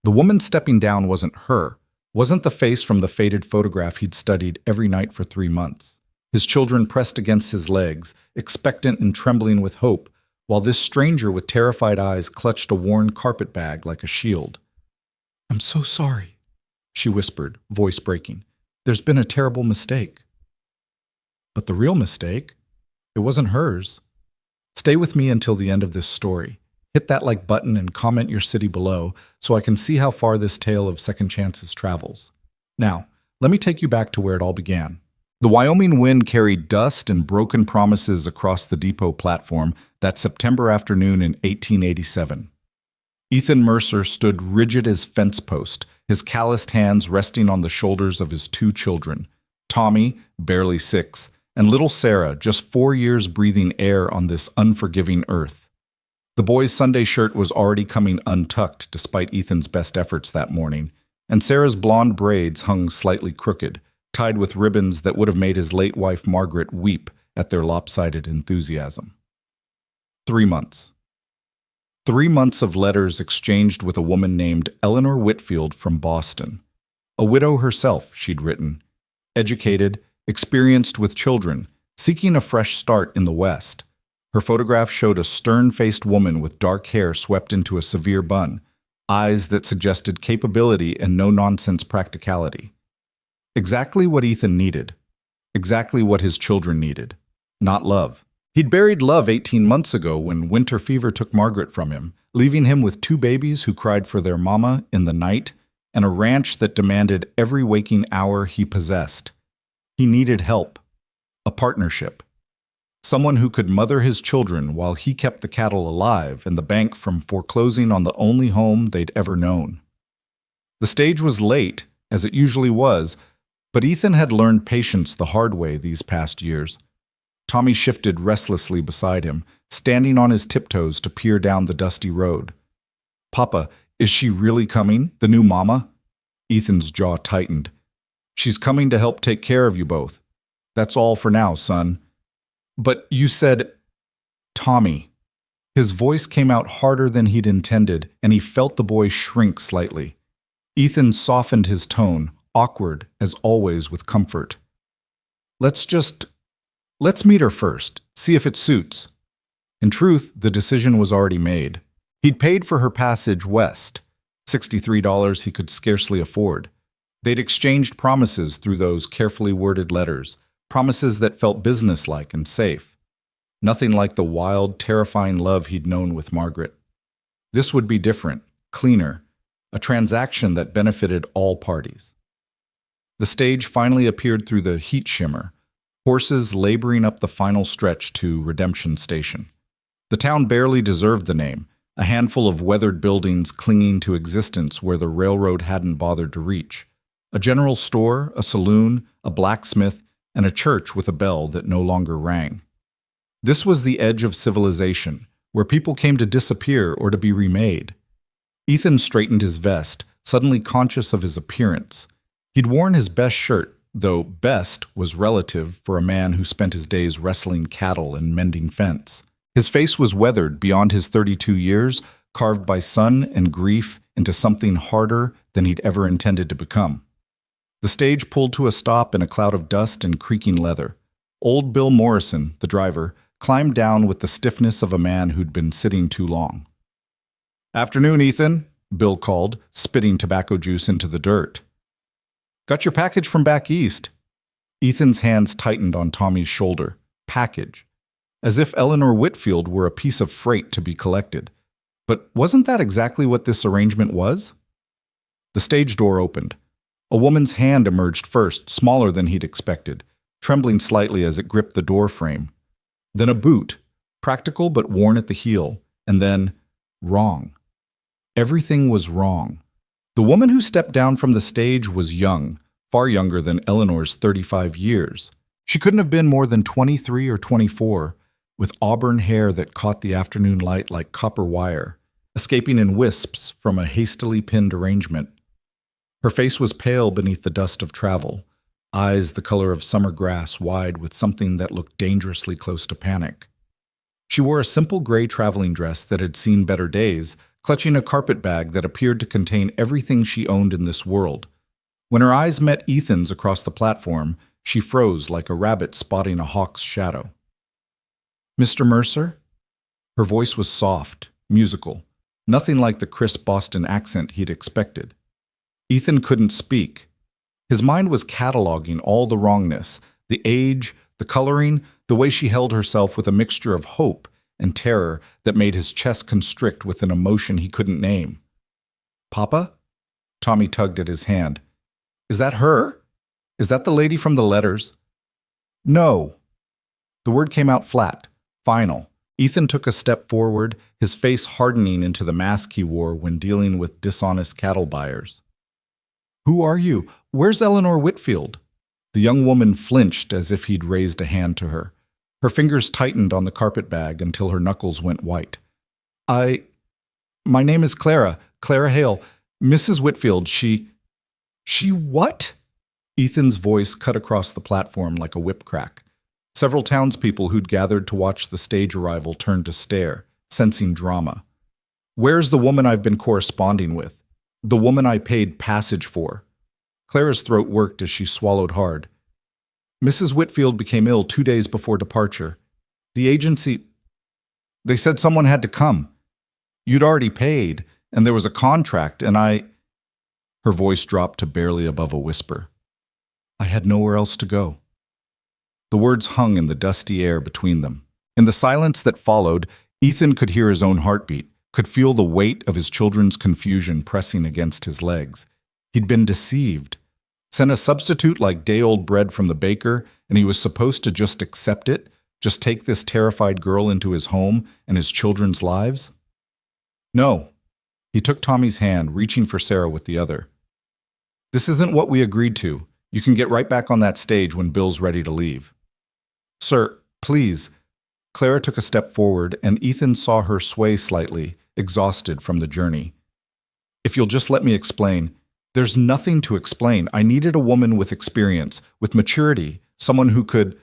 The woman stepping down wasn't her, wasn't the face from the faded photograph he'd studied every night for 3 months. His children pressed against his legs, expectant and trembling with hope, while this stranger with terrified eyes clutched a worn carpet bag like a shield. "I'm so sorry," she whispered, voice breaking. "There's been a terrible mistake." But the real mistake? It wasn't hers. Stay with me until the end of this story. Hit that like button and comment your city below so I can see how far this tale of second chances travels. Now, let me take you back to where it all began. The Wyoming wind carried dust and broken promises across the depot platform that September afternoon in 1887. Ethan Mercer stood rigid as fence post, his calloused hands resting on the shoulders of his 2 children, Tommy, barely 6, and little Sarah, just 4 years breathing air on this unforgiving earth. The boy's Sunday shirt was already coming untucked despite Ethan's best efforts that morning, and Sarah's blonde braids hung slightly crooked, tied with ribbons that would have made his late wife Margaret weep at their lopsided enthusiasm. 3 months. 3 months of letters exchanged with a woman named Eleanor Whitfield from Boston. A widow herself, she'd written. Educated, experienced with children, seeking a fresh start in the West. Her photograph showed a stern-faced woman with dark hair swept into a severe bun, eyes that suggested capability and no-nonsense practicality. Exactly what Ethan needed. Exactly what his children needed. Not love. He'd buried love 18 months ago when winter fever took Margaret from him, leaving him with 2 babies who cried for their mama in the night and a ranch that demanded every waking hour he possessed. He needed help. A partnership. Someone who could mother his children while he kept the cattle alive and the bank from foreclosing on the only home they'd ever known. The stage was late, as it usually was, but Ethan had learned patience the hard way these past years. Tommy shifted restlessly beside him, standing on his tiptoes to peer down the dusty road. "Papa, is she really coming, the new mama?" Ethan's jaw tightened. "She's coming to help take care of you both. That's all for now, son." "But you said—" "Tommy." His voice came out harder than he'd intended, and he felt the boy shrink slightly. Ethan softened his tone, awkward, as always, with comfort. Let's meet her first, see if it suits." In truth, the decision was already made. He'd paid for her passage west, $63 he could scarcely afford. They'd exchanged promises through those carefully worded letters, promises that felt businesslike and safe. Nothing like the wild, terrifying love he'd known with Margaret. This would be different, cleaner, a transaction that benefited all parties. The stage finally appeared through the heat shimmer, horses laboring up the final stretch to Redemption Station. The town barely deserved the name, a handful of weathered buildings clinging to existence where the railroad hadn't bothered to reach. A general store, a saloon, a blacksmith, and a church with a bell that no longer rang. This was the edge of civilization, where people came to disappear or to be remade. Ethan straightened his vest, suddenly conscious of his appearance. He'd worn his best shirt, though best was relative for a man who spent his days wrestling cattle and mending fence. His face was weathered beyond his 32 years, carved by sun and grief into something harder than he'd ever intended to become. The stage pulled to a stop in a cloud of dust and creaking leather. Old Bill Morrison, the driver, climbed down with the stiffness of a man who'd been sitting too long. "Afternoon, Ethan," Bill called, spitting tobacco juice into the dirt. "Got your package from back east." Ethan's hands tightened on Tommy's shoulder. Package. As if Eleanor Whitfield were a piece of freight to be collected. But wasn't that exactly what this arrangement was? The stage door opened. A woman's hand emerged first, smaller than he'd expected, trembling slightly as it gripped the door frame. Then a boot, practical but worn at the heel, and then wrong. Everything was wrong. The woman who stepped down from the stage was young, far younger than Eleanor's 35 years. She couldn't have been more than 23 or 24, with auburn hair that caught the afternoon light like copper wire, escaping in wisps from a hastily pinned arrangement. Her face was pale beneath the dust of travel, eyes the color of summer grass wide with something that looked dangerously close to panic. She wore a simple gray traveling dress that had seen better days, clutching a carpet bag that appeared to contain everything she owned in this world. When her eyes met Ethan's across the platform, she froze like a rabbit spotting a hawk's shadow. "Mr. Mercer?" Her voice was soft, musical, nothing like the crisp Boston accent he'd expected. Ethan couldn't speak. His mind was cataloging all the wrongness, the age, the coloring, the way she held herself with a mixture of hope and terror that made his chest constrict with an emotion he couldn't name. "Papa?" Tommy tugged at his hand. "Is that her? Is that the lady from the letters?" "No." The word came out flat, final. Ethan took a step forward, his face hardening into the mask he wore when dealing with dishonest cattle buyers. "Who are you? Where's Eleanor Whitfield?" The young woman flinched as if he'd raised a hand to her. Her fingers tightened on the carpet bag until her knuckles went white. My name is Clara Hale. Mrs. Whitfield, She what?" Ethan's voice cut across the platform like a whip crack. Several townspeople who'd gathered to watch the stage arrival turned to stare, sensing drama. "Where's the woman I've been corresponding with? The woman I paid passage for?" Clara's throat worked as she swallowed hard. "Mrs. Whitfield became ill 2 days before departure. The agency... They said someone had to come. You'd already paid, and there was a contract, and I..." Her voice dropped to barely above a whisper. "I had nowhere else to go." The words hung in the dusty air between them. In the silence that followed, Ethan could hear his own heartbeat, could feel the weight of his children's confusion pressing against his legs. He'd been deceived. Sent a substitute like day-old bread from the baker, and he was supposed to just accept it, just take this terrified girl into his home and his children's lives? "No." He took Tommy's hand, reaching for Sarah with the other. "This isn't what we agreed to. You can get right back on that stage when Bill's ready to leave." "Sir, please." Clara took a step forward, and Ethan saw her sway slightly, exhausted from the journey. "If you'll just let me explain." "There's nothing to explain. I needed a woman with experience, with maturity, someone who could..."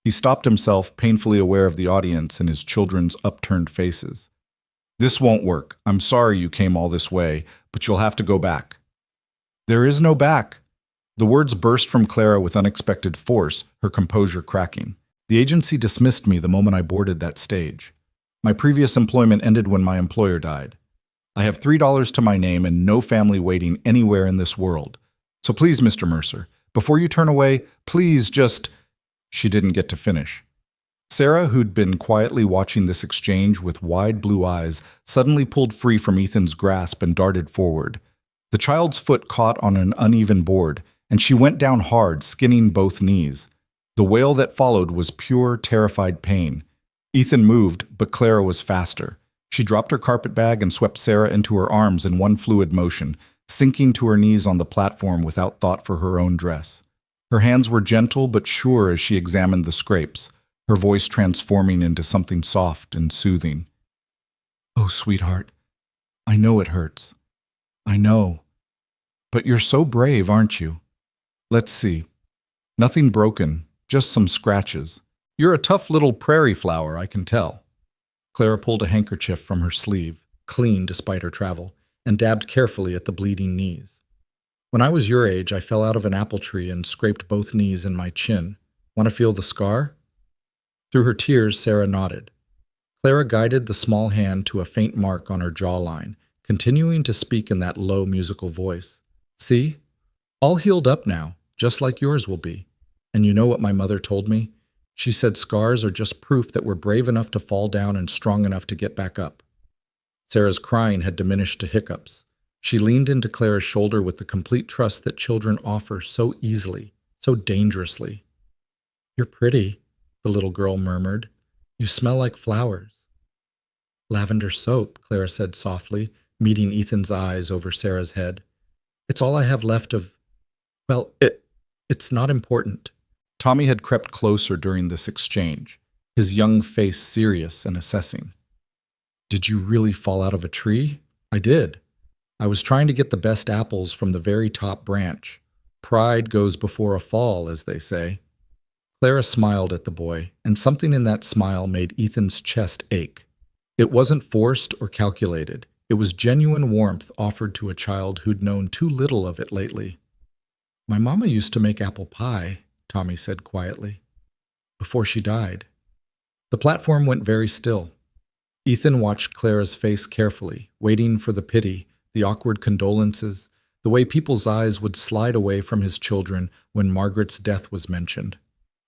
He stopped himself, painfully aware of the audience and his children's upturned faces. "This won't work. I'm sorry you came all this way, but you'll have to go back." "There is no back." The words burst from Clara with unexpected force, her composure cracking. "The agency dismissed me the moment I boarded that stage. My previous employment ended when my employer died. I have $3 to my name and no family waiting anywhere in this world. So please, Mr. Mercer, before you turn away, please just..." She didn't get to finish. Sarah, who'd been quietly watching this exchange with wide blue eyes, suddenly pulled free from Ethan's grasp and darted forward. The child's foot caught on an uneven board, and she went down hard, skinning both knees. The wail that followed was pure, terrified pain. Ethan moved, but Clara was faster. She dropped her carpet bag and swept Sarah into her arms in one fluid motion, sinking to her knees on the platform without thought for her own dress. Her hands were gentle but sure as she examined the scrapes, her voice transforming into something soft and soothing. "Oh, sweetheart, I know it hurts. I know. But you're so brave, aren't you? Let's see. Nothing broken, just some scratches. You're a tough little prairie flower, I can tell." Clara pulled a handkerchief from her sleeve, clean despite her travel, and dabbed carefully at the bleeding knees. "When I was your age, I fell out of an apple tree and scraped both knees and my chin. Want to feel the scar?" Through her tears, Sarah nodded. Clara guided the small hand to a faint mark on her jawline, continuing to speak in that low musical voice. "See? All healed up now, just like yours will be. And you know what my mother told me? She said scars are just proof that we're brave enough to fall down and strong enough to get back up." Sarah's crying had diminished to hiccups. She leaned into Clara's shoulder with the complete trust that children offer so easily, so dangerously. "You're pretty," the little girl murmured. "You smell like flowers." "Lavender soap," Clara said softly, meeting Ethan's eyes over Sarah's head. "It's all I have left of... well, it's not important." Tommy had crept closer during this exchange, his young face serious and assessing. "Did you really fall out of a tree?" "I did. I was trying to get the best apples from the very top branch. Pride goes before a fall, as they say." Clara smiled at the boy, and something in that smile made Ethan's chest ache. It wasn't forced or calculated. It was genuine warmth offered to a child who'd known too little of it lately. "My mama used to make apple pie," Tommy said quietly, "before she died." The platform went very still. Ethan watched Clara's face carefully, waiting for the pity, the awkward condolences, the way people's eyes would slide away from his children when Margaret's death was mentioned.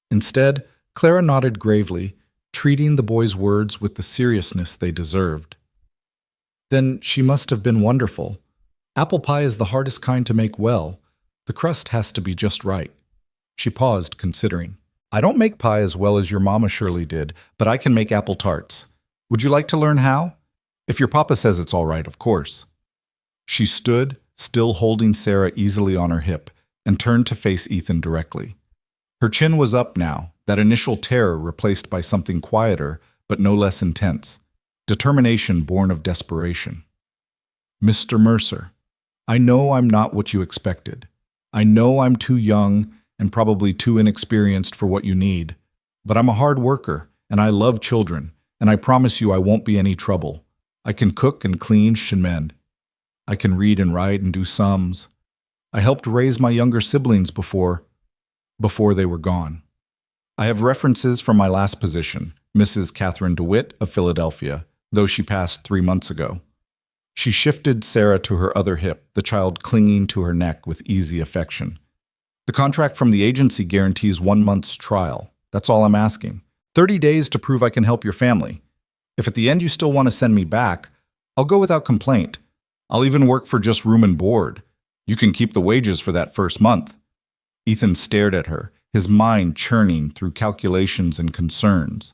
Instead, Clara nodded gravely, treating the boy's words with the seriousness they deserved. "Then she must have been wonderful. Apple pie is the hardest kind to make well. The crust has to be just right." She paused, considering. "I don't make pie as well as your mama surely did, but I can make apple tarts. Would you like to learn how? If your papa says it's all right, of course." She stood, still holding Sarah easily on her hip, and turned to face Ethan directly. Her chin was up now, that initial terror replaced by something quieter, but no less intense. Determination born of desperation. "Mr. Mercer, I know I'm not what you expected. I know I'm too young and probably too inexperienced for what you need, but I'm a hard worker, and I love children, and I promise you I won't be any trouble. I can cook and clean and mend. I can read and write and do sums. I helped raise my younger siblings before they were gone. I have references from my last position, Mrs. Catherine DeWitt of Philadelphia, though she passed 3 months ago." She shifted Sarah to her other hip, the child clinging to her neck with easy affection. "The contract from the agency guarantees 1 month's trial. That's all I'm asking. 30 days to prove I can help your family. If at the end you still want to send me back, I'll go without complaint. I'll even work for just room and board. You can keep the wages for that first month." Ethan stared at her, his mind churning through calculations and concerns.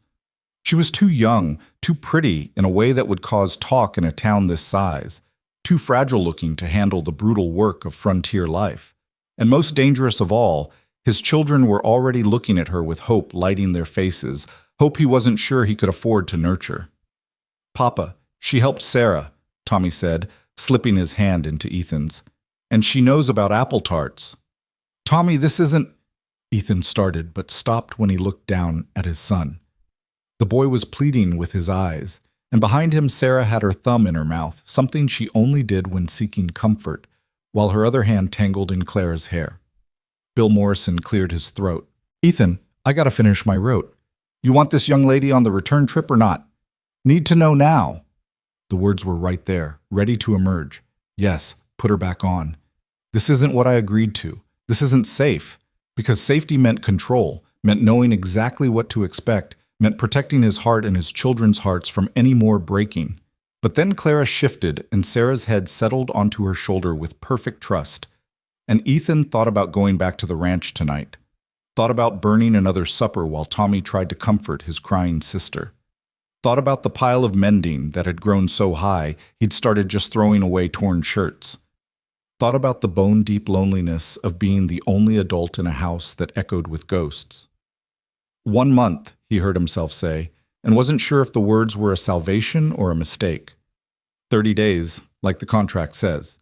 She was too young, too pretty in a way that would cause talk in a town this size, too fragile-looking to handle the brutal work of frontier life. And most dangerous of all, his children were already looking at her with hope lighting their faces, hope he wasn't sure he could afford to nurture. "Papa, she helped Sarah," Tommy said, slipping his hand into Ethan's. "And she knows about apple tarts." "Tommy, this isn't—" Ethan started, but stopped when he looked down at his son. The boy was pleading with his eyes, and behind him Sarah had her thumb in her mouth, something she only did when seeking comfort, while her other hand tangled in Clara's hair. Bill Morrison cleared his throat. "Ethan, I gotta finish my rote. You want this young lady on the return trip or not? Need to know now." The words were right there, ready to emerge. "Yes, put her back on. This isn't what I agreed to. This isn't safe." Because safety meant control, meant knowing exactly what to expect, meant protecting his heart and his children's hearts from any more breaking. But then Clara shifted, and Sarah's head settled onto her shoulder with perfect trust. And Ethan thought about going back to the ranch tonight. Thought about burning another supper while Tommy tried to comfort his crying sister. Thought about the pile of mending that had grown so high he'd started just throwing away torn shirts. Thought about the bone-deep loneliness of being the only adult in a house that echoed with ghosts. 1 month, he heard himself say, and wasn't sure if the words were a salvation or a mistake. 30 days, like the contract says.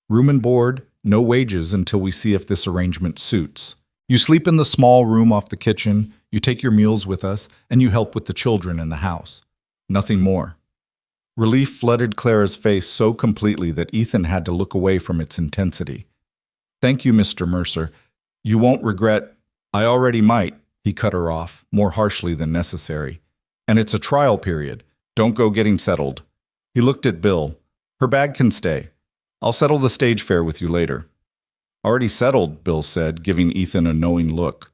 Room and board, no wages until we see if this arrangement suits. You sleep in the small room off the kitchen, you take your meals with us, and you help with the children in the house. Nothing more. Relief flooded Clara's face so completely that Ethan had to look away from its intensity. "Thank you, Mr. Mercer. You won't regret—" "I already might," he cut her off, more harshly than necessary. "And it's a trial period. Don't go getting settled." He looked at Bill. "Her bag can stay. I'll settle the stage fare with you later." "Already settled," Bill said, giving Ethan a knowing look.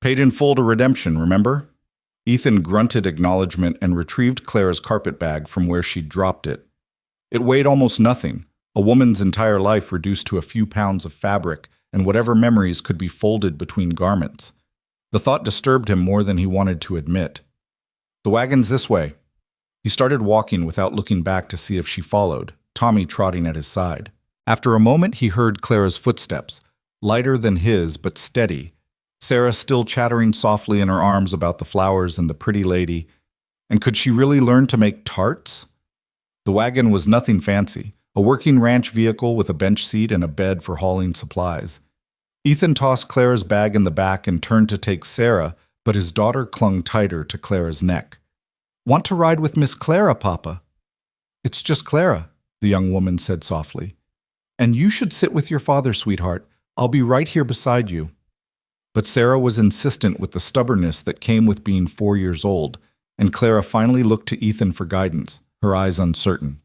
"Paid in full to redemption, remember?" Ethan grunted acknowledgement and retrieved Clara's carpet bag from where she'd dropped it. It weighed almost nothing, a woman's entire life reduced to a few pounds of fabric and whatever memories could be folded between garments. The thought disturbed him more than he wanted to admit. "The wagon's this way." He started walking without looking back to see if she followed, Tommy trotting at his side. After a moment he heard Clara's footsteps, lighter than his but steady, Sarah still chattering softly in her arms about the flowers and the pretty lady. And could she really learn to make tarts? The wagon was nothing fancy, a working ranch vehicle with a bench seat and a bed for hauling supplies. Ethan tossed Clara's bag in the back and turned to take Sarah, but his daughter clung tighter to Clara's neck. "Want to ride with Miss Clara, Papa?" "It's just Clara." the young woman said softly. And you should sit with your father, sweetheart. I'll be right here beside you. But Sarah was insistent with the stubbornness that came with being 4 years old, and Clara finally looked to Ethan for guidance, her eyes uncertain.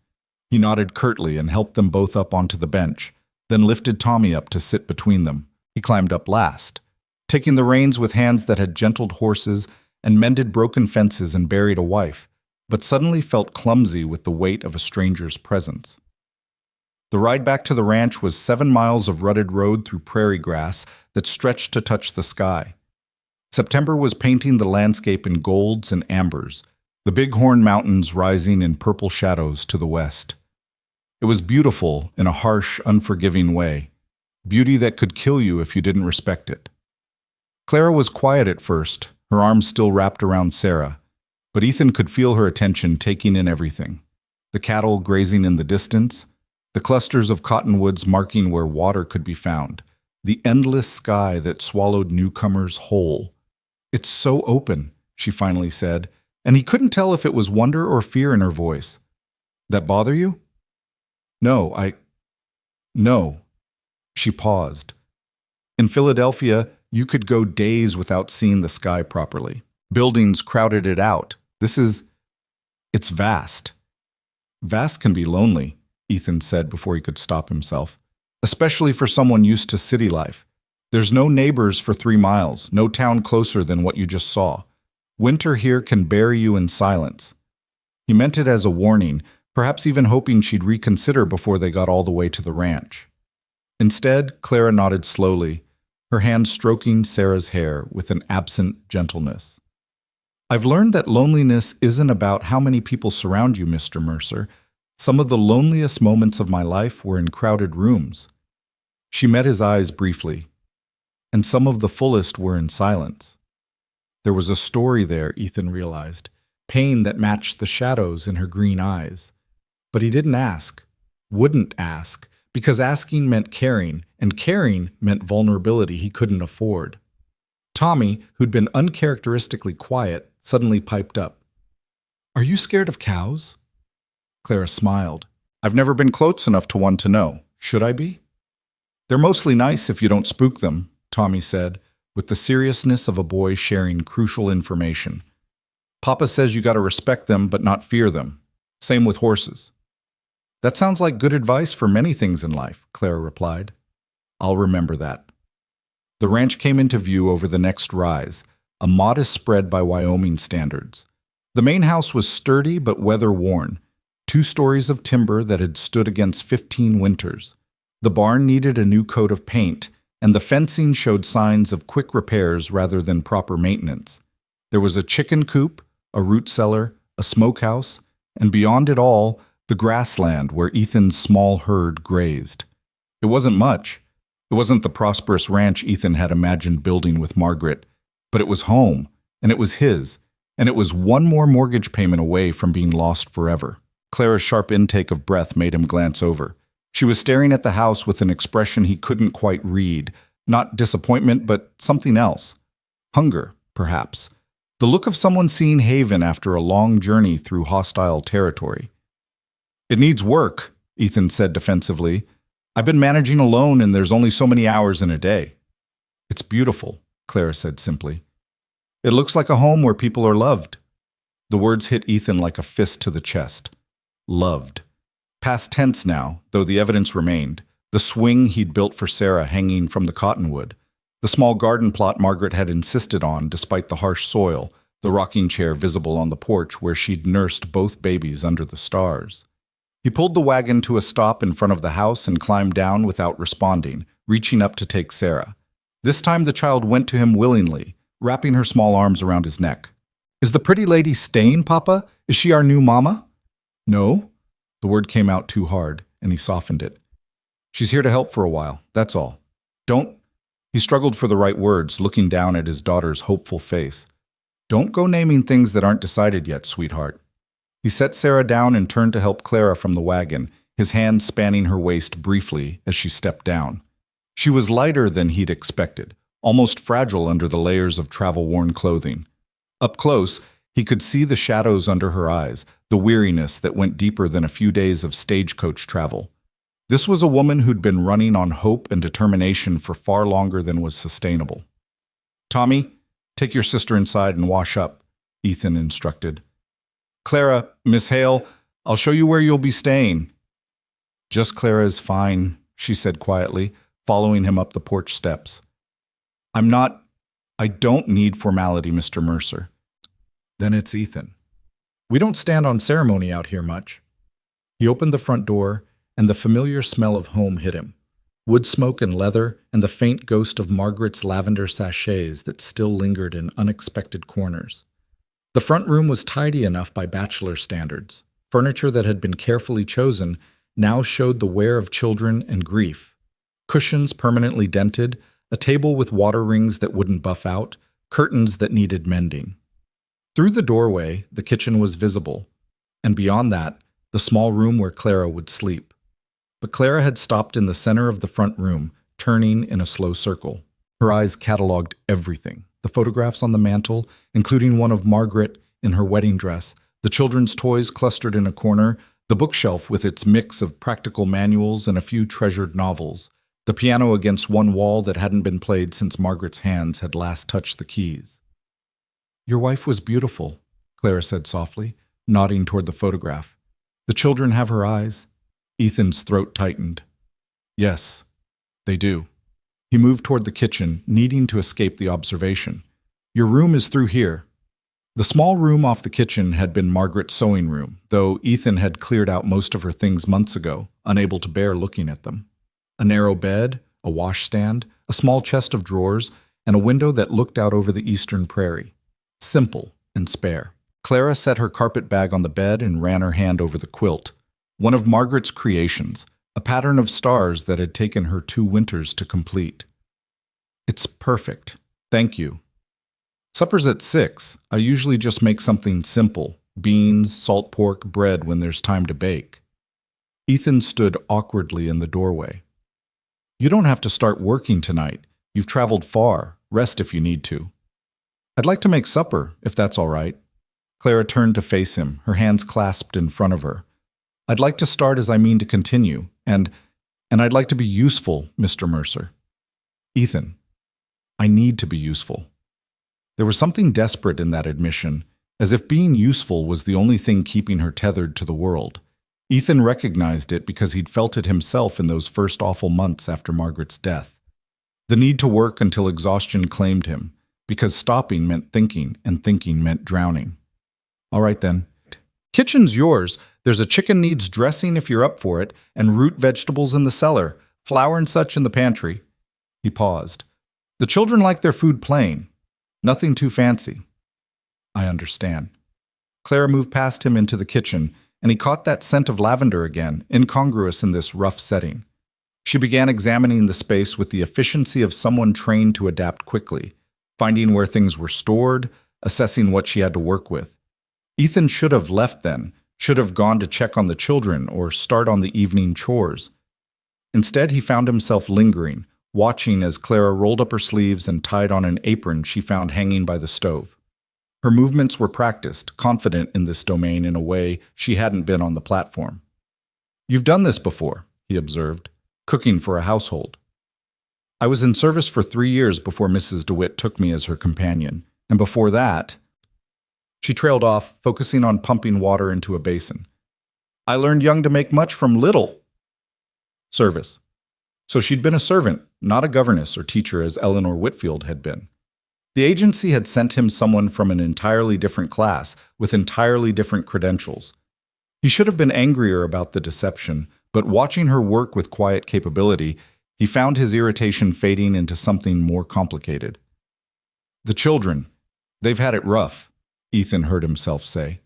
He nodded curtly and helped them both up onto the bench, then lifted Tommy up to sit between them. He climbed up last, taking the reins with hands that had gentled horses and mended broken fences and buried a wife, but suddenly felt clumsy with the weight of a stranger's presence. The ride back to the ranch was 7 miles of rutted road through prairie grass that stretched to touch the sky. September was painting the landscape in golds and ambers, the Bighorn Mountains rising in purple shadows to the west. It was beautiful in a harsh, unforgiving way, beauty that could kill you if you didn't respect it. Clara was quiet at first, her arms still wrapped around Sarah, but Ethan could feel her attention taking in everything. The cattle grazing in the distance, the clusters of cottonwoods marking where water could be found, the endless sky that swallowed newcomers whole. "It's so open," she finally said, and he couldn't tell if it was wonder or fear in her voice. "That bother you?" No. She paused. In Philadelphia, you could go days without seeing the sky properly. Buildings crowded it out. It's vast. Vast can be lonely, Ethan said before he could stop himself, especially for someone used to city life. There's no neighbors for 3 miles, no town closer than what you just saw. Winter here can bury you in silence. He meant it as a warning, perhaps even hoping she'd reconsider before they got all the way to the ranch. Instead, Clara nodded slowly, her hand stroking Sarah's hair with an absent gentleness. "I've learned that loneliness isn't about how many people surround you, Mr. Mercer. Some of the loneliest moments of my life were in crowded rooms." She met his eyes briefly, and some of the fullest were in silence. There was a story there, Ethan realized, pain that matched the shadows in her green eyes. But he didn't ask, wouldn't ask, because asking meant caring, and caring meant vulnerability he couldn't afford. Tommy, who'd been uncharacteristically quiet, suddenly piped up. "Are you scared of cows?" Clara smiled. "I've never been close enough to one to know. Should I be?" "They're mostly nice if you don't spook them," Tommy said, with the seriousness of a boy sharing crucial information. "Papa says you gotta respect them but not fear them. Same with horses." "That sounds like good advice for many things in life," Clara replied. "I'll remember that." The ranch came into view over the next rise, a modest spread by Wyoming standards. The main house was sturdy but weather-worn, 2 stories of timber that had stood against 15 winters. The barn needed a new coat of paint, and the fencing showed signs of quick repairs rather than proper maintenance. There was a chicken coop, a root cellar, a smokehouse, and beyond it all, the grassland where Ethan's small herd grazed. It wasn't much. It wasn't the prosperous ranch Ethan had imagined building with Margaret, but it was home, and it was his, and it was one more mortgage payment away from being lost forever. Clara's sharp intake of breath made him glance over. She was staring at the house with an expression he couldn't quite read, not disappointment, but something else. Hunger, perhaps. The look of someone seeing haven after a long journey through hostile territory. "It needs work," Ethan said defensively. "I've been managing alone and there's only so many hours in a day." "It's beautiful," Clara said simply. "It looks like a home where people are loved." The words hit Ethan like a fist to the chest. Loved. Past tense now, though the evidence remained. The swing he'd built for Sarah hanging from the cottonwood. The small garden plot Margaret had insisted on despite the harsh soil. The rocking chair visible on the porch where she'd nursed both babies under the stars. He pulled the wagon to a stop in front of the house and climbed down without responding, reaching up to take Sarah. This time the child went to him willingly, wrapping her small arms around his neck. "Is the pretty lady staying, Papa? Is she our new mama?" "No." The word came out too hard, and he softened it. "She's here to help for a while, that's all. Don't—" He struggled for the right words, looking down at his daughter's hopeful face. "Don't go naming things that aren't decided yet, sweetheart." He set Sarah down and turned to help Clara from the wagon, his hand spanning her waist briefly as she stepped down. She was lighter than he'd expected, almost fragile under the layers of travel-worn clothing. Up close, He could see the shadows under her eyes, the weariness that went deeper than a few days of stagecoach travel. This was a woman who'd been running on hope and determination for far longer than was sustainable. "Tommy, take your sister inside and wash up," Ethan instructed. "Clara, Miss Hale, I'll show you where you'll be staying." "Just Clara is fine," she said quietly, following him up the porch steps. I don't need formality, Mr. Mercer." "Then it's Ethan. We don't stand on ceremony out here much." He opened the front door, and the familiar smell of home hit him. Wood smoke and leather, and the faint ghost of Margaret's lavender sachets that still lingered in unexpected corners. The front room was tidy enough by bachelor standards. Furniture that had been carefully chosen now showed the wear of children and grief. Cushions permanently dented, a table with water rings that wouldn't buff out, curtains that needed mending. Through the doorway, the kitchen was visible, and beyond that, the small room where Clara would sleep. But Clara had stopped in the center of the front room, turning in a slow circle. Her eyes cataloged everything: the photographs on the mantel, including one of Margaret in her wedding dress, the children's toys clustered in a corner, the bookshelf with its mix of practical manuals and a few treasured novels, the piano against one wall that hadn't been played since Margaret's hands had last touched the keys. "Your wife was beautiful," Clara said softly, nodding toward the photograph. "The children have her eyes." Ethan's throat tightened. "Yes, they do." He moved toward the kitchen, needing to escape the observation. "Your room is through here." The small room off the kitchen had been Margaret's sewing room, though Ethan had cleared out most of her things months ago, unable to bear looking at them. A narrow bed, a washstand, a small chest of drawers, and a window that looked out over the eastern prairie. Simple and spare. Clara set her carpet bag on the bed and ran her hand over the quilt. One of Margaret's creations, a pattern of stars that had taken her 2 winters to complete. "It's perfect. Thank you." "Supper's at 6. I usually just make something simple: beans, salt pork, bread when there's time to bake." Ethan stood awkwardly in the doorway. "You don't have to start working tonight. You've traveled far. Rest if you need to." "I'd like to make supper, if that's all right." Clara turned to face him, her hands clasped in front of her. "I'd like to start as I mean to continue, and I'd like to be useful, Mr. Mercer." "Ethan, I need to be useful." There was something desperate in that admission, as if being useful was the only thing keeping her tethered to the world. Ethan recognized it because he'd felt it himself in those first awful months after Margaret's death. The need to work until exhaustion claimed him, because stopping meant thinking, and thinking meant drowning. "All right then. Kitchen's yours. There's a chicken needs dressing if you're up for it, and root vegetables in the cellar, flour and such in the pantry." He paused. "The children like their food plain. Nothing too fancy." "I understand." Clara moved past him into the kitchen, and he caught that scent of lavender again, incongruous in this rough setting. She began examining the space with the efficiency of someone trained to adapt quickly, finding where things were stored, assessing what she had to work with. Ethan should have left then, should have gone to check on the children or start on the evening chores. Instead, he found himself lingering, watching as Clara rolled up her sleeves and tied on an apron she found hanging by the stove. Her movements were practiced, confident in this domain in a way she hadn't been on the platform. "You've done this before," he observed, "cooking for a household." "I was in service for 3 years before Mrs. DeWitt took me as her companion, and before that—" She trailed off, focusing on pumping water into a basin. "I learned young to make much from little." Service. So she'd been a servant, not a governess or teacher as Eleanor Whitfield had been. The agency had sent him someone from an entirely different class, with entirely different credentials. He should have been angrier about the deception, but watching her work with quiet capability, he found his irritation fading into something more complicated. "The children, they've had it rough," Ethan heard himself say.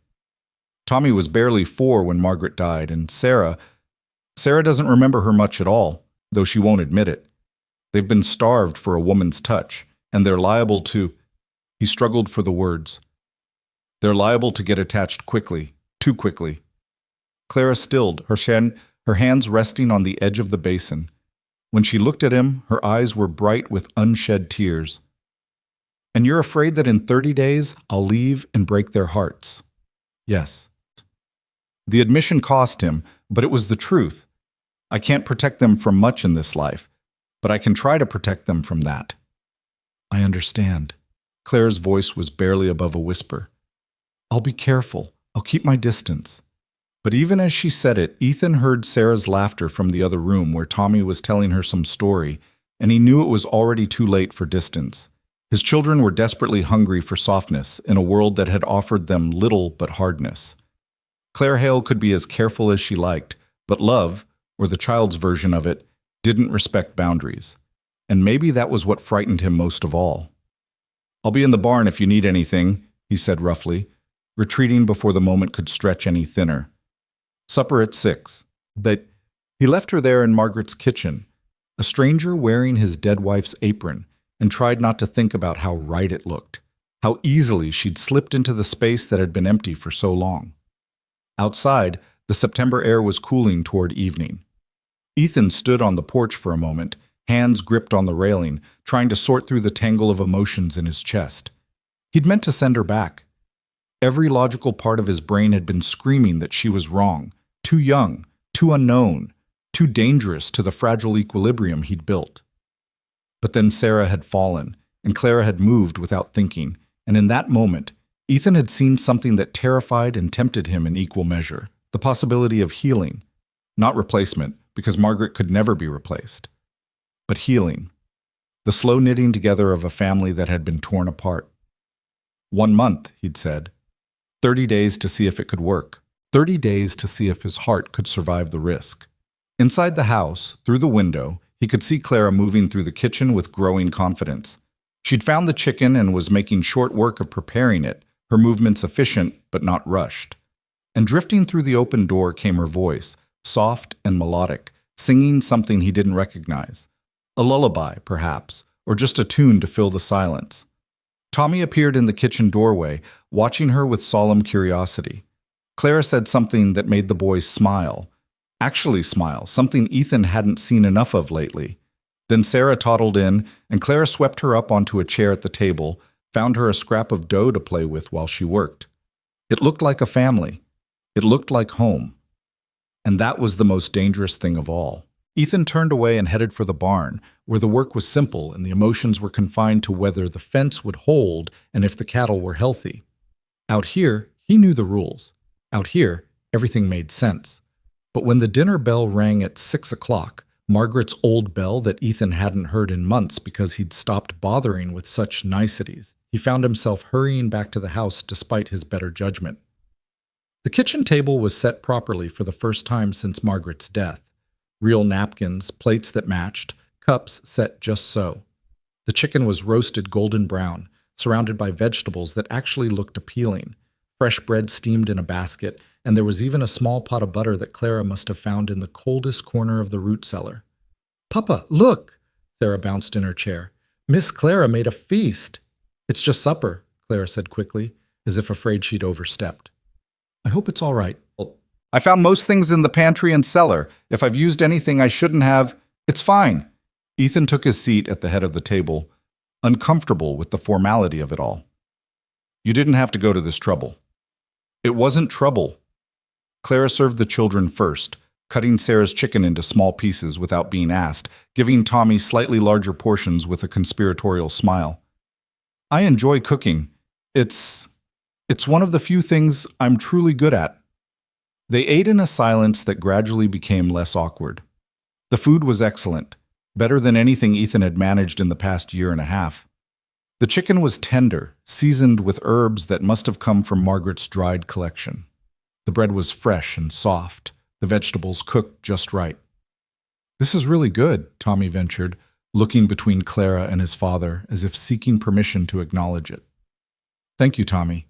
"Tommy was barely 4 when Margaret died, and Sarah doesn't remember her much at all, though she won't admit it. They've been starved for a woman's touch, and they're liable to—" He struggled for the words. "They're liable to get attached quickly, too quickly." Clara stilled, her hands resting on the edge of the basin. When she looked at him, her eyes were bright with unshed tears. And you're afraid that in 30 days, I'll leave and break their hearts. Yes. The admission cost him, but it was the truth. I can't protect them from much in this life, but I can try to protect them from that. I understand. Claire's voice was barely above a whisper. I'll be careful. I'll keep my distance. But even as she said it, Ethan heard Sarah's laughter from the other room where Tommy was telling her some story, and he knew it was already too late for distance. His children were desperately hungry for softness in a world that had offered them little but hardness. Claire Hale could be as careful as she liked, but love, or the child's version of it, didn't respect boundaries. And maybe that was what frightened him most of all. I'll be in the barn if you need anything, he said roughly, retreating before the moment could stretch any thinner. Supper at 6. But he left her there in Margaret's kitchen, a stranger wearing his dead wife's apron, and tried not to think about how right it looked, how easily she'd slipped into the space that had been empty for so long. Outside, the September air was cooling toward evening. Ethan stood on the porch for a moment, hands gripped on the railing, trying to sort through the tangle of emotions in his chest. He'd meant to send her back. Every logical part of his brain had been screaming that she was wrong, too young, too unknown, too dangerous to the fragile equilibrium he'd built. But then Sarah had fallen, and Clara had moved without thinking, and in that moment, Ethan had seen something that terrified and tempted him in equal measure, the possibility of healing. Not replacement, because Margaret could never be replaced. But healing. The slow knitting together of a family that had been torn apart. 1 month, he'd said. 30 days to see if it could work. 30 days to see if his heart could survive the risk. Inside the house, through the window, he could see Clara moving through the kitchen with growing confidence. She'd found the chicken and was making short work of preparing it, her movements efficient but not rushed. And drifting through the open door came her voice, soft and melodic, singing something he didn't recognize. A lullaby, perhaps, or just a tune to fill the silence. Tommy appeared in the kitchen doorway, watching her with solemn curiosity. Clara said something that made the boy smile. Actually smile, something Ethan hadn't seen enough of lately. Then Sarah toddled in, and Clara swept her up onto a chair at the table, found her a scrap of dough to play with while she worked. It looked like a family. It looked like home. And that was the most dangerous thing of all. Ethan turned away and headed for the barn, where the work was simple and the emotions were confined to whether the fence would hold and if the cattle were healthy. Out here, he knew the rules. Out here, everything made sense. But when the dinner bell rang at 6 o'clock, Margaret's old bell that Ethan hadn't heard in months because he'd stopped bothering with such niceties, he found himself hurrying back to the house despite his better judgment. The kitchen table was set properly for the first time since Margaret's death. Real napkins, plates that matched, cups set just so. The chicken was roasted golden brown, surrounded by vegetables that actually looked appealing. Fresh bread steamed in a basket, and there was even a small pot of butter that Clara must have found in the coldest corner of the root cellar. "Papa, look!" Sarah bounced in her chair. "Miss Clara made a feast." "It's just supper," Clara said quickly, as if afraid she'd overstepped. "I hope it's all right." "I found most things in the pantry and cellar. If I've used anything I shouldn't have, it's fine." Ethan took his seat at the head of the table, uncomfortable with the formality of it all. "You didn't have to go to this trouble." "It wasn't trouble." Clara served the children first, cutting Sarah's chicken into small pieces without being asked, giving Tommy slightly larger portions with a conspiratorial smile. "I enjoy cooking. It's one of the few things I'm truly good at." They ate in a silence that gradually became less awkward. The food was excellent, better than anything Ethan had managed in the past year and a half. The chicken was tender, seasoned with herbs that must have come from Margaret's dried collection. The bread was fresh and soft, the vegetables cooked just right. "This is really good," Tommy ventured, looking between Clara and his father as if seeking permission to acknowledge it. "Thank you, Tommy.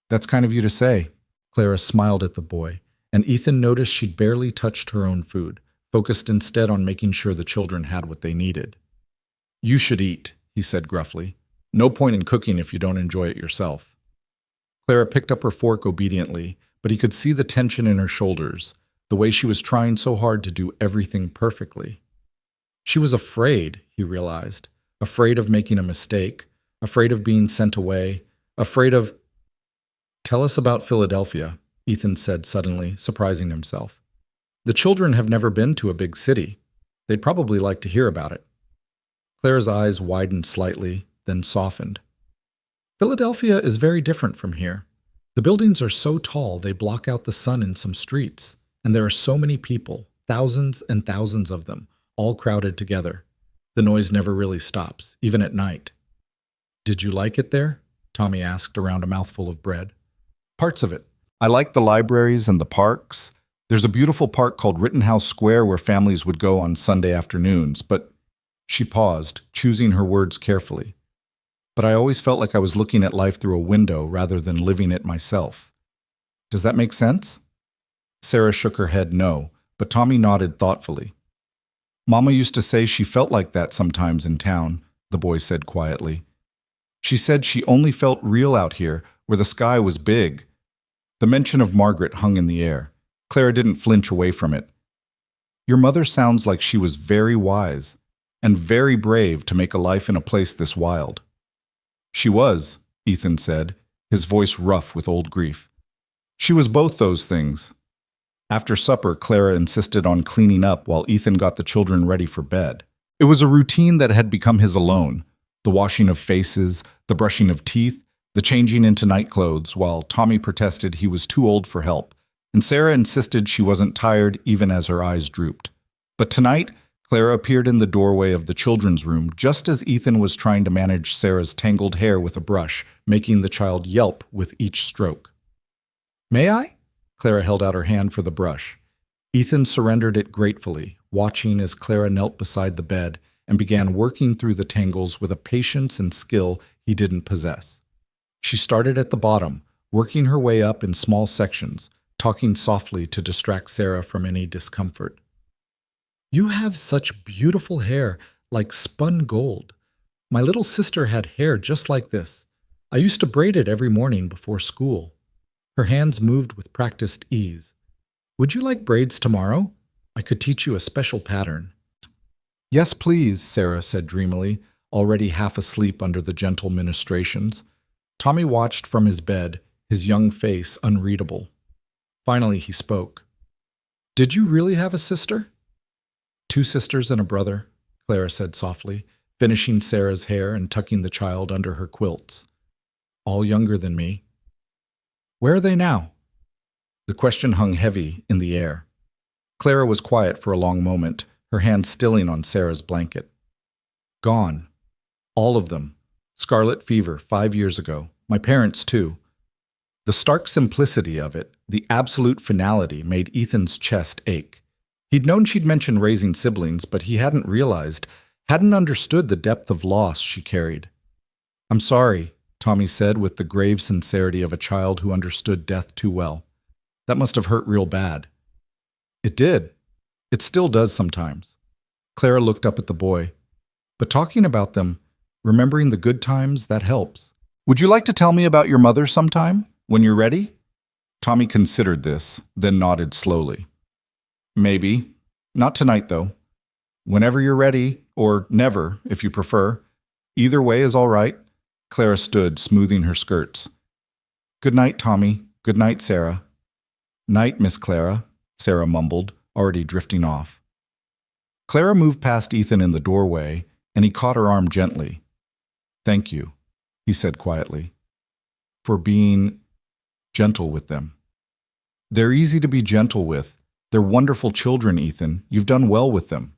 That's kind of you to say." Clara smiled at the boy, and Ethan noticed she'd barely touched her own food, focused instead on making sure the children had what they needed. "You should eat," he said gruffly. "No point in cooking if you don't enjoy it yourself." Clara picked up her fork obediently, but he could see the tension in her shoulders, the way she was trying so hard to do everything perfectly. She was afraid, he realized, afraid of making a mistake, afraid of being sent away, afraid of... Tell us about Philadelphia, Ethan said suddenly, surprising himself. The children have never been to a big city. They'd probably like to hear about it. Clara's eyes widened slightly, then softened. Philadelphia is very different from here. The buildings are so tall they block out the sun in some streets, and there are so many people, thousands and thousands of them, all crowded together. The noise never really stops, even at night. Did you like it there? Tommy asked around a mouthful of bread. Parts of it. I like the libraries and the parks. There's a beautiful park called Rittenhouse Square where families would go on Sunday afternoons, but... She paused, choosing her words carefully. But I always felt like I was looking at life through a window rather than living it myself. Does that make sense? Sarah shook her head no, but Tommy nodded thoughtfully. Mama used to say she felt like that sometimes in town, the boy said quietly. She said she only felt real out here, where the sky was big. The mention of Margaret hung in the air. Clara didn't flinch away from it. Your mother sounds like she was very wise and very brave to make a life in a place this wild. She was, Ethan said, his voice rough with old grief. She was both those things. After supper, Clara insisted on cleaning up while Ethan got the children ready for bed. It was a routine that had become his alone, the washing of faces, the brushing of teeth, the changing into nightclothes, while Tommy protested he was too old for help, and Sarah insisted she wasn't tired even as her eyes drooped. But tonight, Clara appeared in the doorway of the children's room just as Ethan was trying to manage Sarah's tangled hair with a brush, making the child yelp with each stroke. May I? Clara held out her hand for the brush. Ethan surrendered it gratefully, watching as Clara knelt beside the bed and began working through the tangles with a patience and skill he didn't possess. She started at the bottom, working her way up in small sections, talking softly to distract Sarah from any discomfort. You have such beautiful hair, like spun gold. My little sister had hair just like this. I used to braid it every morning before school. Her hands moved with practiced ease. Would you like braids tomorrow? I could teach you a special pattern. Yes, please, Sarah said dreamily, already half asleep under the gentle ministrations. Tommy watched from his bed, his young face unreadable. Finally he spoke. Did you really have a sister? 2 sisters and a brother, Clara said softly, finishing Sarah's hair and tucking the child under her quilts. All younger than me. Where are they now? The question hung heavy in the air. Clara was quiet for a long moment, her hand stilling on Sarah's blanket. Gone. All of them. Scarlet fever 5 years ago. My parents, too. The stark simplicity of it, the absolute finality, made Ethan's chest ache. He'd known she'd mentioned raising siblings, but he hadn't understood the depth of loss she carried. I'm sorry, Tommy said with the grave sincerity of a child who understood death too well. That must have hurt real bad. It did. It still does sometimes. Clara looked up at the boy. But talking about them, remembering the good times, that helps. Would you like to tell me about your mother sometime, when you're ready? Tommy considered this, then nodded slowly. Maybe. Not tonight, though. Whenever you're ready, or never, if you prefer. Either way is all right. Clara stood, smoothing her skirts. Good night, Tommy. Good night, Sarah. Night, Miss Clara, Sarah mumbled, already drifting off. Clara moved past Ethan in the doorway, and he caught her arm gently. Thank you, he said quietly, for being gentle with them. They're easy to be gentle with. They're wonderful children, Ethan. You've done well with them.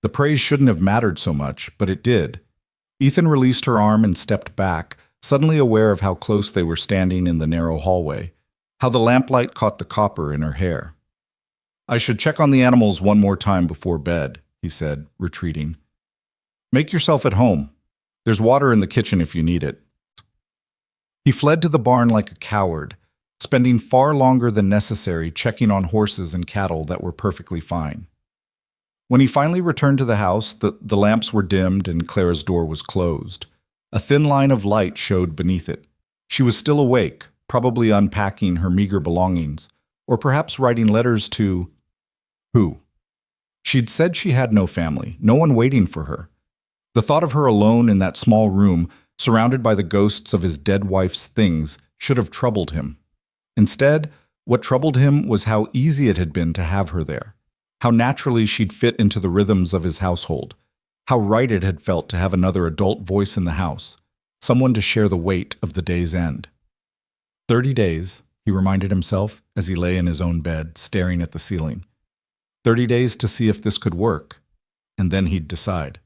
The praise shouldn't have mattered so much, but it did. Ethan released her arm and stepped back, suddenly aware of how close they were standing in the narrow hallway, how the lamplight caught the copper in her hair. I should check on the animals one more time before bed, he said, retreating. Make yourself at home. There's water in the kitchen if you need it. He fled to the barn like a coward, spending far longer than necessary checking on horses and cattle that were perfectly fine. When he finally returned to the house, the lamps were dimmed and Clara's door was closed. A thin line of light showed beneath it. She was still awake, probably unpacking her meager belongings, or perhaps writing letters to... who? She'd said she had no family, no one waiting for her. The thought of her alone in that small room surrounded by the ghosts of his dead wife's things, should have troubled him. Instead, what troubled him was how easy it had been to have her there, how naturally she'd fit into the rhythms of his household, how right it had felt to have another adult voice in the house, someone to share the weight of the day's end. 30 days, he reminded himself as he lay in his own bed, staring at the ceiling. 30 days to see if this could work, and then he'd decide.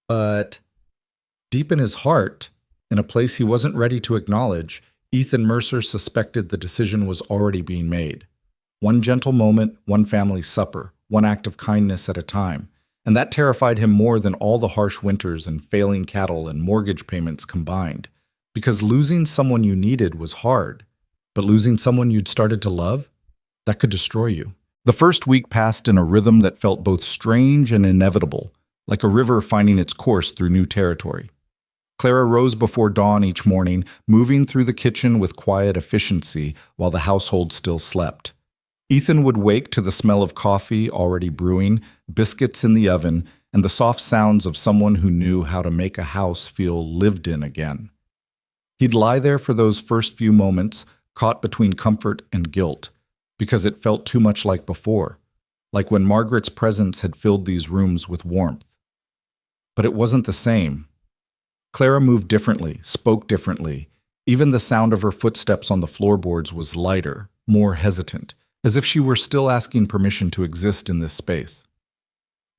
But deep in his heart, in a place he wasn't ready to acknowledge, Ethan Mercer suspected the decision was already being made. One gentle moment, one family supper, one act of kindness at a time, and that terrified him more than all the harsh winters and failing cattle and mortgage payments combined. Because losing someone you needed was hard, but losing someone you'd started to love, that could destroy you. The first week passed in a rhythm that felt both strange and inevitable, like a river finding its course through new territory. Clara rose before dawn each morning, moving through the kitchen with quiet efficiency while the household still slept. Ethan would wake to the smell of coffee already brewing, biscuits in the oven, and the soft sounds of someone who knew how to make a house feel lived in again. He'd lie there for those first few moments, caught between comfort and guilt, because it felt too much like before, like when Margaret's presence had filled these rooms with warmth. But it wasn't the same. Clara moved differently, spoke differently. Even the sound of her footsteps on the floorboards was lighter, more hesitant, as if she were still asking permission to exist in this space.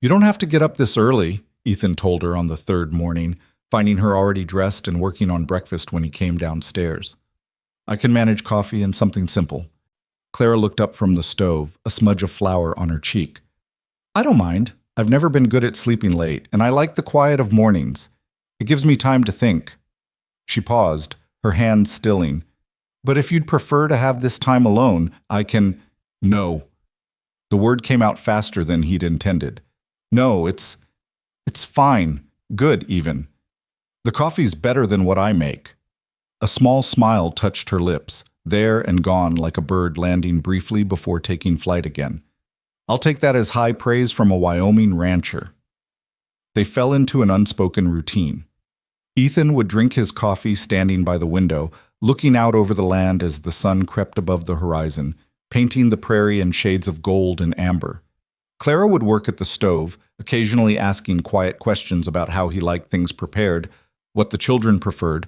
"You don't have to get up this early," Ethan told her on the third morning, finding her already dressed and working on breakfast when he came downstairs. "I can manage coffee and something simple." Clara looked up from the stove, a smudge of flour on her cheek. "I don't mind. I've never been good at sleeping late, and I like the quiet of mornings. It gives me time to think." She paused, her hand stilling. "But if you'd prefer to have this time alone, I can—" "No." The word came out faster than he'd intended. "No, it's fine. Good, even. The coffee's better than what I make." A small smile touched her lips, there and gone like a bird landing briefly before taking flight again. "I'll take that as high praise from a Wyoming rancher." They fell into an unspoken routine. Ethan would drink his coffee standing by the window, looking out over the land as the sun crept above the horizon, painting the prairie in shades of gold and amber. Clara would work at the stove, occasionally asking quiet questions about how he liked things prepared, what the children preferred,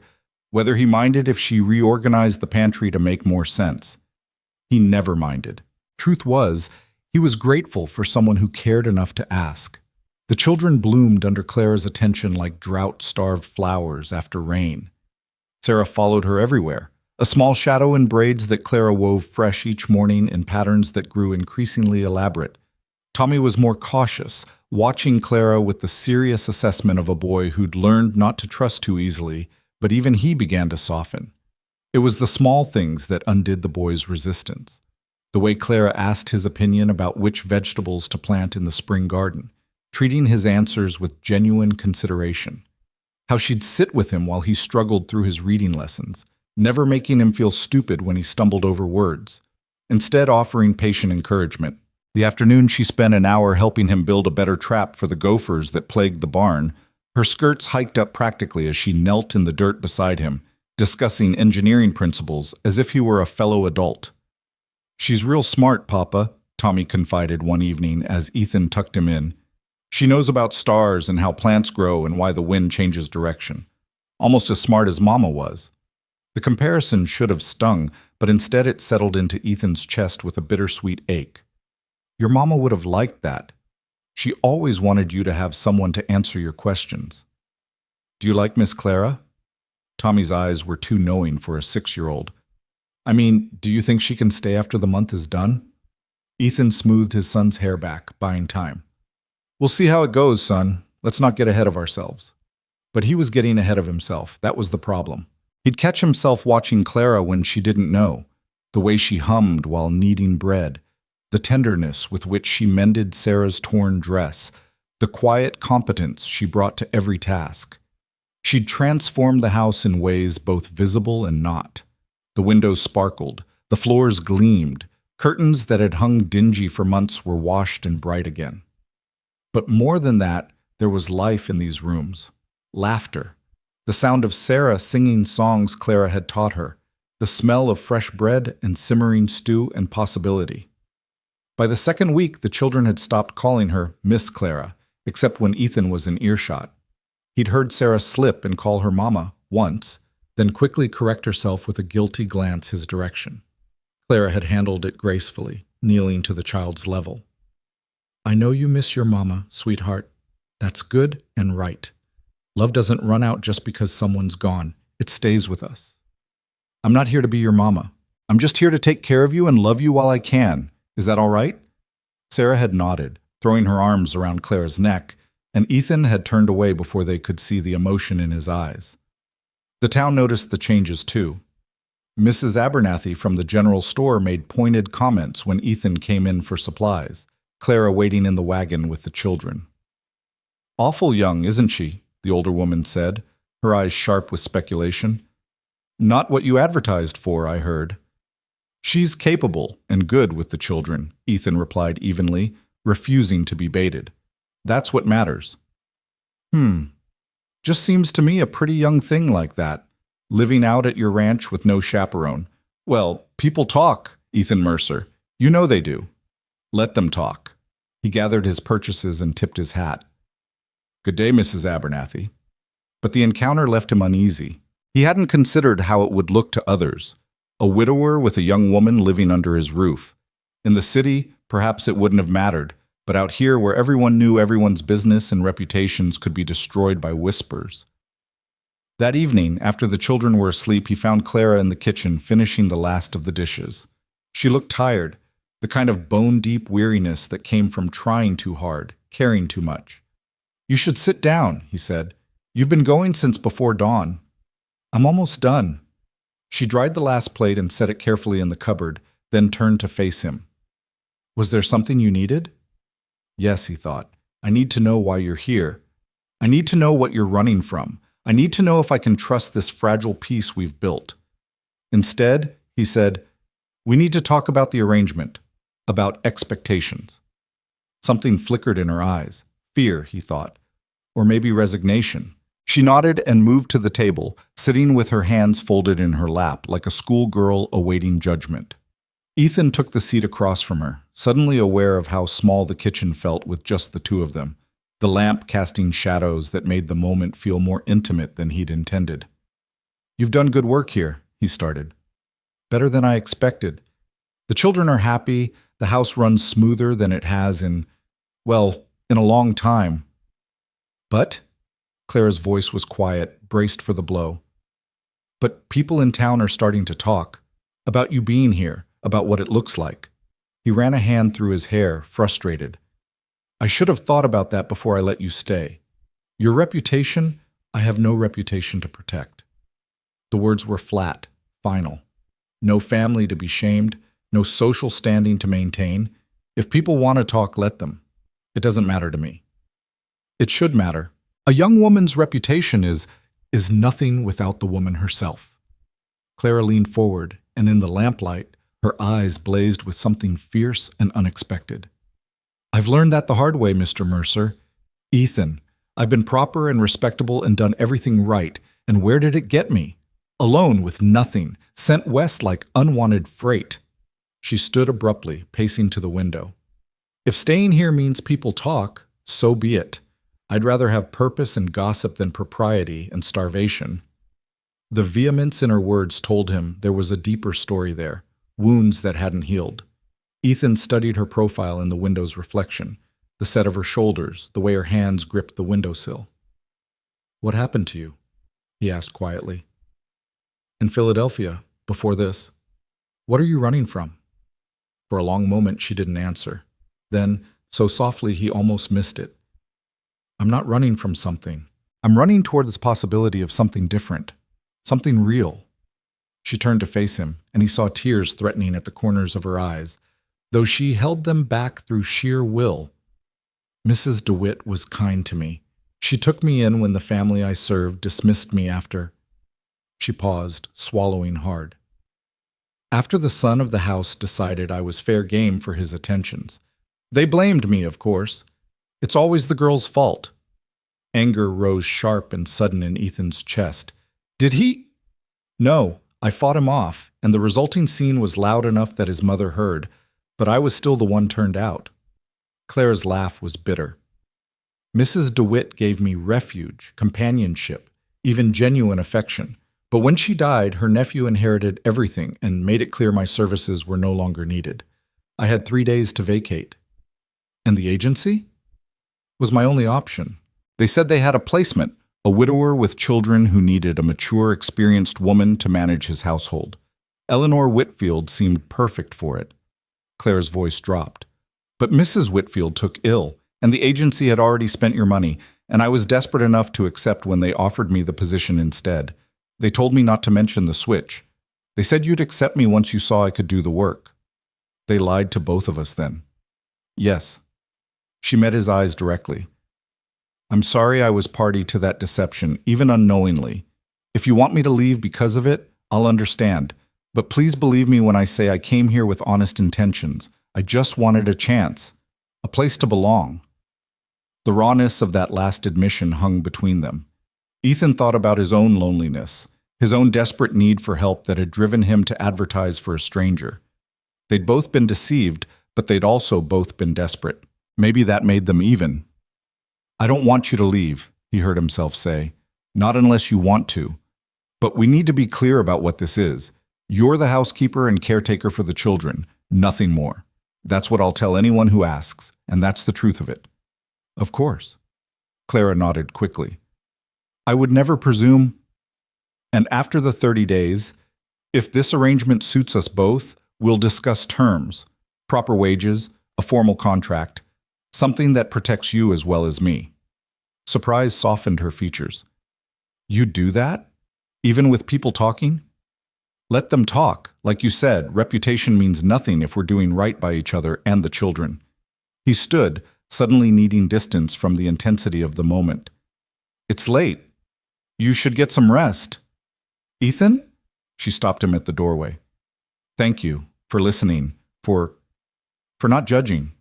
whether he minded if she reorganized the pantry to make more sense. He never minded. Truth was, he was grateful for someone who cared enough to ask. The children bloomed under Clara's attention like drought-starved flowers after rain. Sarah followed her everywhere, a small shadow in braids that Clara wove fresh each morning in patterns that grew increasingly elaborate. Tommy was more cautious, watching Clara with the serious assessment of a boy who'd learned not to trust too easily, but even he began to soften. It was the small things that undid the boy's resistance. The way Clara asked his opinion about which vegetables to plant in the spring garden, treating his answers with genuine consideration. How she'd sit with him while he struggled through his reading lessons, never making him feel stupid when he stumbled over words, instead offering patient encouragement. The afternoon she spent an hour helping him build a better trap for the gophers that plagued the barn, her skirts hiked up practically as she knelt in the dirt beside him, discussing engineering principles as if he were a fellow adult. "She's real smart, Papa," Tommy confided one evening as Ethan tucked him in. "She knows about stars and how plants grow and why the wind changes direction. Almost as smart as Mama was." The comparison should have stung, but instead it settled into Ethan's chest with a bittersweet ache. "Your Mama would have liked that. She always wanted you to have someone to answer your questions." "Do you like Miss Clara?" Tommy's eyes were too knowing for a 6-year-old. "I mean, do you think she can stay after the month is done?" Ethan smoothed his son's hair back, buying time. "We'll see how it goes, son. Let's not get ahead of ourselves." But he was getting ahead of himself. That was the problem. He'd catch himself watching Clara when she didn't know, the way she hummed while kneading bread, the tenderness with which she mended Sarah's torn dress, the quiet competence she brought to every task. She'd transformed the house in ways both visible and not. The windows sparkled, the floors gleamed, curtains that had hung dingy for months were washed and bright again. But more than that, there was life in these rooms. Laughter. The sound of Sarah singing songs Clara had taught her, the smell of fresh bread and simmering stew and possibility. By the second week, the children had stopped calling her Miss Clara, except when Ethan was in earshot. He'd heard Sarah slip and call her Mama once, then quickly correct herself with a guilty glance his direction. Clara had handled it gracefully, kneeling to the child's level. I know you miss your mama, sweetheart. That's good and right. Love doesn't run out just because someone's gone. It stays with us. I'm not here to be your mama. I'm just here to take care of you and love you while I can. Is that all right? Sarah had nodded, throwing her arms around Clara's neck, and Ethan had turned away before they could see the emotion in his eyes. The town noticed the changes too. Mrs. Abernathy from the general store made pointed comments when Ethan came in for supplies, Clara waiting in the wagon with the children. Awful young, isn't she? The older woman said, her eyes sharp with speculation. Not what you advertised for, I heard. She's capable and good with the children, Ethan replied evenly, refusing to be baited. That's what matters. Just seems to me a pretty young thing like that, living out at your ranch with no chaperone. Well, people talk, Ethan Mercer. You know they do. Let them talk. He gathered his purchases and tipped his hat. Good day, Mrs. Abernathy. But the encounter left him uneasy. He hadn't considered how it would look to others. A widower with a young woman living under his roof. In the city, perhaps it wouldn't have mattered, but out here where everyone knew everyone's business and reputations could be destroyed by whispers. That evening, after the children were asleep, he found Clara in the kitchen finishing the last of the dishes. She looked tired, the kind of bone-deep weariness that came from trying too hard, caring too much. You should sit down, he said. You've been going since before dawn. I'm almost done. She dried the last plate and set it carefully in the cupboard, then turned to face him. Was there something you needed? Yes, he thought. I need to know why you're here. I need to know what you're running from. I need to know if I can trust this fragile peace we've built. Instead, he said, we need to talk about the arrangement, about expectations. Something flickered in her eyes. Fear, he thought, or maybe resignation. She nodded and moved to the table, sitting with her hands folded in her lap like a schoolgirl awaiting judgment. Ethan took the seat across from her, suddenly aware of how small the kitchen felt with just the two of them, the lamp casting shadows that made the moment feel more intimate than he'd intended. You've done good work here, he started. Better than I expected. The children are happy, the house runs smoother than it has in a long time. But, Clara's voice was quiet, braced for the blow. But people in town are starting to talk about you being here, about what it looks like. He ran a hand through his hair, frustrated. I should have thought about that before I let you stay. Your reputation, I have no reputation to protect. The words were flat, final. No family to be shamed, no social standing to maintain. If people want to talk, let them. It doesn't matter to me. It should matter. A young woman's reputation is nothing without the woman herself. Clara leaned forward, and in the lamplight, her eyes blazed with something fierce and unexpected. I've learned that the hard way, Mr. Mercer. Ethan, I've been proper and respectable and done everything right, and where did it get me? Alone with nothing, sent west like unwanted freight. She stood abruptly, pacing to the window. If staying here means people talk, so be it. I'd rather have purpose and gossip than propriety and starvation. The vehemence in her words told him there was a deeper story there, wounds that hadn't healed. Ethan studied her profile in the window's reflection, the set of her shoulders, the way her hands gripped the windowsill. What happened to you? He asked quietly. In Philadelphia, before this. What are you running from? For a long moment she didn't answer. Then, so softly he almost missed it. I'm not running from something. I'm running toward this possibility of something different, something real. She turned to face him, and he saw tears threatening at the corners of her eyes, though she held them back through sheer will. Mrs. DeWitt was kind to me. She took me in when the family I served dismissed me after. She paused, swallowing hard. After the son of the house decided I was fair game for his attentions. They blamed me, of course. It's always the girl's fault. Anger rose sharp and sudden in Ethan's chest. Did he? No, I fought him off, and the resulting scene was loud enough that his mother heard, but I was still the one turned out. Clara's laugh was bitter. Mrs. DeWitt gave me refuge, companionship, even genuine affection. But when she died, her nephew inherited everything and made it clear my services were no longer needed. I had 3 days to vacate. And the agency? Was my only option. They said they had a placement, a widower with children who needed a mature, experienced woman to manage his household. Eleanor Whitfield seemed perfect for it. Clara's voice dropped. But Mrs. Whitfield took ill, and the agency had already spent your money, and I was desperate enough to accept when they offered me the position instead. They told me not to mention the switch. They said you'd accept me once you saw I could do the work. They lied to both of us then. Yes. She met his eyes directly. I'm sorry I was party to that deception, even unknowingly. If you want me to leave because of it, I'll understand. But please believe me when I say I came here with honest intentions. I just wanted a chance, a place to belong. The rawness of that last admission hung between them. Ethan thought about his own loneliness, his own desperate need for help that had driven him to advertise for a stranger. They'd both been deceived, but they'd also both been desperate. Maybe that made them even. I don't want you to leave, he heard himself say. Not unless you want to. But we need to be clear about what this is. You're the housekeeper and caretaker for the children, nothing more. That's what I'll tell anyone who asks, and that's the truth of it. Of course. Clara nodded quickly. I would never presume. And after the 30 days, if this arrangement suits us both, we'll discuss terms, proper wages, a formal contract, something that protects you as well as me. Surprise softened her features. You do that? Even with people talking? Let them talk. Like you said, reputation means nothing if we're doing right by each other and the children. He stood, suddenly needing distance from the intensity of the moment. It's late. You should get some rest. Ethan? She stopped him at the doorway. Thank you for listening, for not judging.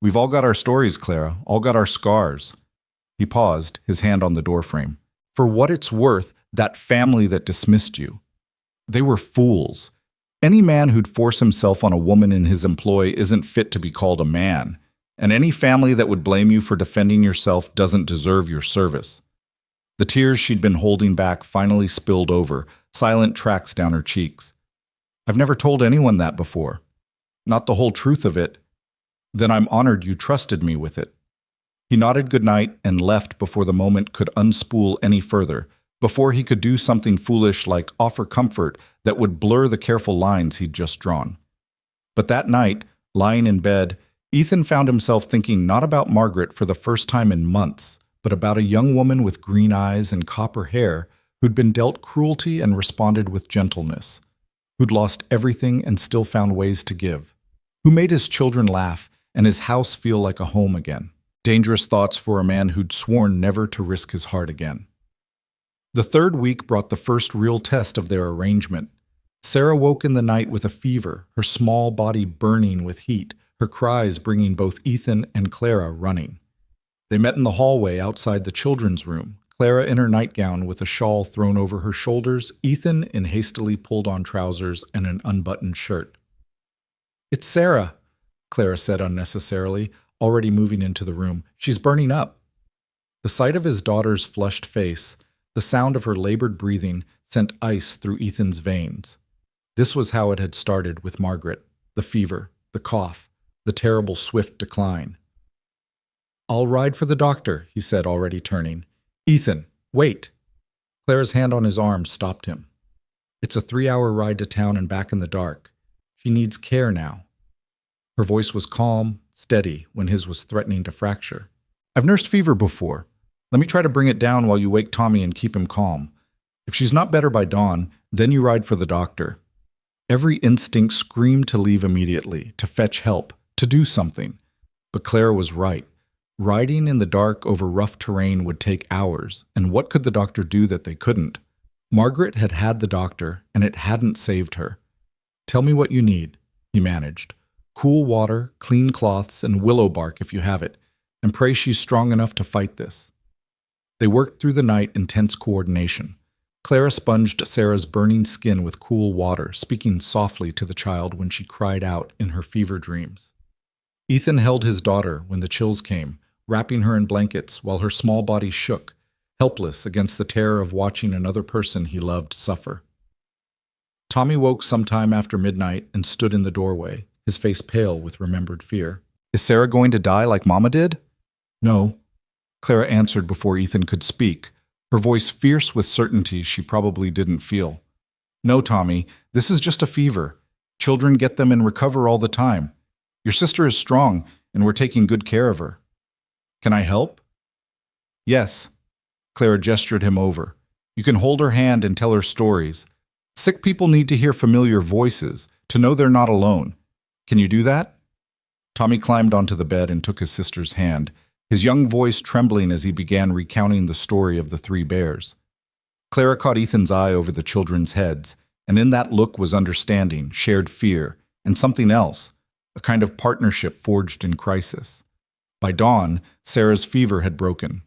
We've all got our stories, Clara, all got our scars. He paused, his hand on the doorframe. For what it's worth, that family that dismissed you. They were fools. Any man who'd force himself on a woman in his employ isn't fit to be called a man. And any family that would blame you for defending yourself doesn't deserve your service. The tears she'd been holding back finally spilled over, silent tracks down her cheeks. I've never told anyone that before. Not the whole truth of it. Then I'm honored you trusted me with it. He nodded goodnight and left before the moment could unspool any further, before he could do something foolish like offer comfort that would blur the careful lines he'd just drawn. But that night, lying in bed, Ethan found himself thinking not about Margaret for the first time in months, but about a young woman with green eyes and copper hair who'd been dealt cruelty and responded with gentleness, who'd lost everything and still found ways to give, who made his children laugh and his house feel like a home again. Dangerous thoughts for a man who'd sworn never to risk his heart again. The third week brought the first real test of their arrangement. Sarah woke in the night with a fever, her small body burning with heat, her cries bringing both Ethan and Clara running. They met in the hallway outside the children's room, Clara in her nightgown with a shawl thrown over her shoulders, Ethan in hastily pulled-on trousers and an unbuttoned shirt. It's Sarah, Clara said unnecessarily, already moving into the room. She's burning up. The sight of his daughter's flushed face, the sound of her labored breathing, sent ice through Ethan's veins. This was how it had started with Margaret, the fever, the cough, the terrible swift decline. I'll ride for the doctor, he said, already turning. Ethan, wait. Clara's hand on his arm stopped him. It's a 3-hour ride to town and back in the dark. She needs care now. Her voice was calm, steady, when his was threatening to fracture. I've nursed fever before. Let me try to bring it down while you wake Tommy and keep him calm. If she's not better by dawn, then you ride for the doctor. Every instinct screamed to leave immediately, to fetch help, to do something. But Clara was right. Riding in the dark over rough terrain would take hours, and what could the doctor do that they couldn't? Margaret had had the doctor, and it hadn't saved her. Tell me what you need, he managed. Cool water, clean cloths, and willow bark if you have it, and pray she's strong enough to fight this. They worked through the night in tense coordination. Clara sponged Sarah's burning skin with cool water, speaking softly to the child when she cried out in her fever dreams. Ethan held his daughter when the chills came, wrapping her in blankets while her small body shook, helpless against the terror of watching another person he loved suffer. Tommy woke sometime after midnight and stood in the doorway, his face pale with remembered fear. "Is Sarah going to die like Mama did?" "No," Clara answered before Ethan could speak, her voice fierce with certainty she probably didn't feel. "No, Tommy, this is just a fever. Children get them and recover all the time. Your sister is strong, and we're taking good care of her. Can I help?" "Yes." Clara gestured him over. "You can hold her hand and tell her stories. Sick people need to hear familiar voices, to know they're not alone. Can you do that?" Tommy climbed onto the bed and took his sister's hand, his young voice trembling as he began recounting the story of the three bears. Clara caught Ethan's eye over the children's heads, and in that look was understanding, shared fear, and something else, a kind of partnership forged in crisis. By dawn, Sarah's fever had broken.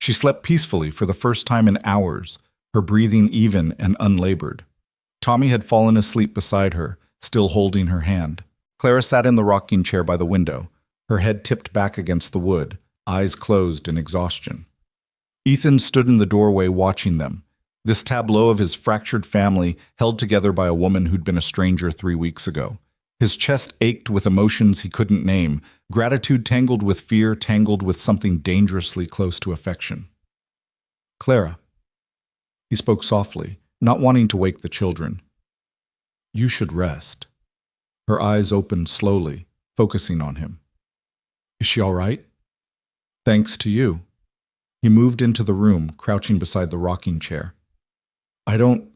She slept peacefully for the first time in hours, her breathing even and unlabored. Tommy had fallen asleep beside her, still holding her hand. Clara sat in the rocking chair by the window, her head tipped back against the wood, eyes closed in exhaustion. Ethan stood in the doorway watching them, this tableau of his fractured family held together by a woman who'd been a stranger 3 weeks ago. His chest ached with emotions he couldn't name, gratitude tangled with fear, tangled with something dangerously close to affection. "Clara," he spoke softly, not wanting to wake the children. "You should rest." Her eyes opened slowly, focusing on him. "Is she all right?" "Thanks to you." He moved into the room, crouching beside the rocking chair. I don't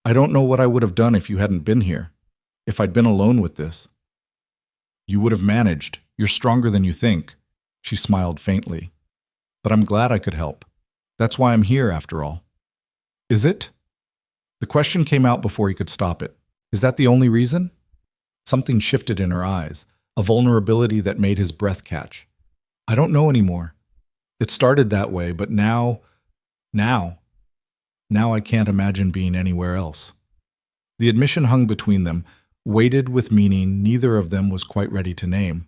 know what I would have done if you hadn't been here, if I'd been alone with this." "You would have managed. You're stronger than you think." She smiled faintly. "But I'm glad I could help. That's why I'm here, after all." "Is it?" The question came out before he could stop it. "Is that the only reason?" Something shifted in her eyes, a vulnerability that made his breath catch. "I don't know anymore. It started that way, but now I can't imagine being anywhere else." The admission hung between them, weighted with meaning neither of them was quite ready to name.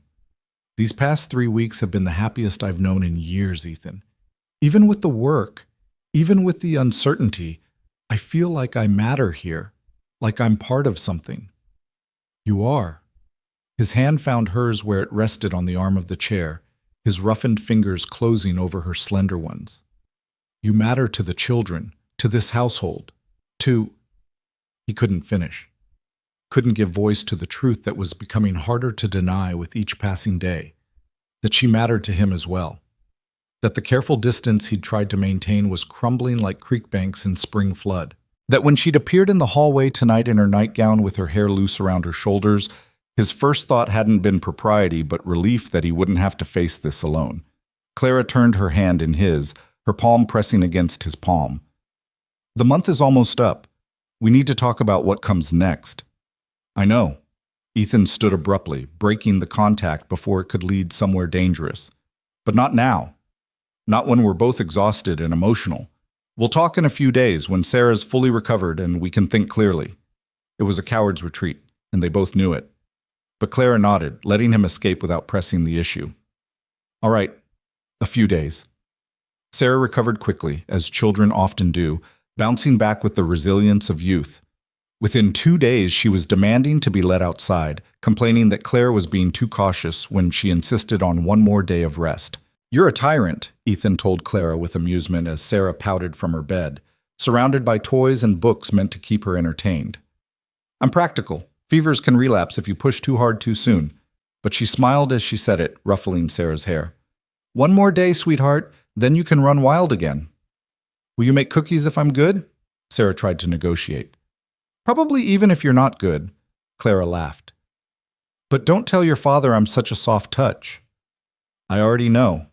"These past 3 weeks have been the happiest I've known in years, Ethan. Even with the work, even with the uncertainty, I feel like I matter here, like I'm part of something." "You are." His hand found hers where it rested on the arm of the chair, his roughened fingers closing over her slender ones. "You matter to the children, to this household, to—" He couldn't finish. Couldn't give voice to the truth that was becoming harder to deny with each passing day, that she mattered to him as well, that the careful distance he'd tried to maintain was crumbling like creek banks in spring flood, that when she'd appeared in the hallway tonight in her nightgown with her hair loose around her shoulders, his first thought hadn't been propriety but relief that he wouldn't have to face this alone. Clara turned her hand in his, her palm pressing against his palm. "The month is almost up. We need to talk about what comes next." "I know." Ethan stood abruptly, breaking the contact before it could lead somewhere dangerous. "But not now. Not when we're both exhausted and emotional. We'll talk in a few days when Sarah's fully recovered and we can think clearly." It was a coward's retreat, and they both knew it. But Clara nodded, letting him escape without pressing the issue. "All right, a few days." Sarah recovered quickly, as children often do, bouncing back with the resilience of youth. Within 2 days, she was demanding to be let outside, complaining that Claire was being too cautious when she insisted on one more day of rest. "You're a tyrant," Ethan told Clara with amusement as Sarah pouted from her bed, surrounded by toys and books meant to keep her entertained. "I'm practical. Fevers can relapse if you push too hard too soon." But she smiled as she said it, ruffling Sarah's hair. "One more day, sweetheart, then you can run wild again." "Will you make cookies if I'm good?" Sarah tried to negotiate. "Probably even if you're not good," Clara laughed. "But don't tell your father I'm such a soft touch." "I already know."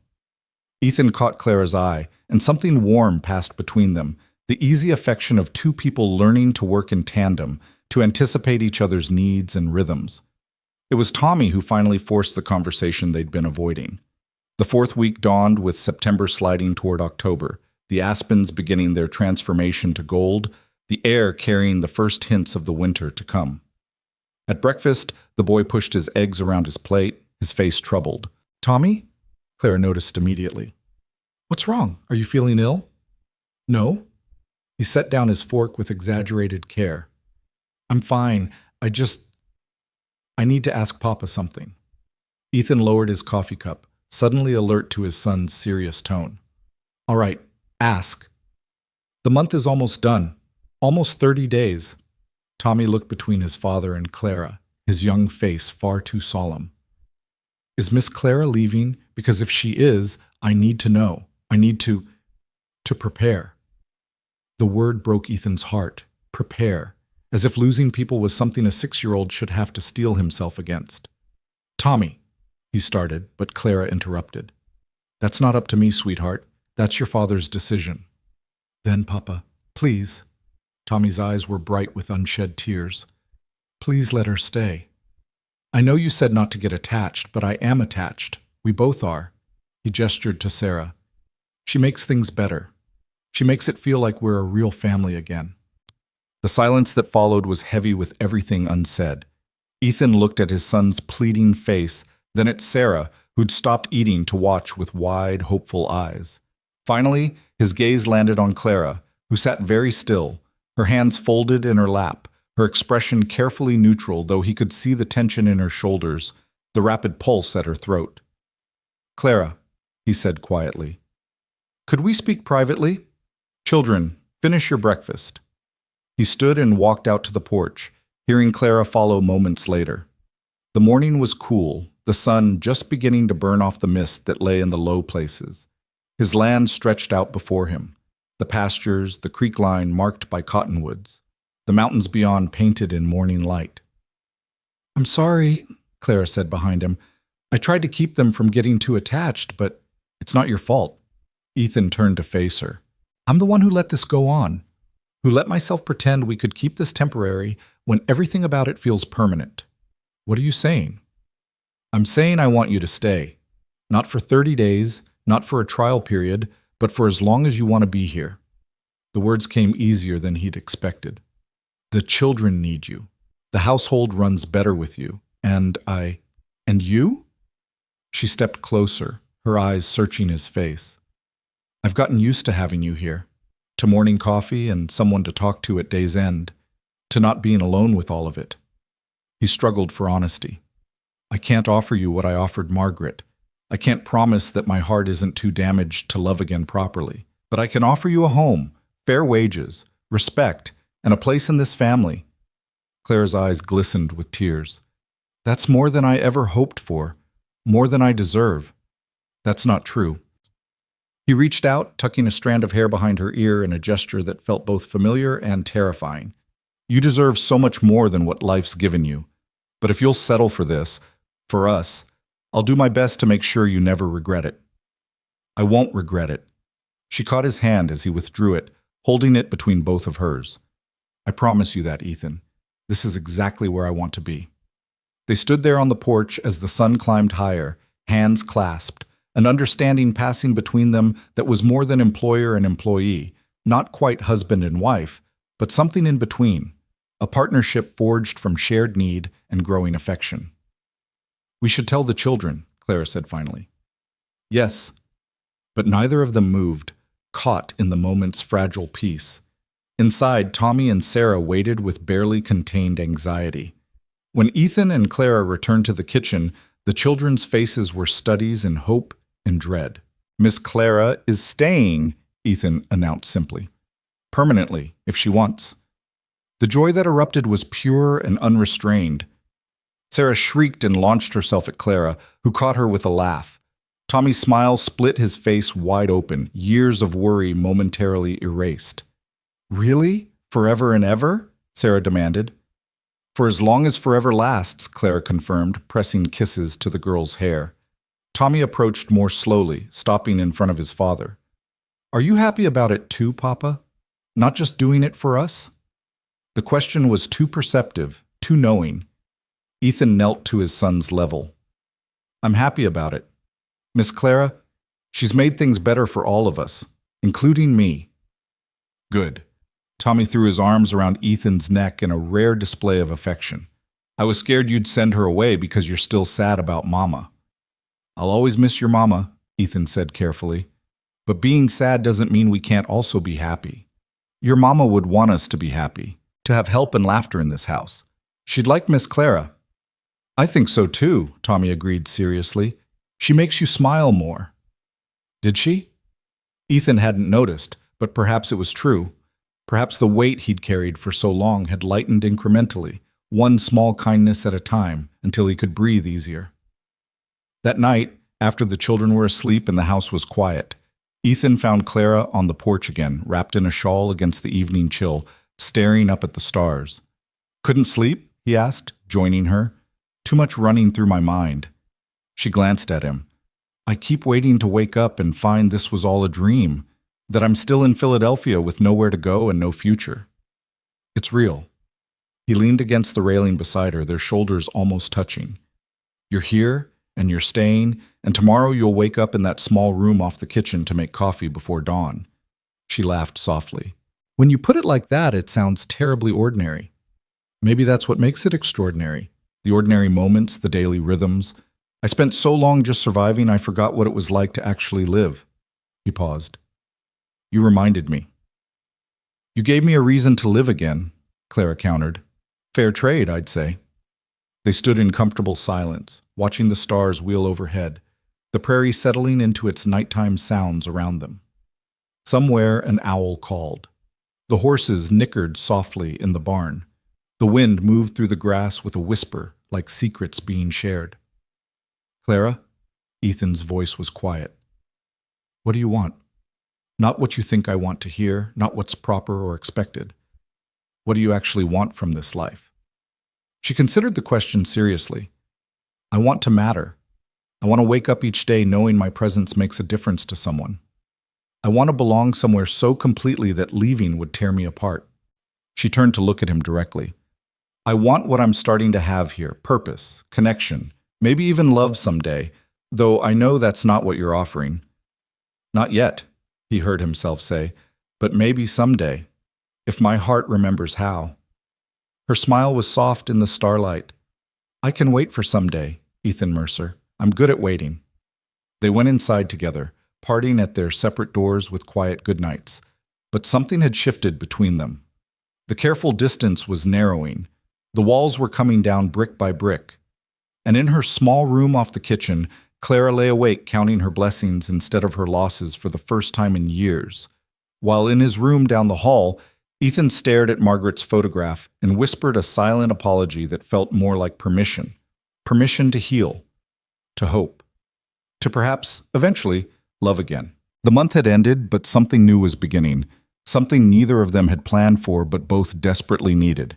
Ethan caught Clara's eye, and something warm passed between them, the easy affection of two people learning to work in tandem, to anticipate each other's needs and rhythms. It was Tommy who finally forced the conversation they'd been avoiding. The fourth week dawned with September sliding toward October, the aspens beginning their transformation to gold, the air carrying the first hints of the winter to come. At breakfast, the boy pushed his eggs around his plate, his face troubled. "Tommy?" Clara noticed immediately. "What's wrong? Are you feeling ill?" "No." He set down his fork with exaggerated care. "I'm fine. I need to ask Papa something." Ethan lowered his coffee cup, suddenly alert to his son's serious tone. "All right, ask." "The month is almost done. Almost 30 days. Tommy looked between his father and Clara, his young face far too solemn. "Is Miss Clara leaving? Because if she is, I need to know. I need to prepare." The word broke Ethan's heart. Prepare. As if losing people was something a 6-year-old should have to steel himself against. "Tommy," he started, but Clara interrupted. "That's not up to me, sweetheart. That's your father's decision." "Then, Papa, please." Tommy's eyes were bright with unshed tears. "Please let her stay. I know you said not to get attached, but I am attached. We both are." He gestured to Sarah. "She makes things better. She makes it feel like we're a real family again." The silence that followed was heavy with everything unsaid. Ethan looked at his son's pleading face, then at Sarah, who'd stopped eating to watch with wide, hopeful eyes. Finally, his gaze landed on Clara, who sat very still, her hands folded in her lap, her expression carefully neutral, though he could see the tension in her shoulders, the rapid pulse at her throat. "Clara," he said quietly, "could we speak privately? Children, finish your breakfast." He stood and walked out to the porch, hearing Clara follow moments later. The morning was cool, the sun just beginning to burn off the mist that lay in the low places. His land stretched out before him, the pastures, the creek line marked by cottonwoods, the mountains beyond painted in morning light. "I'm sorry," Clara said behind him. "I tried to keep them from getting too attached, but it's not your fault." Ethan turned to face her. "I'm the one who let this go on, who let myself pretend we could keep this temporary when everything about it feels permanent." "What are you saying?" "I'm saying I want you to stay. Not for 30 days, not for a trial period, but for as long as you want to be here." The words came easier than he'd expected. "The children need you. The household runs better with you. And you?" She stepped closer, her eyes searching his face. "I've gotten used to having you here, to morning coffee and someone to talk to at day's end, to not being alone with all of it." He struggled for honesty. "I can't offer you what I offered Margaret. I can't promise that my heart isn't too damaged to love again properly. But I can offer you a home, fair wages, respect, and a place in this family." Clara's eyes glistened with tears. "That's more than I ever hoped for, more than I deserve." "That's not true." He reached out, tucking a strand of hair behind her ear in a gesture that felt both familiar and terrifying. "You deserve so much more than what life's given you. But if you'll settle for this, for us, I'll do my best to make sure you never regret it." "I won't regret it." She caught his hand as he withdrew it, holding it between both of hers. "I promise you that, Ethan. This is exactly where I want to be." They stood there on the porch as the sun climbed higher, hands clasped, an understanding passing between them that was more than employer and employee, not quite husband and wife, but something in between, a partnership forged from shared need and growing affection. "We should tell the children," Clara said finally. "Yes." But neither of them moved, caught in the moment's fragile peace. Inside, Tommy and Sarah waited with barely contained anxiety. When Ethan and Clara returned to the kitchen, the children's faces were studies in hope and dread. "Miss Clara is staying," Ethan announced simply. "Permanently, if she wants." The joy that erupted was pure and unrestrained. Sarah shrieked and launched herself at Clara, who caught her with a laugh. Tommy's smile split his face wide open, years of worry momentarily erased. "Really? Forever and ever?" Sarah demanded. "For as long as forever lasts," Clara confirmed, pressing kisses to the girl's hair. Tommy approached more slowly, stopping in front of his father. "Are you happy about it too, Papa? Not just doing it for us?" The question was too perceptive, too knowing. Ethan knelt to his son's level. "I'm happy about it. Miss Clara, she's made things better for all of us, including me. Good. Tommy threw his arms around Ethan's neck in a rare display of affection. I was scared you'd send her away because you're still sad about Mama. I'll always miss your Mama, Ethan said carefully. But being sad doesn't mean we can't also be happy. Your Mama would want us to be happy, to have help and laughter in this house. She'd like Miss Clara. I think so too, Tommy agreed seriously. She makes you smile more. Did she? Ethan hadn't noticed, but perhaps it was true. Perhaps the weight he'd carried for so long had lightened incrementally, one small kindness at a time, until he could breathe easier. That night, after the children were asleep and the house was quiet, Ethan found Clara on the porch again, wrapped in a shawl against the evening chill, staring up at the stars. Couldn't sleep? He asked, joining her. Too much running through my mind. She glanced at him. I keep waiting to wake up and find this was all a dream, that I'm still in Philadelphia with nowhere to go and no future. It's real. He leaned against the railing beside her, their shoulders almost touching. You're here, and you're staying, and tomorrow you'll wake up in that small room off the kitchen to make coffee before dawn. She laughed softly. When you put it like that, it sounds terribly ordinary. Maybe that's what makes it extraordinary. The ordinary moments, the daily rhythms. I spent so long just surviving, I forgot what it was like to actually live. He paused. You reminded me. You gave me a reason to live again, Clara countered. Fair trade, I'd say. They stood in comfortable silence, watching the stars wheel overhead, the prairie settling into its nighttime sounds around them. Somewhere an owl called. The horses nickered softly in the barn. The wind moved through the grass with a whisper, like secrets being shared. Clara? Ethan's voice was quiet. What do you want? Not what you think I want to hear, not what's proper or expected. What do you actually want from this life? She considered the question seriously. I want to matter. I want to wake up each day knowing my presence makes a difference to someone. I want to belong somewhere so completely that leaving would tear me apart. She turned to look at him directly. I want what I'm starting to have here, purpose, connection, maybe even love someday, though I know that's not what you're offering. Not yet, he heard himself say, but maybe someday, if my heart remembers how. Her smile was soft in the starlight. I can wait for someday, Ethan Mercer. I'm good at waiting. They went inside together, parting at their separate doors with quiet goodnights. But something had shifted between them. The careful distance was narrowing. The walls were coming down brick by brick. And in her small room off the kitchen, Clara lay awake counting her blessings instead of her losses for the first time in years. While in his room down the hall, Ethan stared at Margaret's photograph and whispered a silent apology that felt more like permission. Permission to heal, to hope, to perhaps, eventually, love again. The month had ended, but something new was beginning, something neither of them had planned for but both desperately needed.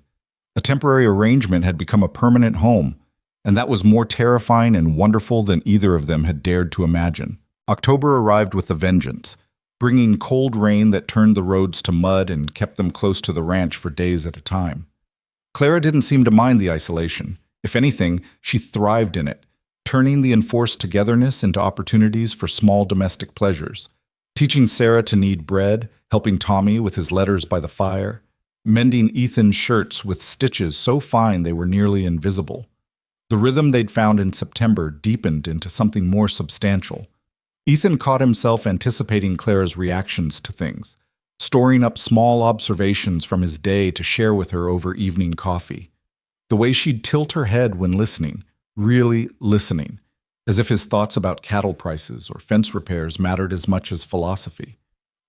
A temporary arrangement had become a permanent home, and that was more terrifying and wonderful than either of them had dared to imagine. October arrived with a vengeance, bringing cold rain that turned the roads to mud and kept them close to the ranch for days at a time. Clara didn't seem to mind the isolation. If anything, she thrived in it, turning the enforced togetherness into opportunities for small domestic pleasures, teaching Sarah to knead bread, helping Tommy with his letters by the fire, mending Ethan's shirts with stitches so fine they were nearly invisible. The rhythm they'd found in September deepened into something more substantial. Ethan caught himself anticipating Clara's reactions to things, storing up small observations from his day to share with her over evening coffee. The way she'd tilt her head when listening, really listening, as if his thoughts about cattle prices or fence repairs mattered as much as philosophy.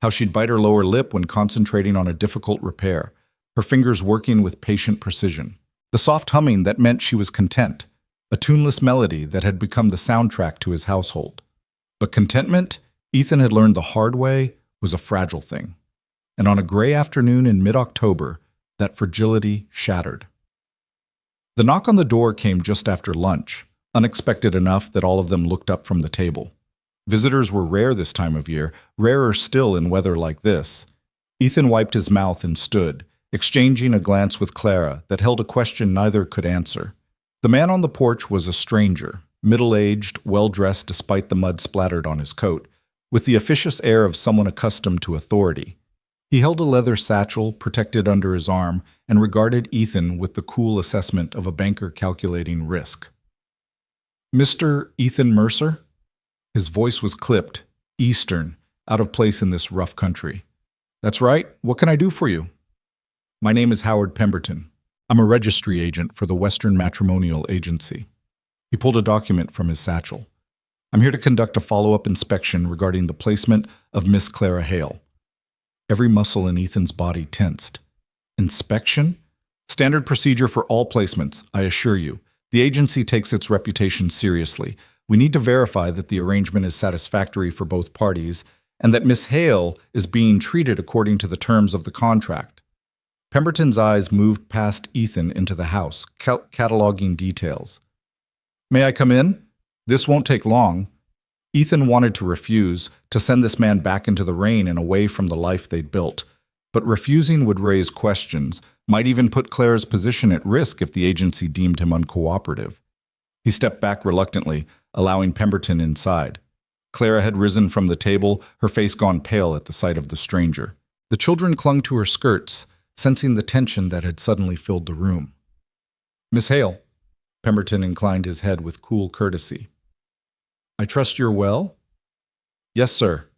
How she'd bite her lower lip when concentrating on a difficult repair, her fingers working with patient precision. The soft humming that meant she was content, a tuneless melody that had become the soundtrack to his household. But contentment, Ethan had learned the hard way, was a fragile thing. And on a gray afternoon in mid-October, that fragility shattered. The knock on the door came just after lunch, unexpected enough that all of them looked up from the table. Visitors were rare this time of year, rarer still in weather like this. Ethan wiped his mouth and stood, exchanging a glance with Clara that held a question neither could answer. The man on the porch was a stranger, middle-aged, well-dressed despite the mud splattered on his coat, with the officious air of someone accustomed to authority. He held a leather satchel protected under his arm and regarded Ethan with the cool assessment of a banker calculating risk. "Mr. Ethan Mercer?" His voice was clipped, Eastern, out of place in this rough country. "That's right. What can I do for you?" "My name is Howard Pemberton. I'm a registry agent for the Western Matrimonial Agency." He pulled a document from his satchel. "I'm here to conduct a follow-up inspection regarding the placement of Miss Clara Hale." Every muscle in Ethan's body tensed. "Inspection? Standard procedure for all placements, I assure you. The agency takes its reputation seriously. We need to verify that the arrangement is satisfactory for both parties and that Miss Hale is being treated according to the terms of the contract." Pemberton's eyes moved past Ethan into the house, cataloging details. "May I come in? This won't take long." Ethan wanted to refuse, to send this man back into the rain and away from the life they'd built. But refusing would raise questions, might even put Clara's position at risk if the agency deemed him uncooperative. He stepped back reluctantly, allowing Pemberton inside. Clara had risen from the table, her face gone pale at the sight of the stranger. The children clung to her skirts, sensing the tension that had suddenly filled the room. "Miss Hale," Pemberton inclined his head with cool courtesy. "I trust you're well?" "Yes, sir."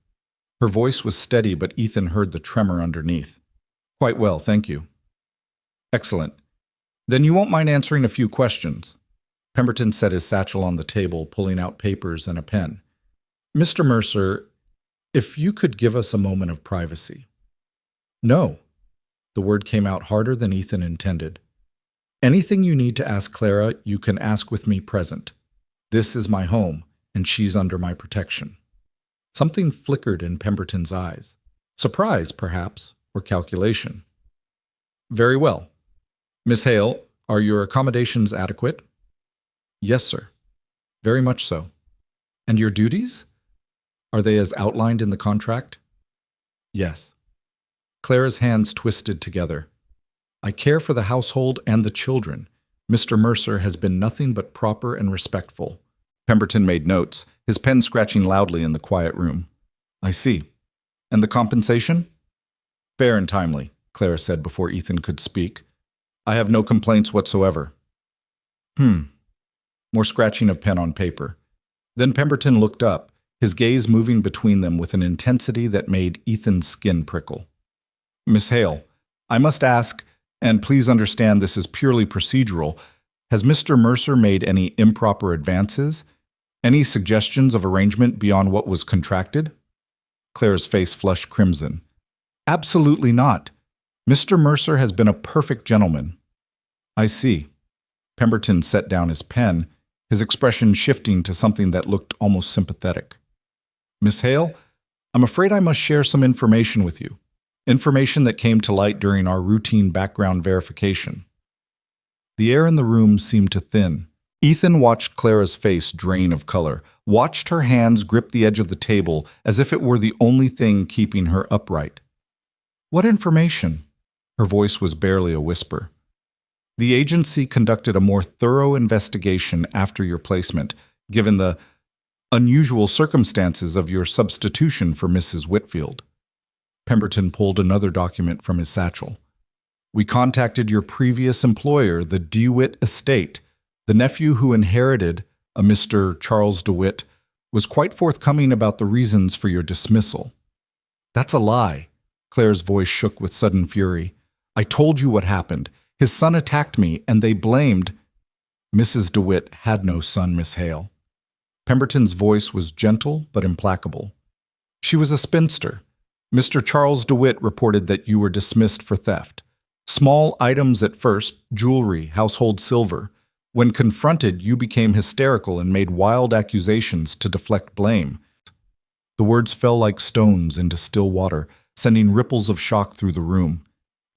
Her voice was steady, but Ethan heard the tremor underneath. "Quite well, thank you." "Excellent. Then you won't mind answering a few questions." Pemberton set his satchel on the table, pulling out papers and a pen. "Mr. Mercer, if you could give us a moment of privacy." "No." The word came out harder than Ethan intended. "Anything you need to ask Clara, you can ask with me present. This is my home, and she's under my protection." Something flickered in Pemberton's eyes. Surprise, perhaps, or calculation. "Very well. Miss Hale, are your accommodations adequate?" "Yes, sir. Very much so." "And your duties? Are they as outlined in the contract?" "Yes." Clara's hands twisted together. "I care for the household and the children. Mr. Mercer has been nothing but proper and respectful." Pemberton made notes, his pen scratching loudly in the quiet room. "I see. And the compensation?" "Fair and timely," Clara said before Ethan could speak. "I have no complaints whatsoever." More scratching of pen on paper. Then Pemberton looked up, his gaze moving between them with an intensity that made Ethan's skin prickle. "Miss Hale, I must ask, and please understand this is purely procedural, has Mr. Mercer made any improper advances? Any suggestions of arrangement beyond what was contracted?" Clara's face flushed crimson. "Absolutely not. Mr. Mercer has been a perfect gentleman." "I see." Pemberton set down his pen, his expression shifting to something that looked almost sympathetic. "Miss Hale, I'm afraid I must share some information with you. Information that came to light during our routine background verification." The air in the room seemed to thin. Ethan watched Clara's face drain of color, watched her hands grip the edge of the table as if it were the only thing keeping her upright. "What information?" Her voice was barely a whisper. "The agency conducted a more thorough investigation after your placement, given the unusual circumstances of your substitution for Mrs. Whitfield." Pemberton pulled another document from his satchel. "We contacted your previous employer, the DeWitt estate. The nephew who inherited, a Mr. Charles DeWitt, was quite forthcoming about the reasons for your dismissal." "That's a lie." Clara's voice shook with sudden fury. "I told you what happened. His son attacked me, and they blamed—" "Mrs. DeWitt had no son, Miss Hale." Pemberton's voice was gentle but implacable. "She was a spinster. Mr. Charles DeWitt reported that you were dismissed for theft. Small items at first, jewelry, household silver. When confronted, you became hysterical and made wild accusations to deflect blame." The words fell like stones into still water, sending ripples of shock through the room.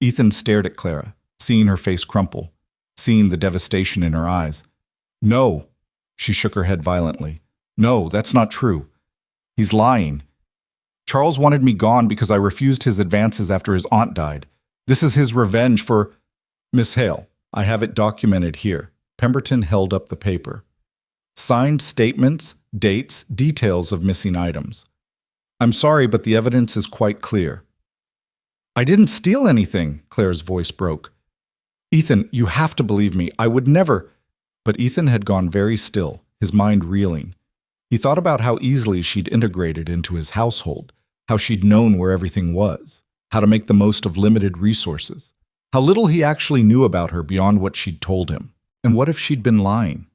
Ethan stared at Clara, seeing her face crumple, seeing the devastation in her eyes. "No." She shook her head violently. "No, that's not true. He's lying. Charles wanted me gone because I refused his advances after his aunt died. This is his revenge for—" "Miss Hale, I have it documented here." Pemberton held up the paper. Signed statements, dates, details of missing items. I'm sorry, but the evidence is quite clear. I didn't steal anything, Claire's voice broke. Ethan, you have to believe me. I would never. But Ethan had gone very still, his mind reeling. He thought about how easily she'd integrated into his household, how she'd known where everything was, how to make the most of limited resources, how little he actually knew about her beyond what she'd told him. And what if she'd been lying?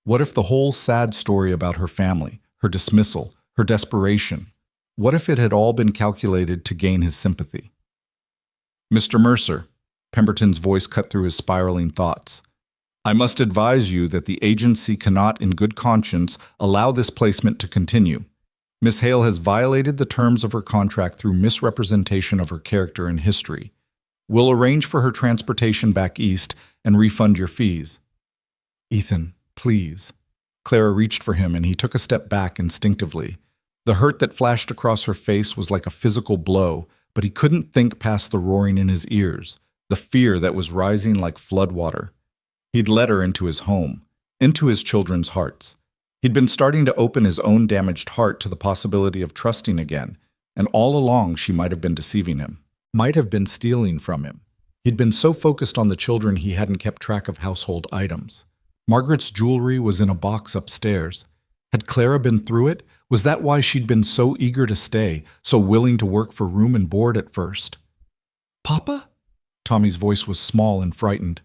What if the whole sad story about her family, her dismissal, her desperation, what if it had all been calculated to gain his sympathy? Mr. Mercer, Pemberton's voice cut through his spiraling thoughts. I must advise you that the agency cannot, in good conscience, allow this placement to continue. Miss Hale has violated the terms of her contract through misrepresentation of her character and history. We'll arrange for her transportation back east and refund your fees. Ethan, please. Clara reached for him and he took a step back instinctively. The hurt that flashed across her face was like a physical blow, but he couldn't think past the roaring in his ears, the fear that was rising like floodwater. He'd let her into his home, into his children's hearts. He'd been starting to open his own damaged heart to the possibility of trusting again, and all along she might have been deceiving him, might have been stealing from him. He'd been so focused on the children he hadn't kept track of household items. Margaret's jewelry was in a box upstairs. Had Clara been through it? Was that why she'd been so eager to stay, so willing to work for room and board at first? Papa? Tommy's voice was small and frightened.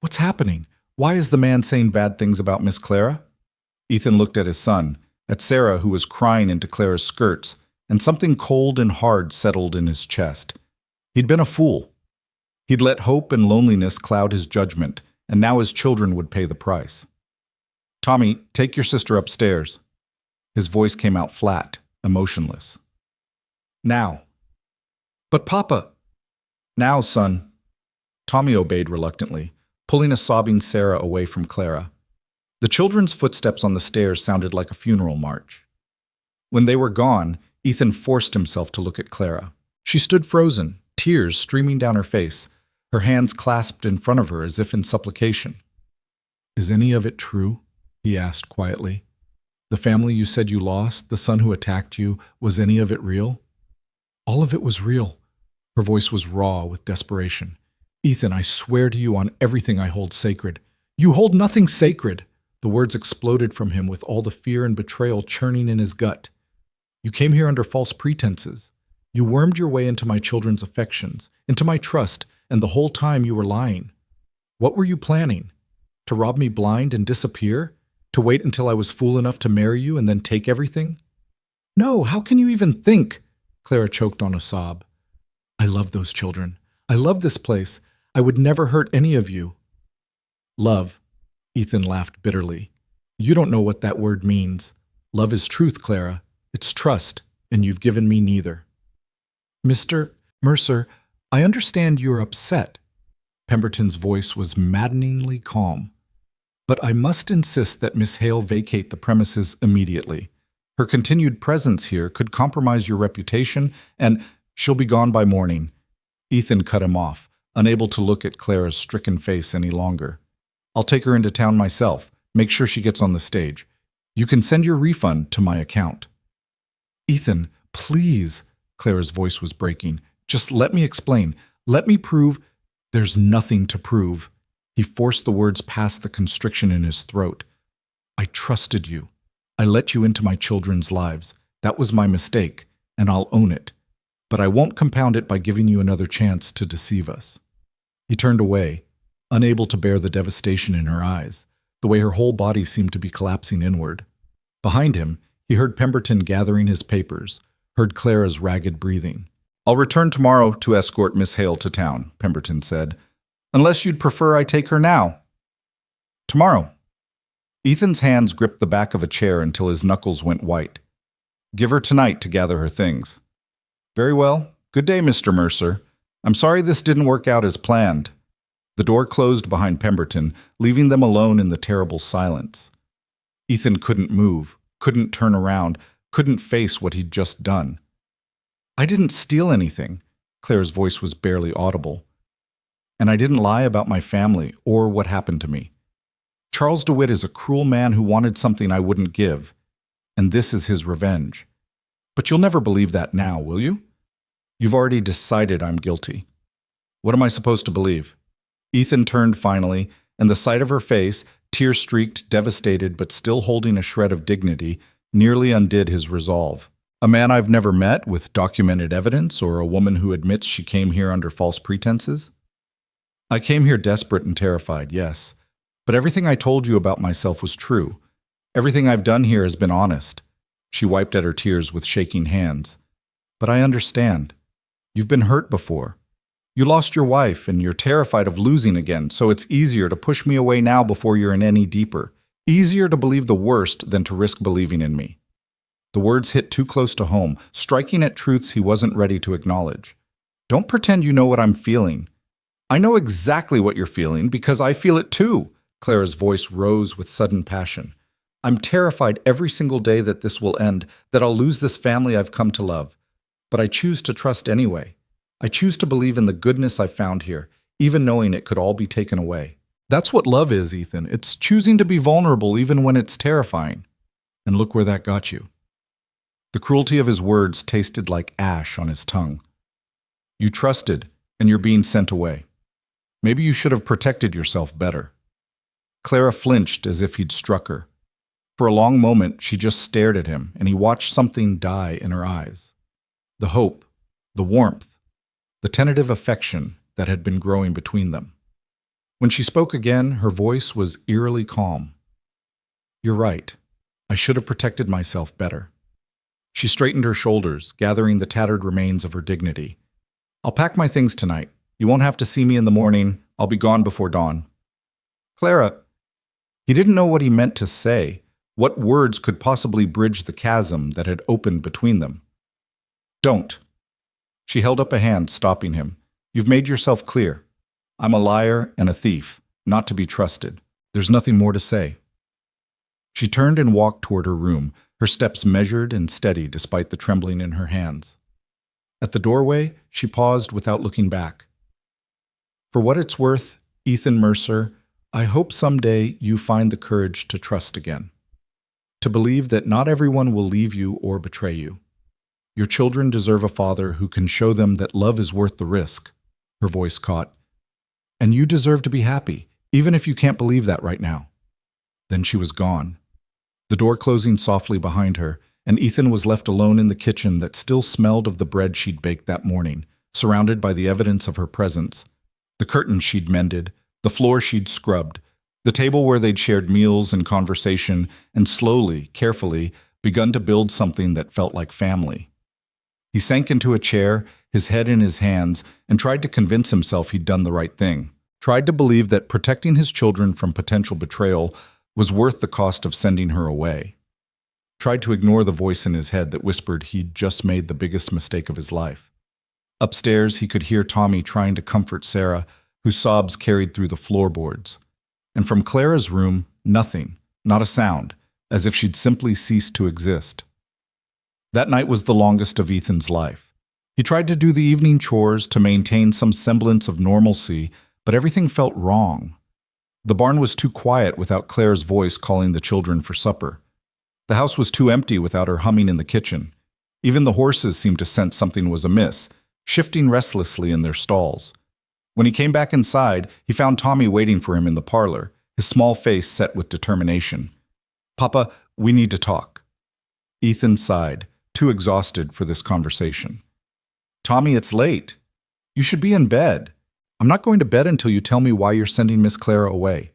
What's happening? Why is the man saying bad things about Miss Clara? Ethan looked at his son, at Sarah who was crying into Clara's skirts, and something cold and hard settled in his chest. He'd been a fool. He'd let hope and loneliness cloud his judgment, and now his children would pay the price. Tommy, take your sister upstairs. His voice came out flat, emotionless. Now. But Papa. Now, son. Tommy obeyed reluctantly, pulling a sobbing Sarah away from Clara. The children's footsteps on the stairs sounded like a funeral march. When they were gone, Ethan forced himself to look at Clara. She stood frozen, tears streaming down her face, her hands clasped in front of her as if in supplication. Is any of it true? He asked quietly. The family you said you lost, the son who attacked you, was any of it real? All of it was real. Her voice was raw with desperation. Ethan, I swear to you on everything I hold sacred. You hold nothing sacred. The words exploded from him with all the fear and betrayal churning in his gut. You came here under false pretenses. You wormed your way into my children's affections, into my trust, and the whole time you were lying. What were you planning? To rob me blind and disappear? To wait until I was fool enough to marry you and then take everything? No, how can you even think? Clara choked on a sob. I love those children. I love this place. I would never hurt any of you. Love. Ethan laughed bitterly. You don't know what that word means. Love is truth, Clara. It's trust, and you've given me neither. Mr. Mercer, I understand you're upset. Pemberton's voice was maddeningly calm. But I must insist that Miss Hale vacate the premises immediately. Her continued presence here could compromise your reputation, and she'll be gone by morning. Ethan cut him off, unable to look at Clara's stricken face any longer. I'll take her into town myself, make sure she gets on the stage. You can send your refund to my account. Ethan, please, Clara's voice was breaking. Just let me explain. Let me prove. There's nothing to prove. He forced the words past the constriction in his throat. I trusted you. I let you into my children's lives. That was my mistake, and I'll own it. But I won't compound it by giving you another chance to deceive us. He turned away, unable to bear the devastation in her eyes, the way her whole body seemed to be collapsing inward. Behind him, he heard Pemberton gathering his papers, heard Clara's ragged breathing. I'll return tomorrow to escort Miss Hale to town, Pemberton said. Unless you'd prefer I take her now. Tomorrow. Ethan's hands gripped the back of a chair until his knuckles went white. Give her tonight to gather her things. Very well. Good day, Mr. Mercer. I'm sorry this didn't work out as planned. The door closed behind Pemberton, leaving them alone in the terrible silence. Ethan couldn't move, couldn't turn around, couldn't face what he'd just done. I didn't steal anything. Clara's voice was barely audible. And I didn't lie about my family or what happened to me. Charles DeWitt is a cruel man who wanted something I wouldn't give, and this is his revenge. But you'll never believe that now, will you? You've already decided I'm guilty. What am I supposed to believe? Ethan turned finally, and the sight of her face, tear-streaked, devastated, but still holding a shred of dignity, nearly undid his resolve. A man I've never met with documented evidence, or a woman who admits she came here under false pretenses? I came here desperate and terrified, yes. But everything I told you about myself was true. Everything I've done here has been honest. She wiped at her tears with shaking hands. But I understand. You've been hurt before. You lost your wife, and you're terrified of losing again, so it's easier to push me away now before you're in any deeper. Easier to believe the worst than to risk believing in me. The words hit too close to home, striking at truths he wasn't ready to acknowledge. Don't pretend you know what I'm feeling. I know exactly what you're feeling because I feel it too. Clara's voice rose with sudden passion. I'm terrified every single day that this will end, that I'll lose this family I've come to love. But I choose to trust anyway. I choose to believe in the goodness I've found here, even knowing it could all be taken away. That's what love is, Ethan. It's choosing to be vulnerable even when it's terrifying. And look where that got you. The cruelty of his words tasted like ash on his tongue. You trusted, and you're being sent away. Maybe you should have protected yourself better. Clara flinched as if he'd struck her. For a long moment, she just stared at him, and he watched something die in her eyes. The hope, the warmth, the tentative affection that had been growing between them. When she spoke again, her voice was eerily calm. You're right. I should have protected myself better. She straightened her shoulders, gathering the tattered remains of her dignity. I'll pack my things tonight. You won't have to see me in the morning. I'll be gone before dawn. Clara, he didn't know what he meant to say. What words could possibly bridge the chasm that had opened between them? Don't. She held up a hand, stopping him. You've made yourself clear. I'm a liar and a thief, not to be trusted. There's nothing more to say. She turned and walked toward her room, her steps measured and steady despite the trembling in her hands. At the doorway, she paused without looking back. For what it's worth, Ethan Mercer, I hope someday you find the courage to trust again. To believe that not everyone will leave you or betray you. Your children deserve a father who can show them that love is worth the risk. Her voice caught. And you deserve to be happy, even if you can't believe that right now. Then she was gone. The door closing softly behind her, and Ethan was left alone in the kitchen that still smelled of the bread she'd baked that morning, surrounded by the evidence of her presence. The curtains she'd mended, the floor she'd scrubbed, the table where they'd shared meals and conversation, and slowly, carefully, begun to build something that felt like family. He sank into a chair, his head in his hands, and tried to convince himself he'd done the right thing. Tried to believe that protecting his children from potential betrayal was worth the cost of sending her away. Tried to ignore the voice in his head that whispered he'd just made the biggest mistake of his life. Upstairs, he could hear Tommy trying to comfort Sarah, whose sobs carried through the floorboards. And from Clara's room, nothing, not a sound, as if she'd simply ceased to exist. That night was the longest of Ethan's life. He tried to do the evening chores to maintain some semblance of normalcy, but everything felt wrong. The barn was too quiet without Clara's voice calling the children for supper. The house was too empty without her humming in the kitchen. Even the horses seemed to sense something was amiss, shifting restlessly in their stalls. When he came back inside, he found Tommy waiting for him in the parlor, his small face set with determination. "Papa, we need to talk." Ethan sighed, too exhausted for this conversation. "Tommy, it's late. You should be in bed." "I'm not going to bed until you tell me why you're sending Miss Clara away."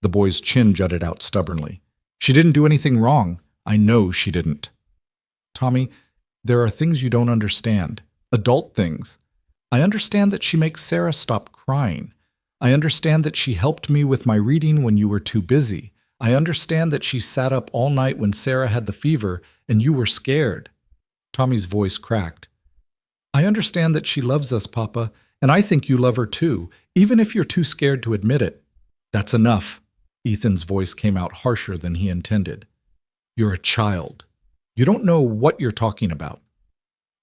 The boy's chin jutted out stubbornly. "She didn't do anything wrong. I know she didn't." "Tommy, there are things you don't understand. Adult things. I understand that she makes Sarah stop crying. I understand that she helped me with my reading when you were too busy. I understand that she sat up all night when Sarah had the fever and you were scared." Tommy's voice cracked. "I understand that she loves us, Papa, and I think you love her too, even if you're too scared to admit it." "That's enough." Ethan's voice came out harsher than he intended. "You're a child. You don't know what you're talking about."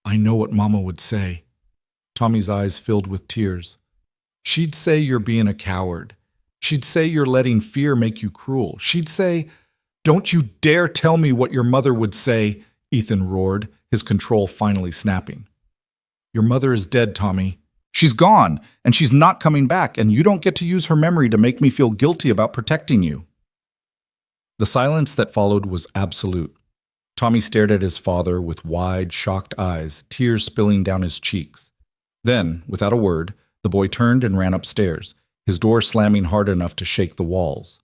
"I know what Mama would say." Tommy's eyes filled with tears. "She'd say you're being a coward. She'd say you're letting fear make you cruel. She'd say, "Don't you dare tell me what your mother would say," Ethan roared, his control finally snapping. "Your mother is dead, Tommy. She's gone, and she's not coming back, and you don't get to use her memory to make me feel guilty about protecting you." The silence that followed was absolute. Tommy stared at his father with wide, shocked eyes, tears spilling down his cheeks. Then, without a word, the boy turned and ran upstairs, his door slamming hard enough to shake the walls.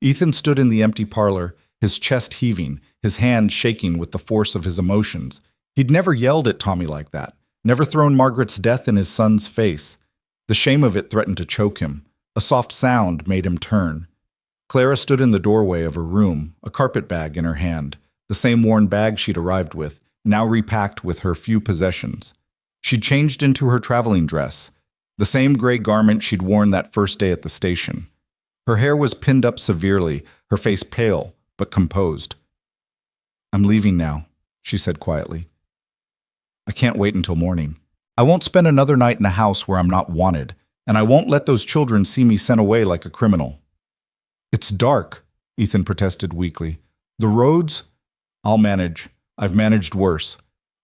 Ethan stood in the empty parlor, his chest heaving, his hands shaking with the force of his emotions. He'd never yelled at Tommy like that, never thrown Margaret's death in his son's face. The shame of it threatened to choke him. A soft sound made him turn. Clara stood in the doorway of her room, a carpet bag in her hand, the same worn bag she'd arrived with, now repacked with her few possessions. She'd changed into her traveling dress, the same gray garment she'd worn that first day at the station. Her hair was pinned up severely, her face pale, but composed. "I'm leaving now," she said quietly. "I can't wait until morning. I won't spend another night in a house where I'm not wanted, and I won't let those children see me sent away like a criminal." "It's dark," Ethan protested weakly. "The roads—" "I'll manage. I've managed worse."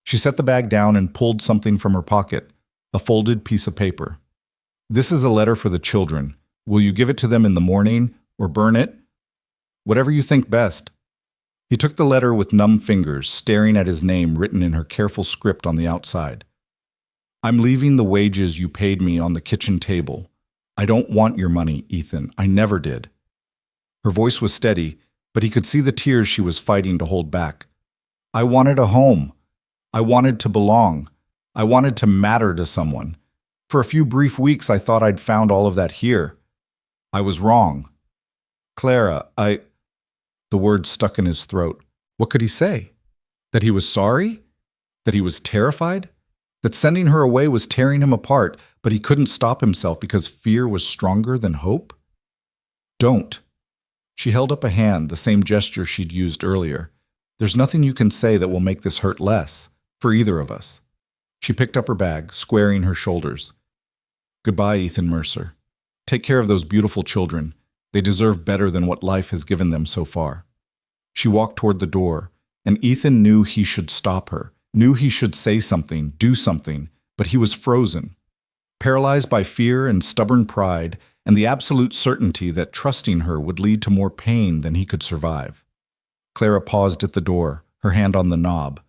She set the bag down and pulled something from her pocket, a folded piece of paper. "This is a letter for the children. Will you give it to them in the morning, or burn it? Whatever you think best." He took the letter with numb fingers, staring at his name written in her careful script on the outside. "I'm leaving the wages you paid me on the kitchen table. I don't want your money, Ethan. I never did." Her voice was steady, but he could see the tears she was fighting to hold back. "I wanted a home. I wanted to belong. I wanted to matter to someone. For a few brief weeks, I thought I'd found all of that here. I was wrong. Clara, The words stuck in his throat. What could he say? That he was sorry? That he was terrified? That sending her away was tearing him apart, but he couldn't stop himself because fear was stronger than hope? "Don't." She held up a hand, the same gesture she'd used earlier. "There's nothing you can say that will make this hurt less, for either of us." She picked up her bag, squaring her shoulders. "Goodbye, Ethan Mercer. Take care of those beautiful children. They deserve better than what life has given them so far." She walked toward the door, and Ethan knew he should stop her, knew he should say something, do something, but he was frozen. Paralyzed by fear and stubborn pride, and the absolute certainty that trusting her would lead to more pain than he could survive. Clara paused at the door, her hand on the knob.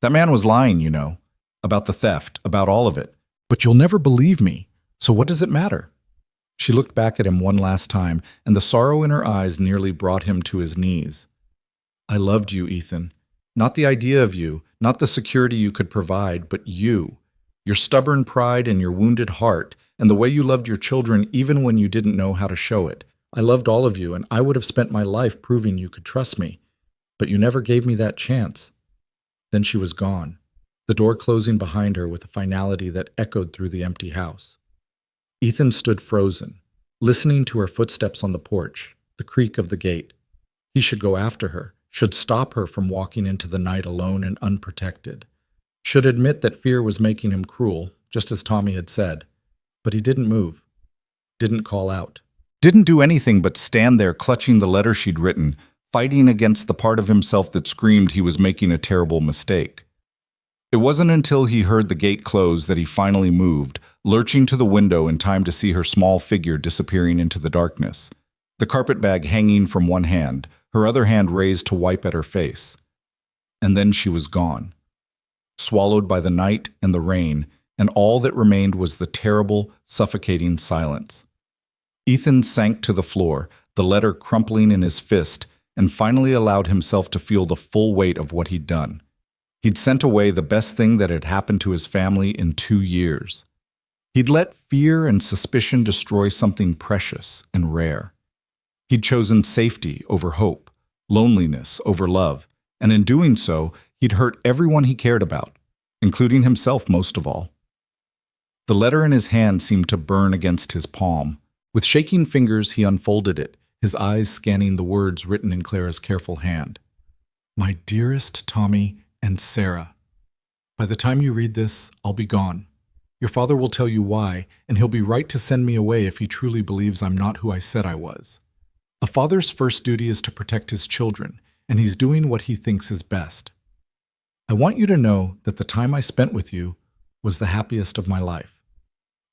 "That man was lying, you know, about the theft, about all of it. But you'll never believe me, so what does it matter?" She looked back at him one last time, and the sorrow in her eyes nearly brought him to his knees. "I loved you, Ethan. Not the idea of you, not the security you could provide, but you. Your stubborn pride and your wounded heart, and the way you loved your children even when you didn't know how to show it. I loved all of you, and I would have spent my life proving you could trust me. But you never gave me that chance." Then she was gone, the door closing behind her with a finality that echoed through the empty house. Ethan stood frozen, listening to her footsteps on the porch, the creak of the gate. He should go after her, should stop her from walking into the night alone and unprotected. Should admit that fear was making him cruel, just as Tommy had said. But he didn't move, didn't call out, didn't do anything but stand there clutching the letter she'd written, fighting against the part of himself that screamed he was making a terrible mistake. It wasn't until he heard the gate close that he finally moved, lurching to the window in time to see her small figure disappearing into the darkness, the carpet bag hanging from one hand, her other hand raised to wipe at her face. And then she was gone, swallowed by the night and the rain, and all that remained was the terrible, suffocating silence. Ethan sank to the floor, the letter crumpling in his fist, and finally allowed himself to feel the full weight of what he'd done. He'd sent away the best thing that had happened to his family in 2 years. He'd let fear and suspicion destroy something precious and rare. He'd chosen safety over hope, loneliness over love, and in doing so, he'd hurt everyone he cared about, including himself most of all. The letter in his hand seemed to burn against his palm. With shaking fingers, he unfolded it, his eyes scanning the words written in Clara's careful hand. "My dearest Tommy and Sarah, by the time you read this, I'll be gone. Your father will tell you why, and he'll be right to send me away if he truly believes I'm not who I said I was. A father's first duty is to protect his children, and he's doing what he thinks is best. I want you to know that the time I spent with you was the happiest of my life.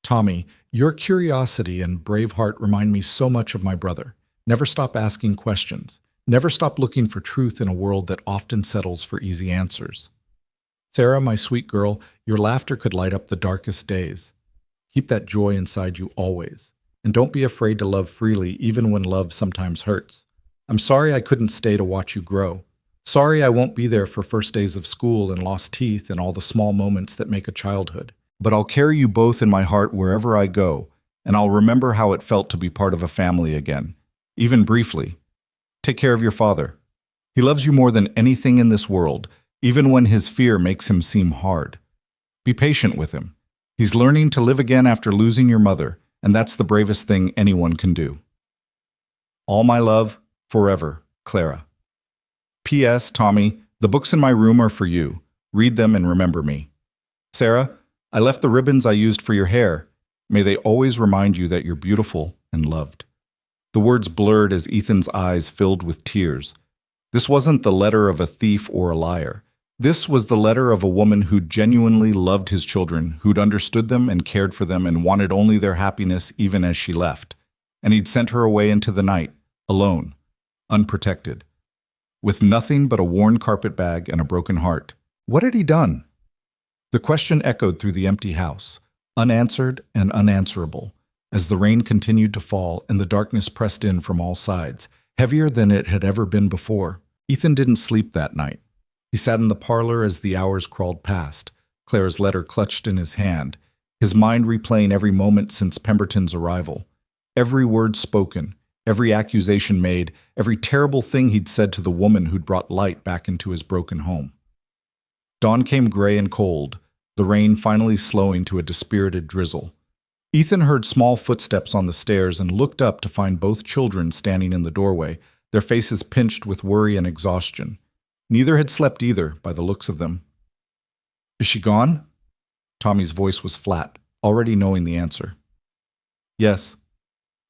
Tommy, your curiosity and brave heart remind me so much of my brother. Never stop asking questions. Never stop looking for truth in a world that often settles for easy answers. Sarah, my sweet girl, your laughter could light up the darkest days. Keep that joy inside you always. And don't be afraid to love freely, even when love sometimes hurts. I'm sorry I couldn't stay to watch you grow. Sorry I won't be there for first days of school and lost teeth and all the small moments that make a childhood. But I'll carry you both in my heart wherever I go, and I'll remember how it felt to be part of a family again, even briefly. Take care of your father. He loves you more than anything in this world, even when his fear makes him seem hard. Be patient with him. He's learning to live again after losing your mother, and that's the bravest thing anyone can do. All my love, forever, Clara. P.S. Tommy, the books in my room are for you. Read them and remember me. Sarah, I left the ribbons I used for your hair. May they always remind you that you're beautiful and loved. The words blurred as Ethan's eyes filled with tears. This wasn't the letter of a thief or a liar. This was the letter of a woman who genuinely loved his children, who'd understood them and cared for them and wanted only their happiness even as she left. And he'd sent her away into the night, alone, unprotected, with nothing but a worn carpet bag and a broken heart. What had he done? The question echoed through the empty house, unanswered and unanswerable, as the rain continued to fall and the darkness pressed in from all sides, heavier than it had ever been before. Ethan didn't sleep that night. He sat in the parlor as the hours crawled past, Clara's letter clutched in his hand, his mind replaying every moment since Pemberton's arrival. Every word spoken, every accusation made, every terrible thing he'd said to the woman who'd brought light back into his broken home. Dawn came gray and cold, the rain finally slowing to a dispirited drizzle. Ethan heard small footsteps on the stairs and looked up to find both children standing in the doorway, their faces pinched with worry and exhaustion. Neither had slept either, by the looks of them. Is she gone? Tommy's voice was flat, already knowing the answer. Yes.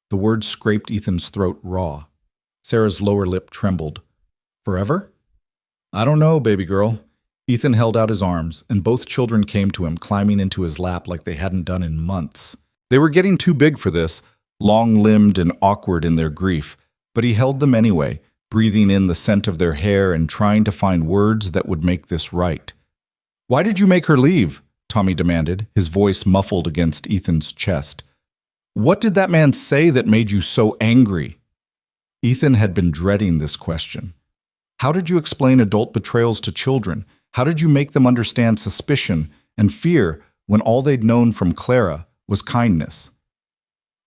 The words scraped Ethan's throat raw. Sarah's lower lip trembled. Forever? I don't know, baby girl. Ethan held out his arms, and both children came to him, climbing into his lap like they hadn't done in months. They were getting too big for this, long-limbed and awkward in their grief, but he held them anyway, breathing in the scent of their hair and trying to find words that would make this right. Why did you make her leave? Tommy demanded, his voice muffled against Ethan's chest. What did that man say that made you so angry? Ethan had been dreading this question. How did you explain adult betrayals to children? How did you make them understand suspicion and fear when all they'd known from Clara was kindness?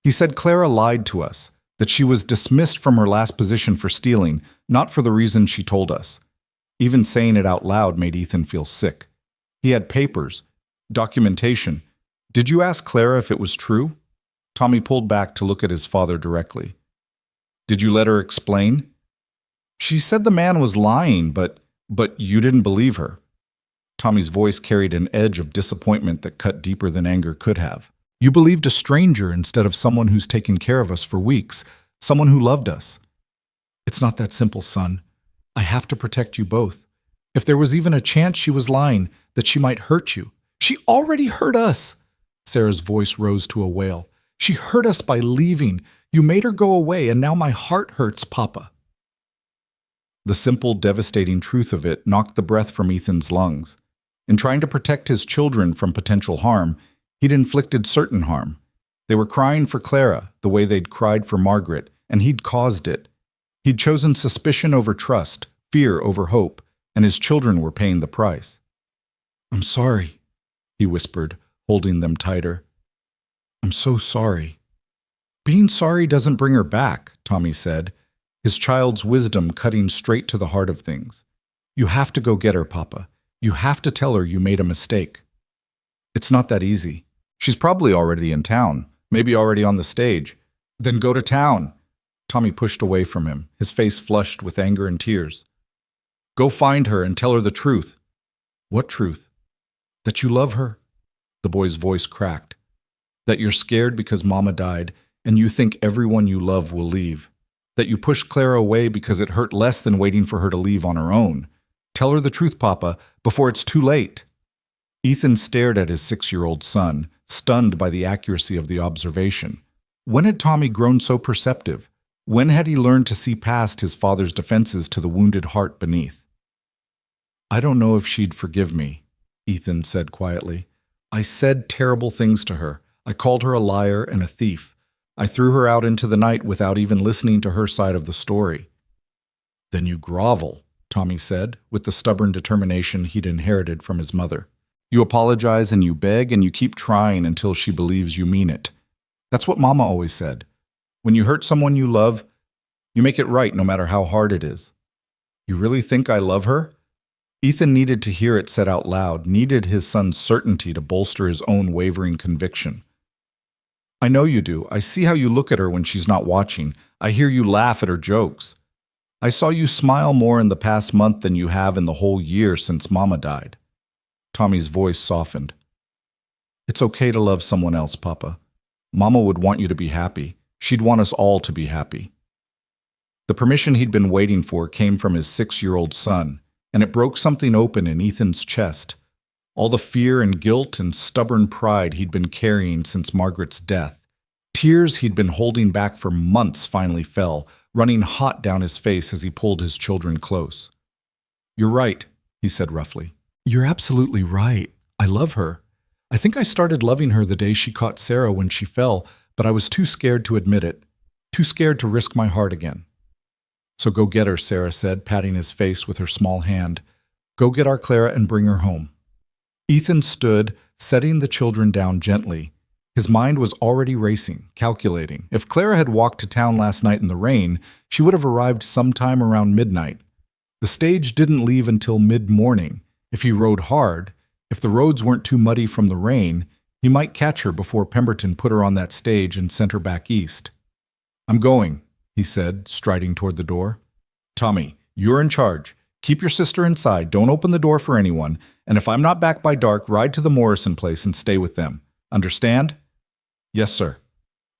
He said Clara lied to us, that she was dismissed from her last position for stealing, not for the reason she told us. Even saying it out loud made Ethan feel sick. He had papers, documentation. Did you ask Clara if it was true? Tommy pulled back to look at his father directly. Did you let her explain? She said the man was lying, but you didn't believe her. Tommy's voice carried an edge of disappointment that cut deeper than anger could have. You believed a stranger instead of someone who's taken care of us for weeks, someone who loved us. It's not that simple, son. I have to protect you both. If there was even a chance she was lying, that she might hurt you. She already hurt us. Sarah's voice rose to a wail. She hurt us by leaving. You made her go away, and now my heart hurts, Papa. The simple, devastating truth of it knocked the breath from Ethan's lungs. In trying to protect his children from potential harm, he'd inflicted certain harm. They were crying for Clara, the way they'd cried for Margaret, and he'd caused it. He'd chosen suspicion over trust, fear over hope, and his children were paying the price. I'm sorry, he whispered, holding them tighter. I'm so sorry. Being sorry doesn't bring her back, Tommy said, his child's wisdom cutting straight to the heart of things. You have to go get her, Papa. You have to tell her you made a mistake. It's not that easy. She's probably already in town, maybe already on the stage. Then go to town. Tommy pushed away from him, his face flushed with anger and tears. Go find her and tell her the truth. What truth? That you love her? The boy's voice cracked. That you're scared because Mama died, and you think everyone you love will leave. That you pushed Clara away because it hurt less than waiting for her to leave on her own. Tell her the truth, Papa, before it's too late. Ethan stared at his 6-year-old son, stunned by the accuracy of the observation. When had Tommy grown so perceptive? When had he learned to see past his father's defenses to the wounded heart beneath? I don't know if she'd forgive me, Ethan said quietly. I said terrible things to her. I called her a liar and a thief. I threw her out into the night without even listening to her side of the story. Then you grovel, Tommy said, with the stubborn determination he'd inherited from his mother. You apologize and you beg and you keep trying until she believes you mean it. That's what Mama always said. When you hurt someone you love, you make it right no matter how hard it is. You really think I love her? Ethan needed to hear it said out loud, needed his son's certainty to bolster his own wavering conviction. I know you do. I see how you look at her when she's not watching. I hear you laugh at her jokes. I saw you smile more in the past month than you have in the whole year since Mama died. Tommy's voice softened. It's okay to love someone else, Papa. Mama would want you to be happy. She'd want us all to be happy. The permission he'd been waiting for came from his 6-year-old son, and it broke something open in Ethan's chest. All the fear and guilt and stubborn pride he'd been carrying since Margaret's death. Tears he'd been holding back for months finally fell, running hot down his face as he pulled his children close. You're right, he said roughly. You're absolutely right. I love her. I think I started loving her the day she caught Sarah when she fell, but I was too scared to admit it, too scared to risk my heart again. So go get her, Sarah said, patting his face with her small hand. Go get our Clara and bring her home. Ethan stood, setting the children down gently. His mind was already racing, calculating. If Clara had walked to town last night in the rain, she would have arrived sometime around midnight. The stage didn't leave until mid-morning. If he rode hard, if the roads weren't too muddy from the rain, he might catch her before Pemberton put her on that stage and sent her back east. I'm going, he said, striding toward the door. Tommy, you're in charge. Keep your sister inside, don't open the door for anyone, and if I'm not back by dark, ride to the Morrison place and stay with them. Understand? Yes, sir.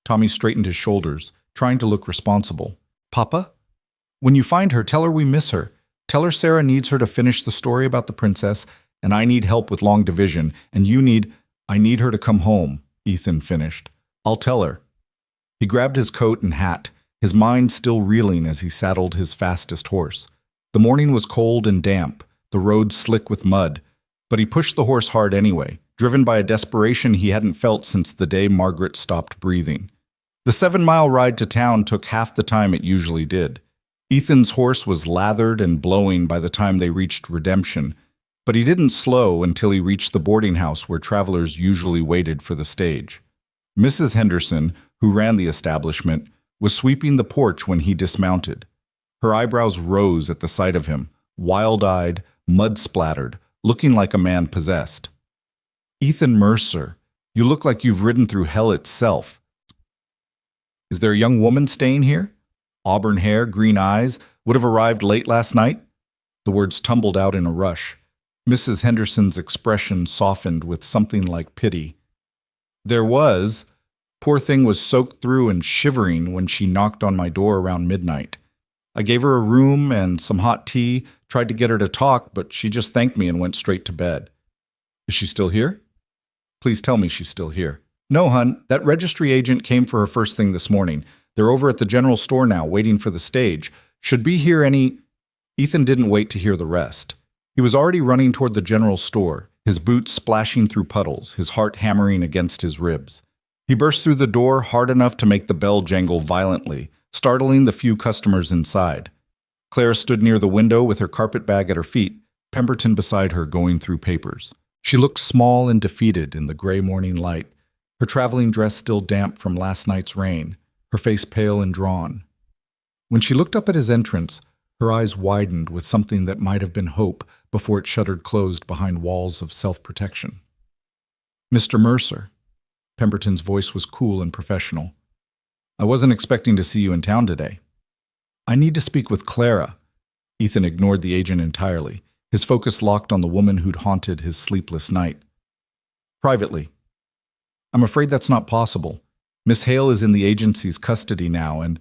Tommy straightened his shoulders, trying to look responsible. Papa? When you find her, tell her we miss her. Tell her Sarah needs her to finish the story about the princess, and I need help with long division, and I need her to come home, Ethan finished. I'll tell her. He grabbed his coat and hat, his mind still reeling as he saddled his fastest horse. The morning was cold and damp, the road slick with mud, but he pushed the horse hard anyway, driven by a desperation he hadn't felt since the day Margaret stopped breathing. The 7-mile ride to town took half the time it usually did. Ethan's horse was lathered and blowing by the time they reached Redemption, but he didn't slow until he reached the boarding house where travelers usually waited for the stage. Mrs. Henderson, who ran the establishment, was sweeping the porch when he dismounted. Her eyebrows rose at the sight of him, wild-eyed, mud-splattered, looking like a man possessed. Ethan Mercer, you look like you've ridden through hell itself. Is there a young woman staying here? Auburn hair, green eyes, would have arrived late last night? The words tumbled out in a rush. Mrs. Henderson's expression softened with something like pity. There was. Poor thing was soaked through and shivering when she knocked on my door around midnight. I gave her a room and some hot tea, tried to get her to talk, but she just thanked me and went straight to bed. Is she still here? Please tell me she's still here. No, hun, that registry agent came for her first thing this morning. They're over at the general store now, waiting for the stage. Should be here any... Ethan didn't wait to hear the rest. He was already running toward the general store, his boots splashing through puddles, his heart hammering against his ribs. He burst through the door hard enough to make the bell jangle violently, startling the few customers inside. Clara stood near the window with her carpet bag at her feet, Pemberton beside her going through papers. She looked small and defeated in the gray morning light, her traveling dress still damp from last night's rain, her face pale and drawn. When she looked up at his entrance, her eyes widened with something that might have been hope before it shuttered closed behind walls of self-protection. Mr. Mercer. Pemberton's voice was cool and professional. I wasn't expecting to see you in town today. I need to speak with Clara. Ethan ignored the agent entirely, his focus locked on the woman who'd haunted his sleepless night. Privately, I'm afraid that's not possible. Miss Hale is in the agency's custody now, and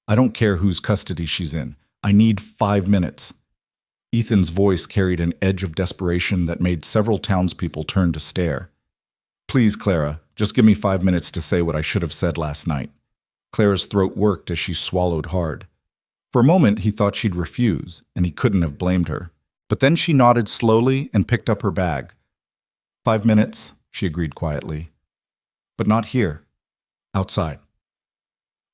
I don't care whose custody she's in. I need 5 minutes. Ethan's voice carried an edge of desperation that made several townspeople turn to stare. Please, Clara, just give me 5 minutes to say what I should have said last night. Clara's throat worked as she swallowed hard. For a moment, he thought she'd refuse, and he couldn't have blamed her. But then she nodded slowly and picked up her bag. 5 minutes, she agreed quietly. But not here. Outside.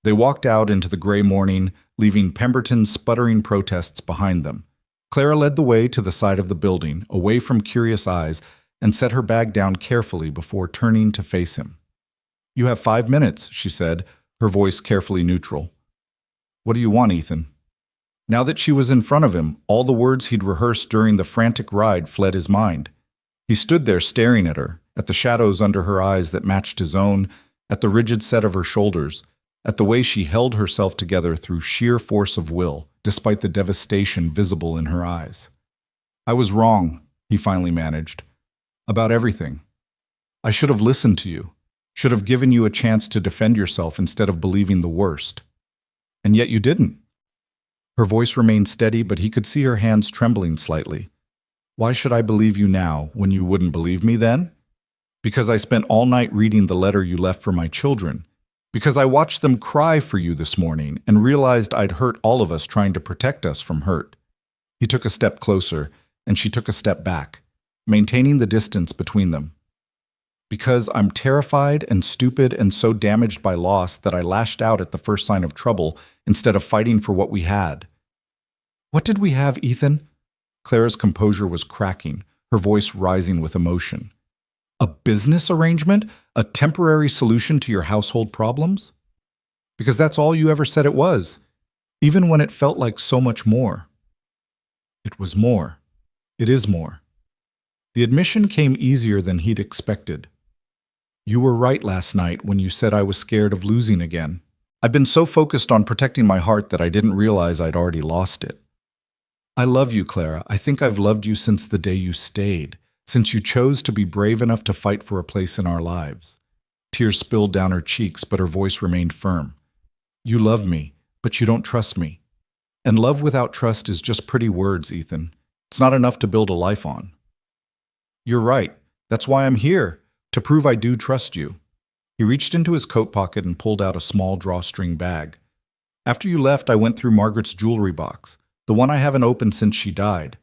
They walked out into the gray morning, leaving Pemberton's sputtering protests behind them. Clara led the way to the side of the building, away from curious eyes, and set her bag down carefully before turning to face him. You have 5 minutes, she said, her voice carefully neutral. What do you want, Ethan? Now that she was in front of him, all the words he'd rehearsed during the frantic ride fled his mind. He stood there staring at her, at the shadows under her eyes that matched his own, at the rigid set of her shoulders, at the way she held herself together through sheer force of will, despite the devastation visible in her eyes. I was wrong, he finally managed, about everything. I should have listened to you, should have given you a chance to defend yourself instead of believing the worst. And yet you didn't. Her voice remained steady, but he could see her hands trembling slightly. Why should I believe you now when you wouldn't believe me then? Because I spent all night reading the letter you left for my children. Because I watched them cry for you this morning and realized I'd hurt all of us trying to protect us from hurt. He took a step closer, and she took a step back, maintaining the distance between them. Because I'm terrified and stupid and so damaged by loss that I lashed out at the first sign of trouble instead of fighting for what we had. What did we have, Ethan? Clara's composure was cracking, her voice rising with emotion. A business arrangement? A temporary solution to your household problems? Because that's all you ever said it was, even when it felt like so much more. It was more. It is more. The admission came easier than he'd expected. You were right last night when you said I was scared of losing again. I've been so focused on protecting my heart that I didn't realize I'd already lost it. I love you, Clara. I think I've loved you since the day you stayed, since you chose to be brave enough to fight for a place in our lives. Tears spilled down her cheeks, but her voice remained firm. You love me, but you don't trust me. And love without trust is just pretty words, Ethan. It's not enough to build a life on. You're right. That's why I'm here, to prove I do trust you. He reached into his coat pocket and pulled out a small drawstring bag. After you left, I went through Margaret's jewelry box, the one I haven't opened since she died.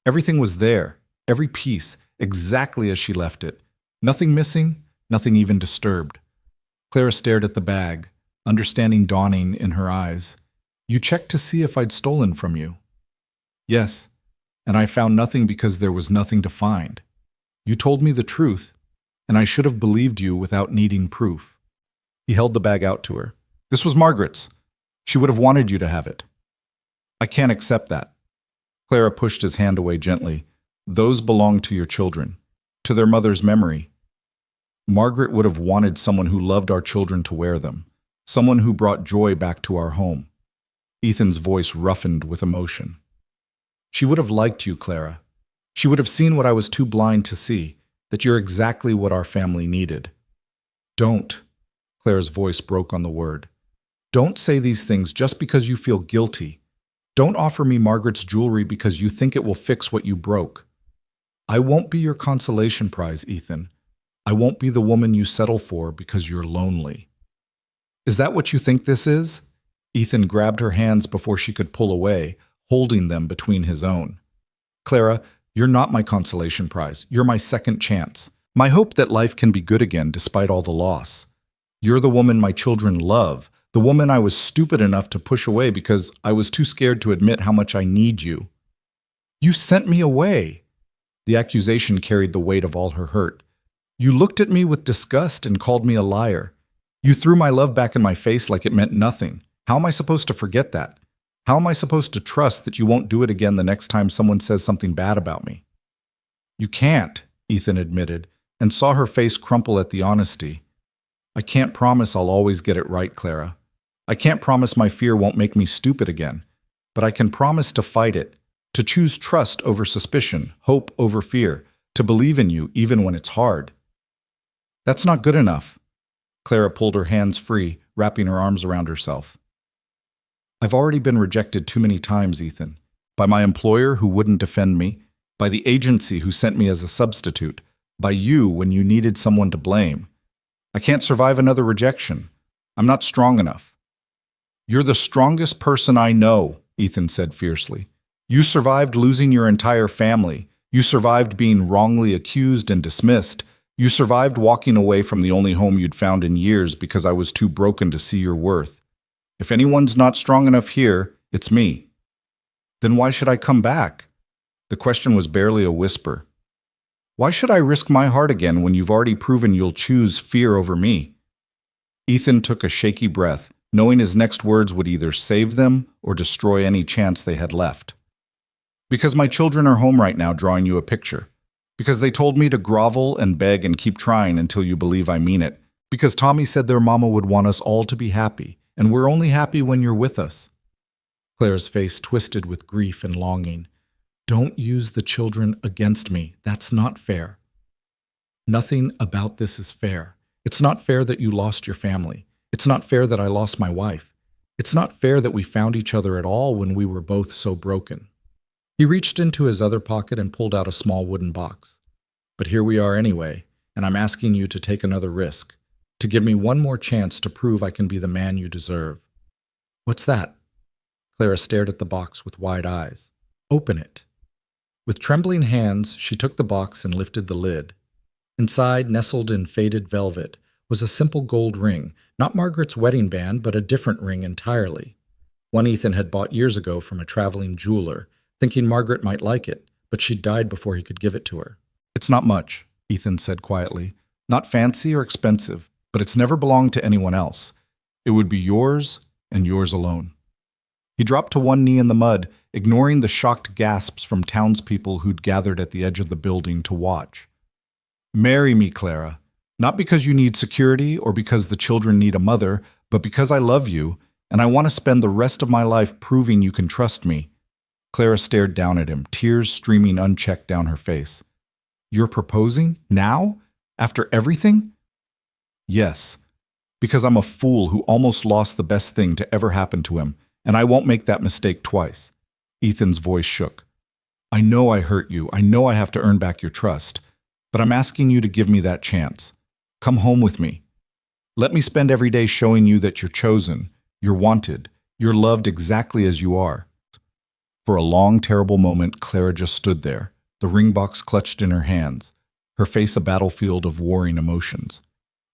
Everything was there, every piece, exactly as she left it. Nothing missing, nothing even disturbed. Clara stared at the bag, understanding dawning in her eyes. You checked to see if I'd stolen from you. Yes, and I found nothing because there was nothing to find. You told me the truth, and I should have believed you without needing proof. He held the bag out to her. This was Margaret's. She would have wanted you to have it. I can't accept that. Clara pushed his hand away gently. Those belong to your children, to their mother's memory. Margaret would have wanted someone who loved our children to wear them, someone who brought joy back to our home. Ethan's voice roughened with emotion. She would have liked you, Clara. She would have seen what I was too blind to see, that you're exactly what our family needed. Don't. Clara's voice broke on the word. Don't say these things just because you feel guilty. Don't offer me Margaret's jewelry because you think it will fix what you broke. I won't be your consolation prize, Ethan. I won't be the woman you settle for because you're lonely. Is that what you think this is? Ethan grabbed her hands before she could pull away, holding them between his own. Clara, you're not my consolation prize. You're my second chance. My hope that life can be good again despite all the loss. You're the woman my children love, the woman I was stupid enough to push away because I was too scared to admit how much I need you. You sent me away. The accusation carried the weight of all her hurt. You looked at me with disgust and called me a liar. You threw my love back in my face like it meant nothing. How am I supposed to forget that? How am I supposed to trust that you won't do it again the next time someone says something bad about me? You can't, Ethan admitted, and saw her face crumple at the honesty. I can't promise I'll always get it right, Clara. I can't promise my fear won't make me stupid again, but I can promise to fight it, to choose trust over suspicion, hope over fear, to believe in you even when it's hard. That's not good enough. Clara pulled her hands free, wrapping her arms around herself. I've already been rejected too many times, Ethan. By my employer who wouldn't defend me, by the agency who sent me as a substitute, by you when you needed someone to blame. I can't survive another rejection. I'm not strong enough. You're the strongest person I know, Ethan said fiercely. You survived losing your entire family. You survived being wrongly accused and dismissed. You survived walking away from the only home you'd found in years because I was too broken to see your worth. If anyone's not strong enough here, it's me. Then why should I come back? The question was barely a whisper. Why should I risk my heart again when you've already proven you'll choose fear over me? Ethan took a shaky breath, knowing his next words would either save them or destroy any chance they had left. Because my children are home right now drawing you a picture. Because they told me to grovel and beg and keep trying until you believe I mean it. Because Tommy said their mama would want us all to be happy, and we're only happy when you're with us. Claire's face twisted with grief and longing. Don't use the children against me. That's not fair. Nothing about this is fair. It's not fair that you lost your family. It's not fair that I lost my wife. It's not fair that we found each other at all when we were both so broken. He reached into his other pocket and pulled out a small wooden box. But here we are anyway, and I'm asking you to take another risk, to give me one more chance to prove I can be the man you deserve. What's that? Clara stared at the box with wide eyes. Open it. With trembling hands, she took the box and lifted the lid. Inside, nestled in faded velvet, was a simple gold ring, not Margaret's wedding band, but a different ring entirely. One Ethan had bought years ago from a traveling jeweler, thinking Margaret might like it, but she'd died before he could give it to her. It's not much, Ethan said quietly. Not fancy or expensive, but it's never belonged to anyone else. It would be yours and yours alone. He dropped to one knee in the mud, ignoring the shocked gasps from townspeople who'd gathered at the edge of the building to watch. Marry me, Clara. Not because you need security or because the children need a mother, but because I love you, and I want to spend the rest of my life proving you can trust me. Clara stared down at him, tears streaming unchecked down her face. You're proposing? Now? After everything? Yes, because I'm a fool who almost lost the best thing to ever happen to him, and I won't make that mistake twice. Ethan's voice shook. I know I hurt you. I know I have to earn back your trust, but I'm asking you to give me that chance. Come home with me. Let me spend every day showing you that you're chosen, you're wanted, you're loved exactly as you are. For a long, terrible moment, Clara just stood there, the ring box clutched in her hands, her face a battlefield of warring emotions.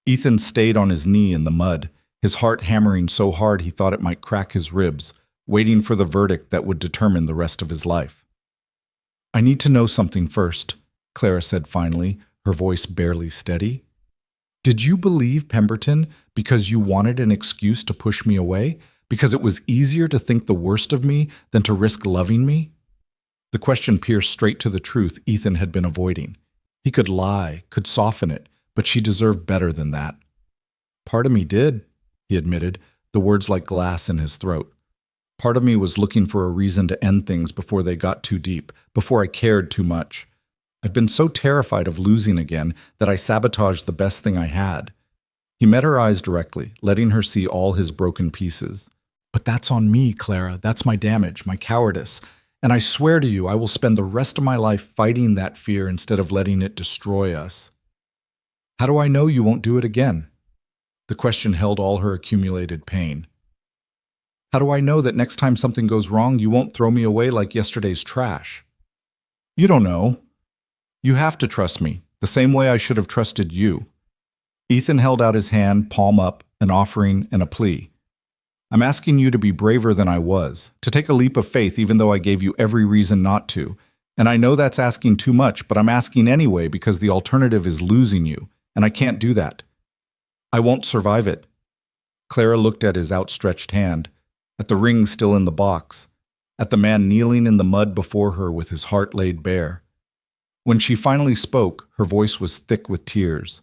Ethan stayed on his knee in the mud, his heart hammering so hard he thought it might crack his ribs, waiting for the verdict that would determine the rest of his life. I need to know something first, Clara said finally, her voice barely steady. Did you believe Pemberton because you wanted an excuse to push me away? Because it was easier to think the worst of me than to risk loving me? The question pierced straight to the truth Ethan had been avoiding. He could lie, could soften it, but she deserved better than that. Part of me did, he admitted, the words like glass in his throat. Part of me was looking for a reason to end things before they got too deep, before I cared too much. I've been so terrified of losing again that I sabotaged the best thing I had. He met her eyes directly, letting her see all his broken pieces. But that's on me, Clara. That's my damage, my cowardice. And I swear to you, I will spend the rest of my life fighting that fear instead of letting it destroy us. How do I know you won't do it again? The question held all her accumulated pain. How do I know that next time something goes wrong, you won't throw me away like yesterday's trash? You don't know. You have to trust me, the same way I should have trusted you. Ethan held out his hand, palm up, an offering and a plea. I'm asking you to be braver than I was, to take a leap of faith even though I gave you every reason not to. And I know that's asking too much, but I'm asking anyway because the alternative is losing you, and I can't do that. I won't survive it. Clara looked at his outstretched hand, at the ring still in the box, at the man kneeling in the mud before her with his heart laid bare. When she finally spoke, her voice was thick with tears.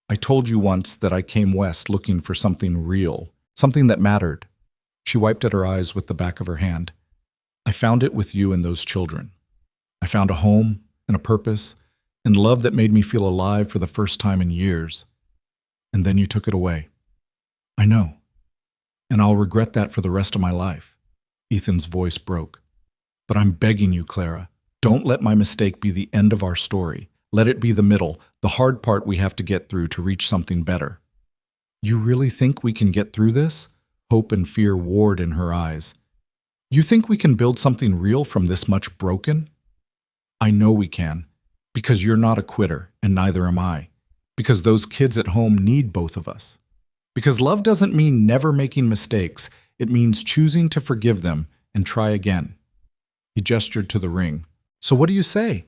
I told you once that I came west looking for something real, something that mattered. She wiped at her eyes with the back of her hand. I found it with you and those children. I found a home and a purpose, and love that made me feel alive for the first time in years. And then you took it away. I know. And I'll regret that for the rest of my life. Ethan's voice broke. But I'm begging you, Clara, don't let my mistake be the end of our story. Let it be the middle, the hard part we have to get through to reach something better. You really think we can get through this? Hope and fear warred in her eyes. You think we can build something real from this much broken? I know we can, because you're not a quitter, and neither am I. Because those kids at home need both of us. Because love doesn't mean never making mistakes. It means choosing to forgive them and try again. He gestured to the ring. So what do you say?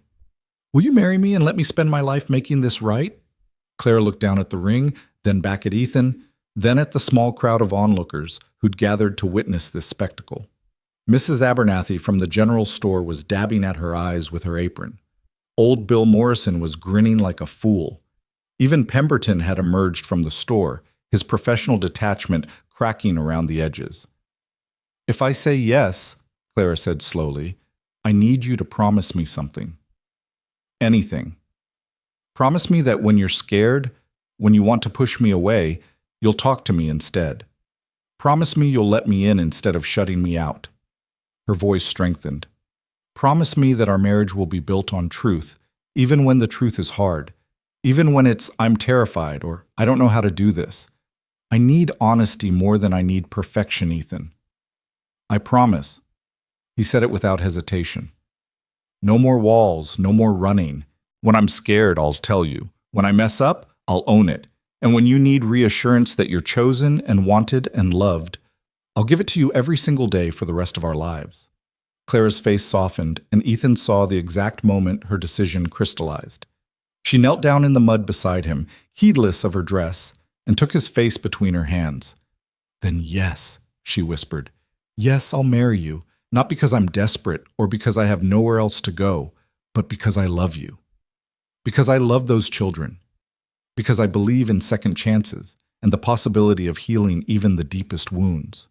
Will you marry me and let me spend my life making this right? Clara looked down at the ring, then back at Ethan, then at the small crowd of onlookers who'd gathered to witness this spectacle. Mrs. Abernathy from the general store was dabbing at her eyes with her apron. Old Bill Morrison was grinning like a fool. Even Pemberton had emerged from the store, his professional detachment cracking around the edges. If I say yes, Clara said slowly, I need you to promise me something. Anything. Promise me that when you're scared, when you want to push me away, you'll talk to me instead. Promise me you'll let me in instead of shutting me out. Her voice strengthened. Promise me that our marriage will be built on truth, even when the truth is hard, even when it's I'm terrified or I don't know how to do this. I need honesty more than I need perfection, Ethan. I promise. He said it without hesitation. No more walls, no more running. When I'm scared, I'll tell you. When I mess up, I'll own it. And when you need reassurance that you're chosen and wanted and loved, I'll give it to you every single day for the rest of our lives. Clara's face softened, and Ethan saw the exact moment her decision crystallized. She knelt down in the mud beside him, heedless of her dress, and took his face between her hands. Then yes, she whispered. Yes, I'll marry you, not because I'm desperate or because I have nowhere else to go, but because I love you. Because I love those children. Because I believe in second chances and the possibility of healing even the deepest wounds.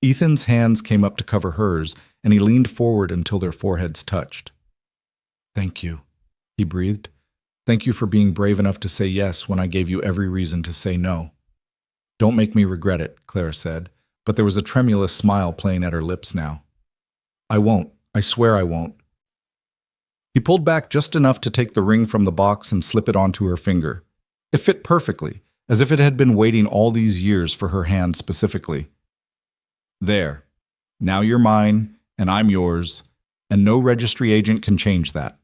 Ethan's hands came up to cover hers, and he leaned forward until their foreheads touched. Thank you, he breathed. Thank you for being brave enough to say yes when I gave you every reason to say no. Don't make me regret it, Clara said, but there was a tremulous smile playing at her lips now. I won't. I swear I won't. He pulled back just enough to take the ring from the box and slip it onto her finger. It fit perfectly, as if it had been waiting all these years for her hand specifically. There. Now you're mine, and I'm yours, and no registry agent can change that.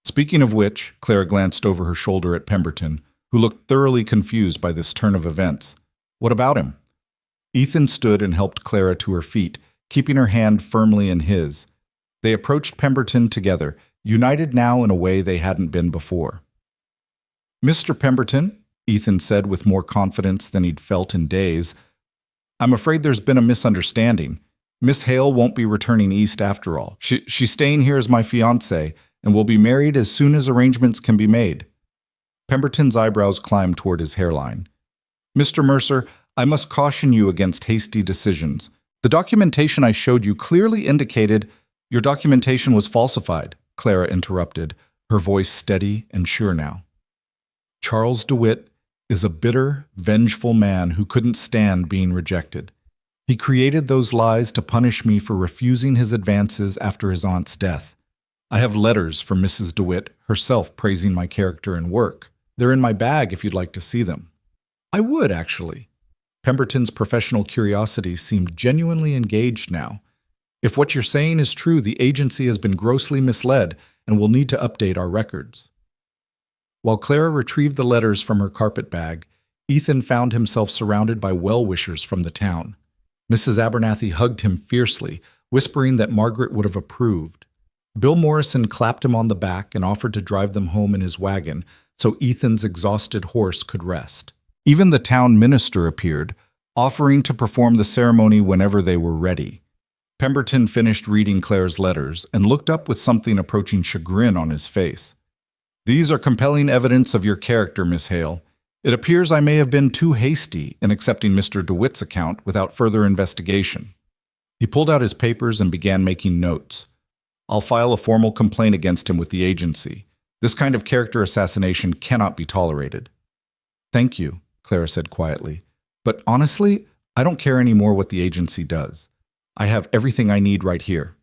Speaking of which, Clara glanced over her shoulder at Pemberton, who looked thoroughly confused by this turn of events. What about him? Ethan stood and helped Clara to her feet, keeping her hand firmly in his. They approached Pemberton together, united now in a way they hadn't been before. Mr. Pemberton, Ethan said with more confidence than he'd felt in days, I'm afraid there's been a misunderstanding. Miss Hale won't be returning east after all. She's staying here as my fiancée, and will be married as soon as arrangements can be made. Pemberton's eyebrows climbed toward his hairline. Mr. Mercer, I must caution you against hasty decisions. The documentation I showed you clearly indicated your documentation was falsified, Clara interrupted, her voice steady and sure now. Charles DeWitt is a bitter, vengeful man who couldn't stand being rejected. He created those lies to punish me for refusing his advances after his aunt's death. I have letters from Mrs. DeWitt herself praising my character and work. They're in my bag if you'd like to see them. I would, actually. Pemberton's professional curiosity seemed genuinely engaged now. If what you're saying is true, the agency has been grossly misled and will need to update our records. While Clara retrieved the letters from her carpet bag, Ethan found himself surrounded by well-wishers from the town. Mrs. Abernathy hugged him fiercely, whispering that Margaret would have approved. Bill Morrison clapped him on the back and offered to drive them home in his wagon so Ethan's exhausted horse could rest. Even the town minister appeared, offering to perform the ceremony whenever they were ready. Pemberton finished reading Clara's letters and looked up with something approaching chagrin on his face. These are compelling evidence of your character, Miss Hale. It appears I may have been too hasty in accepting Mr. DeWitt's account without further investigation. He pulled out his papers and began making notes. I'll file a formal complaint against him with the agency. This kind of character assassination cannot be tolerated. Thank you, Clara said quietly. But honestly, I don't care anymore what the agency does. I have everything I need right here.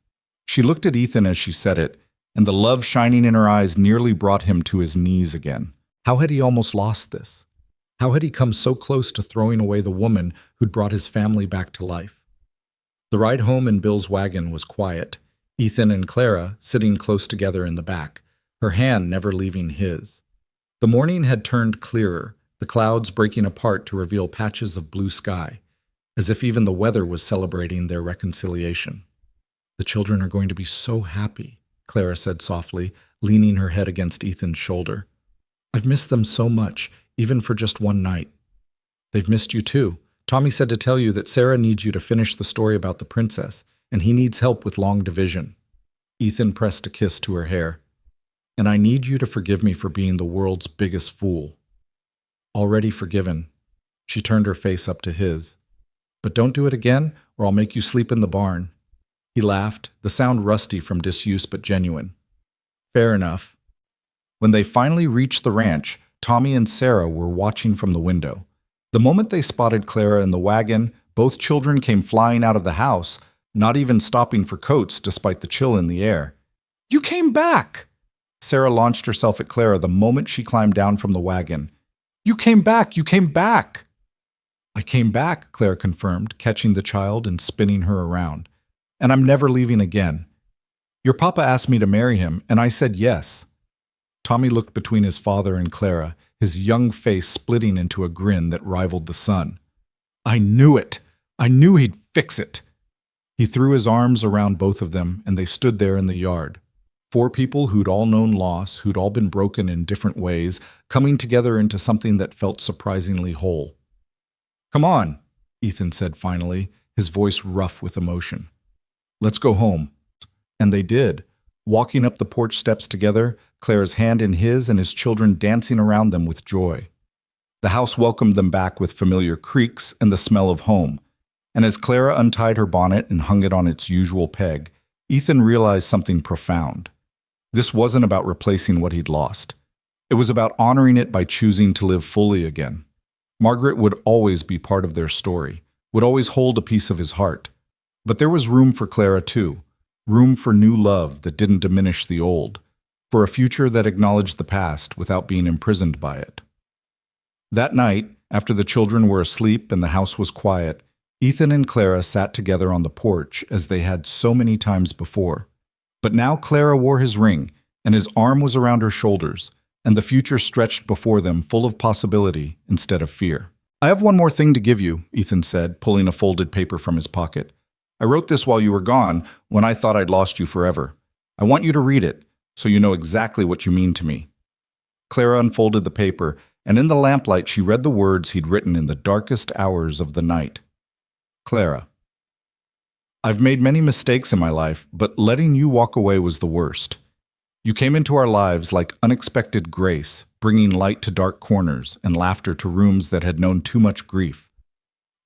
She looked at Ethan as she said it, and the love shining in her eyes nearly brought him to his knees again. How had he almost lost this? How had he come so close to throwing away the woman who'd brought his family back to life? The ride home in Bill's wagon was quiet, Ethan and Clara sitting close together in the back, her hand never leaving his. The morning had turned clearer, the clouds breaking apart to reveal patches of blue sky, as if even the weather was celebrating their reconciliation. The children are going to be so happy, Clara said softly, leaning her head against Ethan's shoulder. I've missed them so much, even for just one night. They've missed you too. Tommy said to tell you that Sarah needs you to finish the story about the princess, and he needs help with long division. Ethan pressed a kiss to her hair. And I need you to forgive me for being the world's biggest fool. Already forgiven. She turned her face up to his. But don't do it again, or I'll make you sleep in the barn. He laughed, the sound rusty from disuse but genuine. Fair enough. When they finally reached the ranch, Tommy and Sarah were watching from the window. The moment they spotted Clara in the wagon, both children came flying out of the house, not even stopping for coats despite the chill in the air. You came back! Sarah launched herself at Clara the moment she climbed down from the wagon. You came back! You came back! I came back, Clara confirmed, catching the child and spinning her around. And I'm never leaving again. Your papa asked me to marry him, and I said yes. Tommy looked between his father and Clara, his young face splitting into a grin that rivaled the sun. I knew it! I knew he'd fix it! He threw his arms around both of them, and they stood there in the yard. 4 people who'd all known loss, who'd all been broken in different ways, coming together into something that felt surprisingly whole. Come on, Ethan said finally, his voice rough with emotion. Let's go home. And they did, walking up the porch steps together, Clara's hand in his and his children dancing around them with joy. The house welcomed them back with familiar creaks and the smell of home. And as Clara untied her bonnet and hung it on its usual peg, Ethan realized something profound. This wasn't about replacing what he'd lost. It was about honoring it by choosing to live fully again. Margaret would always be part of their story, would always hold a piece of his heart. But there was room for Clara too, room for new love that didn't diminish the old, for a future that acknowledged the past without being imprisoned by it. That night, after the children were asleep and the house was quiet, Ethan and Clara sat together on the porch as they had so many times before. But now Clara wore his ring, and his arm was around her shoulders, and the future stretched before them full of possibility instead of fear. I have one more thing to give you, Ethan said, pulling a folded paper from his pocket. I wrote this while you were gone, when I thought I'd lost you forever. I want you to read it, so you know exactly what you mean to me. Clara unfolded the paper, and in the lamplight she read the words he'd written in the darkest hours of the night. Clara. I've made many mistakes in my life, but letting you walk away was the worst. You came into our lives like unexpected grace, bringing light to dark corners and laughter to rooms that had known too much grief.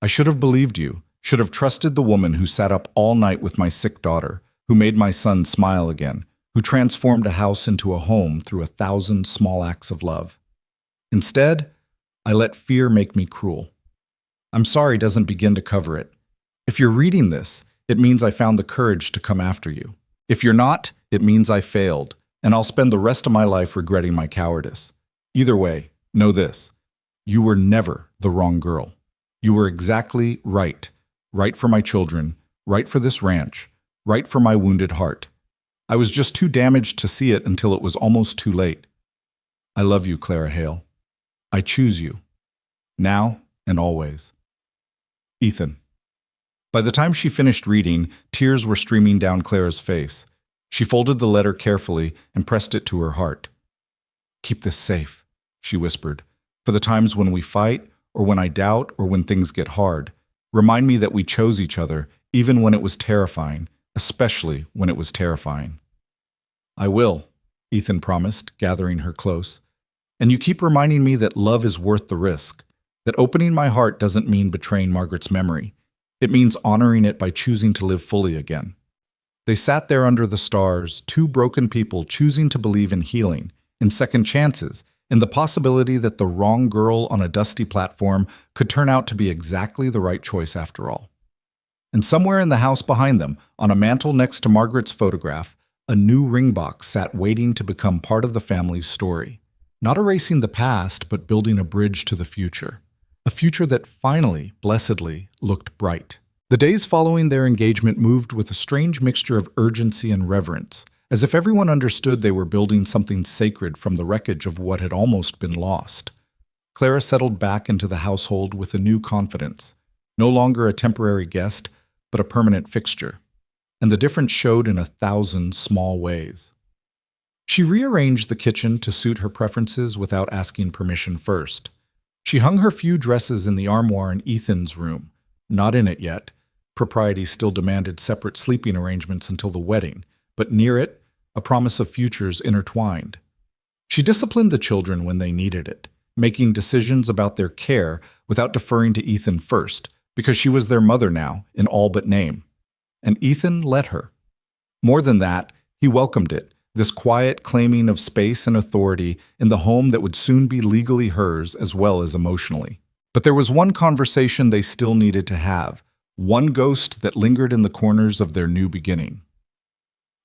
I should have believed you, should have trusted the woman who sat up all night with my sick daughter, who made my son smile again, who transformed a house into a home through 1,000 small acts of love. Instead, I let fear make me cruel. I'm sorry doesn't begin to cover it. If you're reading this, it means I found the courage to come after you. If you're not, it means I failed, and I'll spend the rest of my life regretting my cowardice. Either way, know this. You were never the wrong girl. You were exactly right. Right for my children, right for this ranch, right for my wounded heart. I was just too damaged to see it until it was almost too late. I love you, Clara Hale. I choose you. Now and always. Ethan. By the time she finished reading, tears were streaming down Clara's face. She folded the letter carefully and pressed it to her heart. Keep this safe, she whispered, for the times when we fight, or when I doubt, or when things get hard. Remind me that we chose each other, even when it was terrifying, especially when it was terrifying. I will, Ethan promised, gathering her close. And you keep reminding me that love is worth the risk, that opening my heart doesn't mean betraying Margaret's memory. It means honoring it by choosing to live fully again. They sat there under the stars, 2 broken people choosing to believe in healing, in second chances, in the possibility that the wrong girl on a dusty platform could turn out to be exactly the right choice after all. And somewhere in the house behind them, on a mantel next to Margaret's photograph, a new ring box sat waiting to become part of the family's story. Not erasing the past, but building a bridge to the future. A future that finally, blessedly, looked bright. The days following their engagement moved with a strange mixture of urgency and reverence, as if everyone understood they were building something sacred from the wreckage of what had almost been lost. Clara settled back into the household with a new confidence, no longer a temporary guest, but a permanent fixture. And the difference showed in 1,000 small ways. She rearranged the kitchen to suit her preferences without asking permission first. She hung her few dresses in the armoire in Ethan's room, not in it yet. Propriety still demanded separate sleeping arrangements until the wedding, but near it, a promise of futures intertwined. She disciplined the children when they needed it, making decisions about their care without deferring to Ethan first, because she was their mother now, in all but name. And Ethan let her. More than that, he welcomed it, this quiet claiming of space and authority in the home that would soon be legally hers as well as emotionally. But there was one conversation they still needed to have, one ghost that lingered in the corners of their new beginning.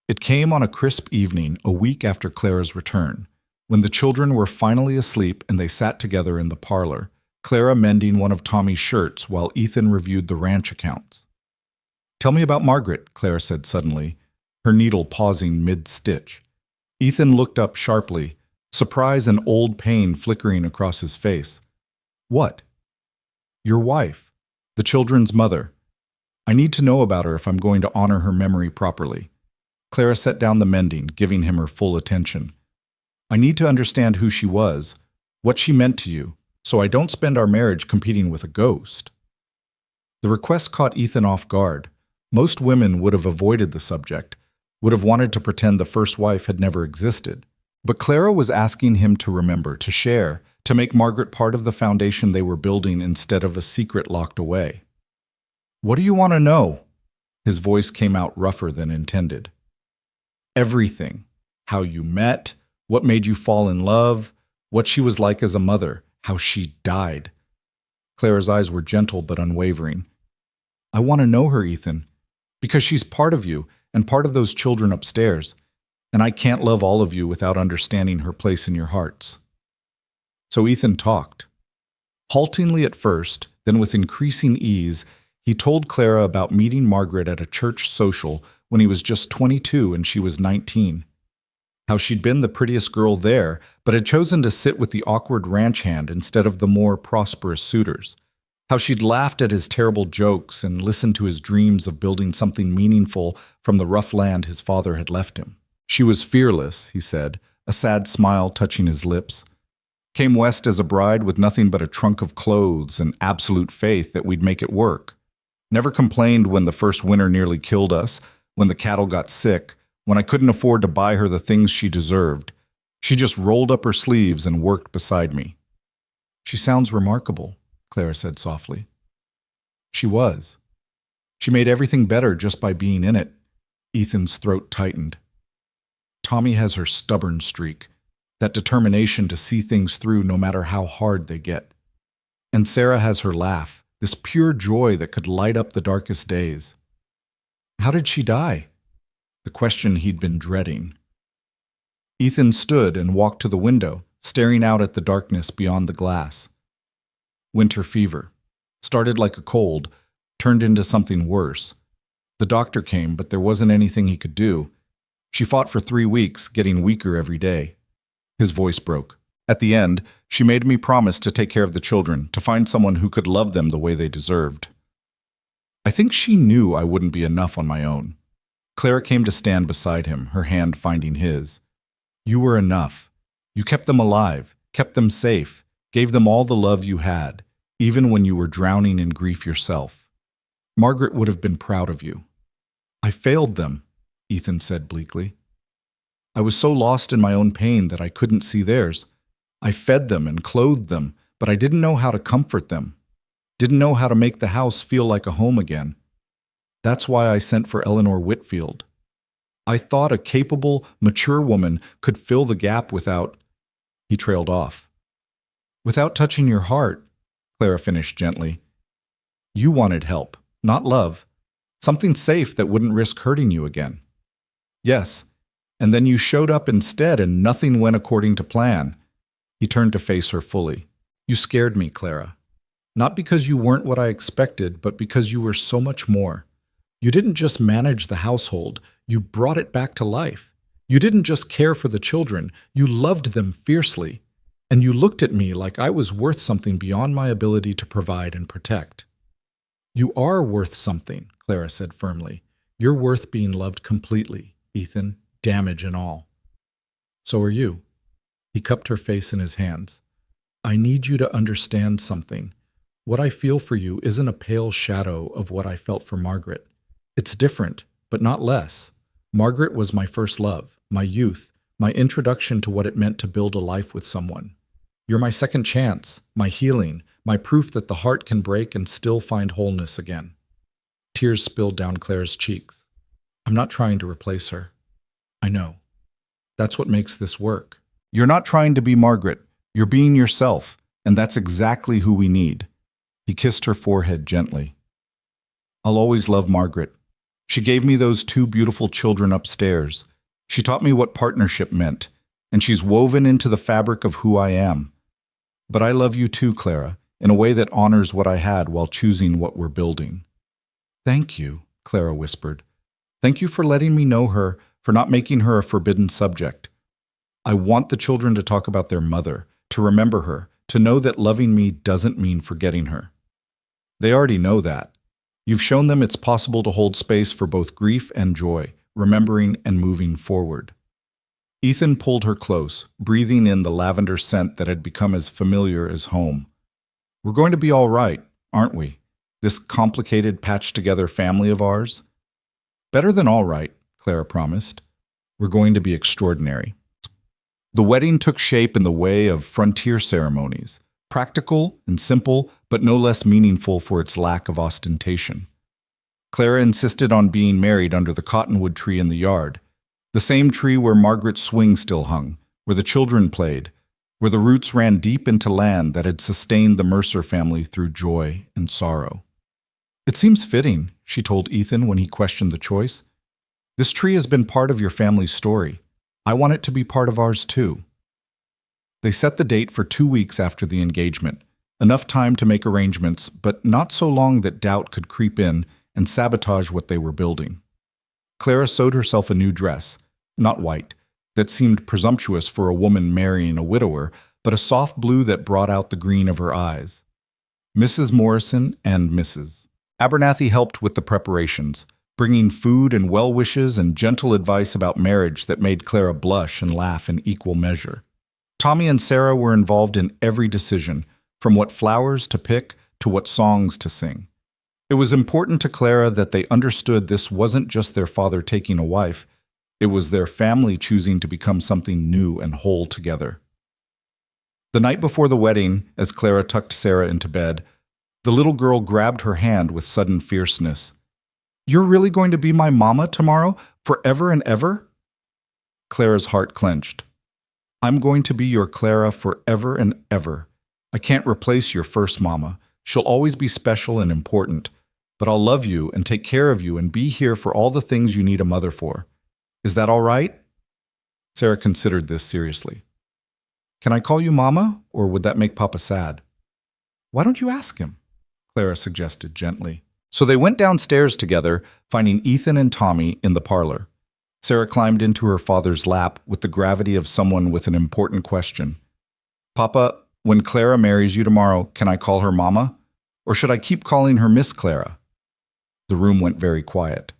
It came on a crisp evening a week after Clara's return, when the children were finally asleep and they sat together in the parlor, Clara mending one of Tommy's shirts while Ethan reviewed the ranch accounts. "Tell me about Margaret," Clara said suddenly, her needle pausing mid-stitch. Ethan looked up sharply, surprise and old pain flickering across his face. "What?" "Your wife, the children's mother. I need to know about her if I'm going to honor her memory properly." Clara set down the mending, giving him her full attention. "I need to understand who she was, what she meant to you, so I don't spend our marriage competing with a ghost." The request caught Ethan off guard. Most women would have avoided the subject, would have wanted to pretend the first wife had never existed. But Clara was asking him to remember, to share, to make Margaret part of the foundation they were building instead of a secret locked away. "What do you want to know?" His voice came out rougher than intended. "Everything. How you met, what made you fall in love, what she was like as a mother, how she died." Clara's eyes were gentle but unwavering. "I want to know her, Ethan, because she's part of you and part of those children upstairs, and I can't love all of you without understanding her place in your hearts." So Ethan talked. Haltingly at first, then with increasing ease, he told Clara about meeting Margaret at a church social when he was just 22 and she was 19. How she'd been the prettiest girl there, but had chosen to sit with the awkward ranch hand instead of the more prosperous suitors. How she'd laughed at his terrible jokes and listened to his dreams of building something meaningful from the rough land his father had left him. She was fearless, he said, a sad smile touching his lips. Came west as a bride with nothing but a trunk of clothes and absolute faith that we'd make it work. Never complained when the first winter nearly killed us, when the cattle got sick, when I couldn't afford to buy her the things she deserved. She just rolled up her sleeves and worked beside me. "She sounds remarkable," Clara said softly. She was. She made everything better just by being in it. Ethan's throat tightened. Tommy has her stubborn streak, that determination to see things through no matter how hard they get. And Sarah has her laugh, this pure joy that could light up the darkest days. How did she die? The question he'd been dreading. Ethan stood and walked to the window, staring out at the darkness beyond the glass. Winter fever. Started like a cold, turned into something worse. The doctor came, but there wasn't anything he could do. She fought for 3 weeks, getting weaker every day. His voice broke. At the end, she made me promise to take care of the children, to find someone who could love them the way they deserved. I think she knew I wouldn't be enough on my own. Clara came to stand beside him, her hand finding his. You were enough. You kept them alive, kept them safe, gave them all the love you had, even when you were drowning in grief yourself. Margaret would have been proud of you. I failed them, Ethan said bleakly. I was so lost in my own pain that I couldn't see theirs. I fed them and clothed them, but I didn't know how to comfort them. Didn't know how to make the house feel like a home again. That's why I sent for Eleanor Whitfield. I thought a capable, mature woman could fill the gap without He trailed off. Without touching your heart, Clara finished gently. You wanted help, not love. Something safe that wouldn't risk hurting you again. Yes, and then you showed up instead and nothing went according to plan. He turned to face her fully. You scared me, Clara. Not because you weren't what I expected, but because you were so much more. You didn't just manage the household, you brought it back to life. You didn't just care for the children, you loved them fiercely. And you looked at me like I was worth something beyond my ability to provide and protect. You are worth something, Clara said firmly. You're worth being loved completely, Ethan, damage and all. So are you. He cupped her face in his hands. I need you to understand something. What I feel for you isn't a pale shadow of what I felt for Margaret. It's different, but not less. Margaret was my first love, my youth, my introduction to what it meant to build a life with someone. You're my second chance, my healing, my proof that the heart can break and still find wholeness again. Tears spilled down Claire's cheeks. I'm not trying to replace her. I know. That's what makes this work. You're not trying to be Margaret. You're being yourself, and that's exactly who we need. He kissed her forehead gently. I'll always love Margaret. She gave me those two beautiful children upstairs. She taught me what partnership meant, and she's woven into the fabric of who I am. But I love you too, Clara, in a way that honors what I had while choosing what we're building. Thank you, Clara whispered. Thank you for letting me know her, for not making her a forbidden subject. I want the children to talk about their mother, to remember her, to know that loving me doesn't mean forgetting her. They already know that. You've shown them it's possible to hold space for both grief and joy, remembering and moving forward. Ethan pulled her close, breathing in the lavender scent that had become as familiar as home. We're going to be all right, aren't we? This complicated, patched-together family of ours? Better than all right, Clara promised. We're going to be extraordinary. The wedding took shape in the way of frontier ceremonies, practical and simple, but no less meaningful for its lack of ostentation. Clara insisted on being married under the cottonwood tree in the yard, the same tree where Margaret's swing still hung, where the children played, where the roots ran deep into land that had sustained the Mercer family through joy and sorrow. It seems fitting, she told Ethan when he questioned the choice. This tree has been part of your family's story. I want it to be part of ours too. They set the date for 2 weeks after the engagement, enough time to make arrangements, but not so long that doubt could creep in and sabotage what they were building. Clara sewed herself a new dress, not white, that seemed presumptuous for a woman marrying a widower, but a soft blue that brought out the green of her eyes. Mrs. Morrison and Mrs. Abernathy helped with the preparations, bringing food and well wishes and gentle advice about marriage that made Clara blush and laugh in equal measure. Tommy and Sarah were involved in every decision, from what flowers to pick to what songs to sing. It was important to Clara that they understood this wasn't just their father taking a wife, it was their family choosing to become something new and whole together. The night before the wedding, as Clara tucked Sarah into bed, the little girl grabbed her hand with sudden fierceness. You're really going to be my mama tomorrow, forever and ever? Clara's heart clenched. I'm going to be your Clara forever and ever. I can't replace your first mama. She'll always be special and important. But I'll love you and take care of you and be here for all the things you need a mother for. Is that all right? Sarah considered this seriously. Can I call you Mama, or would that make Papa sad? Why don't you ask him? Clara suggested gently. So they went downstairs together, finding Ethan and Tommy in the parlor. Sarah climbed into her father's lap with the gravity of someone with an important question. Papa, when Clara marries you tomorrow, can I call her Mama? Or should I keep calling her Miss Clara? The room went very quiet.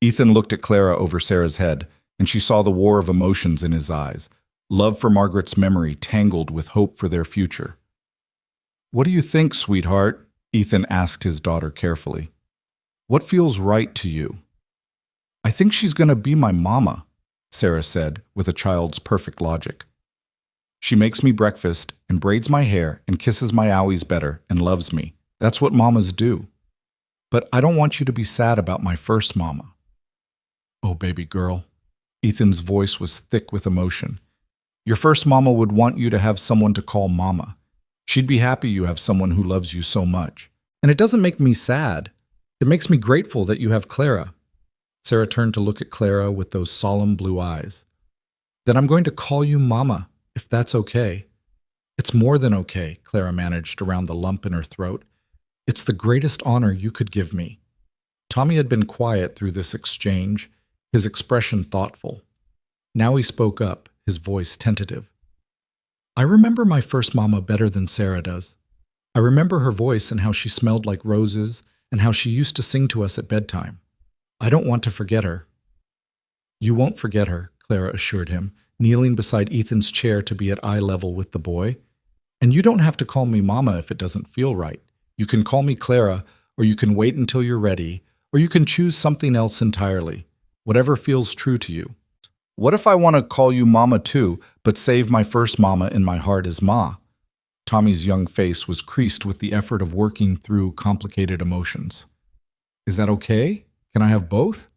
Ethan looked at Clara over Sarah's head, and she saw the war of emotions in his eyes, love for Margaret's memory tangled with hope for their future. What do you think, sweetheart? Ethan asked his daughter carefully. What feels right to you? I think she's going to be my mama, Sarah said with a child's perfect logic. She makes me breakfast and braids my hair and kisses my owies better and loves me. That's what mamas do. But I don't want you to be sad about my first mama. Oh, baby girl. Ethan's voice was thick with emotion. Your first mama would want you to have someone to call mama. She'd be happy you have someone who loves you so much. And it doesn't make me sad. It makes me grateful that you have Clara." Sarah turned to look at Clara with those solemn blue eyes. "Then I'm going to call you Mama, if that's okay." "It's more than okay," Clara managed around the lump in her throat. "It's the greatest honor you could give me." Tommy had been quiet through this exchange, his expression thoughtful. Now he spoke up, his voice tentative. "I remember my first mama better than Sarah does. I remember her voice and how she smelled like roses and how she used to sing to us at bedtime. I don't want to forget her." "You won't forget her," Clara assured him, kneeling beside Ethan's chair to be at eye level with the boy. "And you don't have to call me Mama if it doesn't feel right. You can call me Clara, or you can wait until you're ready, or you can choose something else entirely, whatever feels true to you." "What if I want to call you Mama too, but save my first mama in my heart as Ma?" Tommy's young face was creased with the effort of working through complicated emotions. "Is that okay? Can I have both?"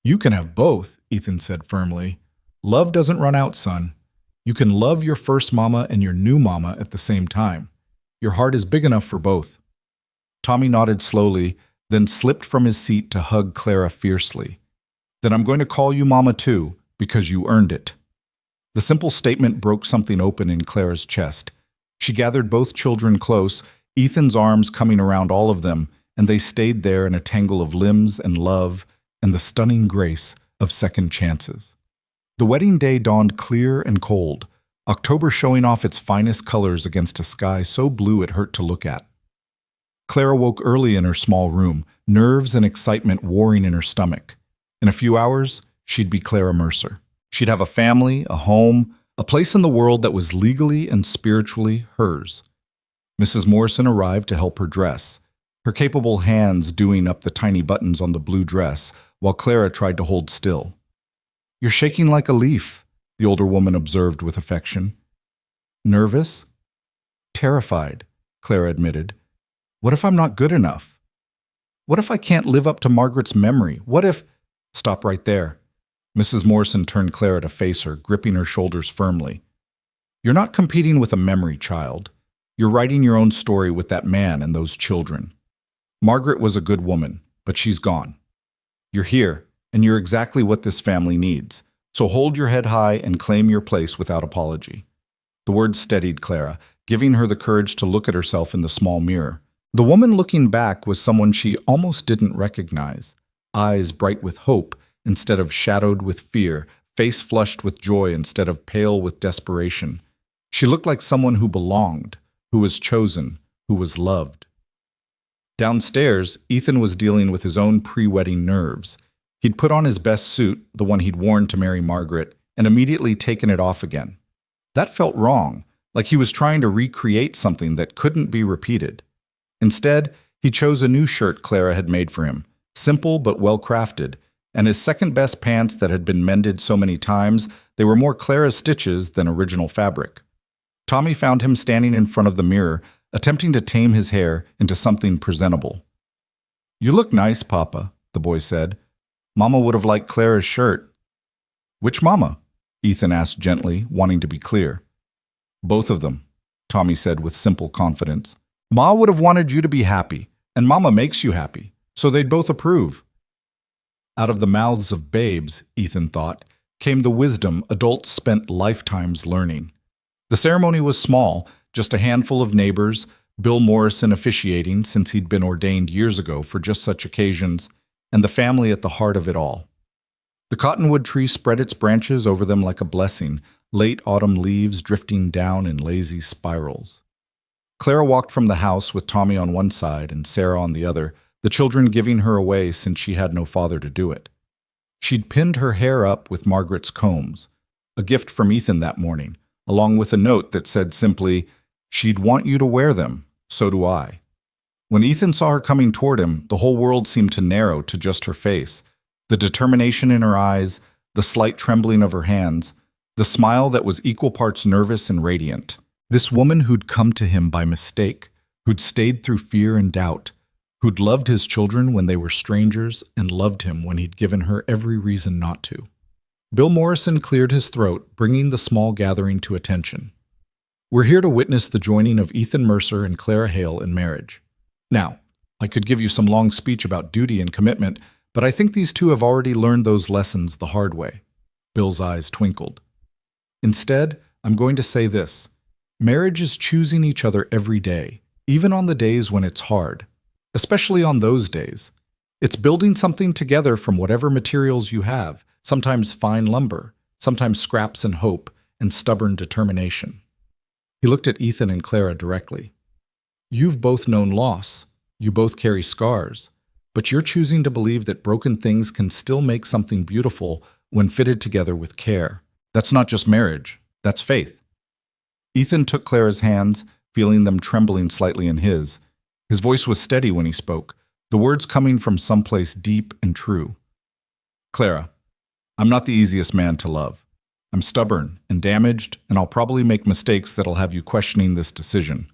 "You can have both," Ethan said firmly. "Love doesn't run out, son. You can love your first mama and your new mama at the same time. Your heart is big enough for both." Tommy nodded slowly, then slipped from his seat to hug Clara fiercely. "Then I'm going to call you Mama too, because you earned it." The simple statement broke something open in Clara's chest. She gathered both children close, Ethan's arms coming around all of them, and they stayed there in a tangle of limbs and love and the stunning grace of second chances. The wedding day dawned clear and cold, October showing off its finest colors against a sky so blue it hurt to look at. Clara woke early in her small room, nerves and excitement warring in her stomach. In a few hours, she'd be Clara Mercer. She'd have a family, a home, a place in the world that was legally and spiritually hers. Mrs. Morrison arrived to help her dress, her capable hands doing up the tiny buttons on the blue dress, while Clara tried to hold still. "You're shaking like a leaf," the older woman observed with affection. "Nervous?" "Terrified," Clara admitted. "What if I'm not good enough? What if I can't live up to Margaret's memory? What if—" "Stop right there." Mrs. Morrison turned Clara to face her, gripping her shoulders firmly. "You're not competing with a memory, child. You're writing your own story with that man and those children. Margaret was a good woman, but she's gone. You're here, and you're exactly what this family needs. So hold your head high and claim your place without apology." The words steadied Clara, giving her the courage to look at herself in the small mirror. The woman looking back was someone she almost didn't recognize, eyes bright with hope instead of shadowed with fear, face flushed with joy instead of pale with desperation. She looked like someone who belonged, who was chosen, who was loved. Downstairs, Ethan was dealing with his own pre-wedding nerves. He'd put on his best suit, the one he'd worn to marry Margaret, and immediately taken it off again. That felt wrong, like he was trying to recreate something that couldn't be repeated. Instead, he chose a new shirt Clara had made for him, simple but well-crafted, and his second-best pants that had been mended so many times, they were more Clara's stitches than original fabric. Tommy found him standing in front of the mirror, attempting to tame his hair into something presentable. "You look nice, Papa," the boy said. "Mama would have liked Clara's shirt." "Which mama?" Ethan asked gently, wanting to be clear. "Both of them," Tommy said with simple confidence. "Ma would have wanted you to be happy, and Mama makes you happy, so they'd both approve." Out of the mouths of babes, Ethan thought, came the wisdom adults spent lifetimes learning. The ceremony was small, just a handful of neighbors, Bill Morrison officiating since he'd been ordained years ago for just such occasions, and the family at the heart of it all. The cottonwood tree spread its branches over them like a blessing, late autumn leaves drifting down in lazy spirals. Clara walked from the house with Tommy on one side and Sarah on the other, the children giving her away since she had no father to do it. She'd pinned her hair up with Margaret's combs, a gift from Ethan that morning, along with a note that said simply, "She'd want you to wear them, so do I." When Ethan saw her coming toward him, the whole world seemed to narrow to just her face, the determination in her eyes, the slight trembling of her hands, the smile that was equal parts nervous and radiant. This woman who'd come to him by mistake, who'd stayed through fear and doubt, who'd loved his children when they were strangers and loved him when he'd given her every reason not to. Bill Morrison cleared his throat, bringing the small gathering to attention. We're here to witness the joining of Ethan Mercer and Clara Hale in marriage. Now, I could give you some long speech about duty and commitment, but I think these two have already learned those lessons the hard way. Bill's eyes twinkled. Instead, I'm going to say this. Marriage is choosing each other every day, even on the days when it's hard, especially on those days. It's building something together from whatever materials you have, sometimes fine lumber, sometimes scraps and hope, and stubborn determination. He looked at Ethan and Clara directly. You've both known loss. You both carry scars. But you're choosing to believe that broken things can still make something beautiful when fitted together with care. That's not just marriage. That's faith. Ethan took Clara's hands, feeling them trembling slightly in his. His voice was steady when he spoke, the words coming from someplace deep and true. Clara, I'm not the easiest man to love. I'm stubborn and damaged, and I'll probably make mistakes that'll have you questioning this decision.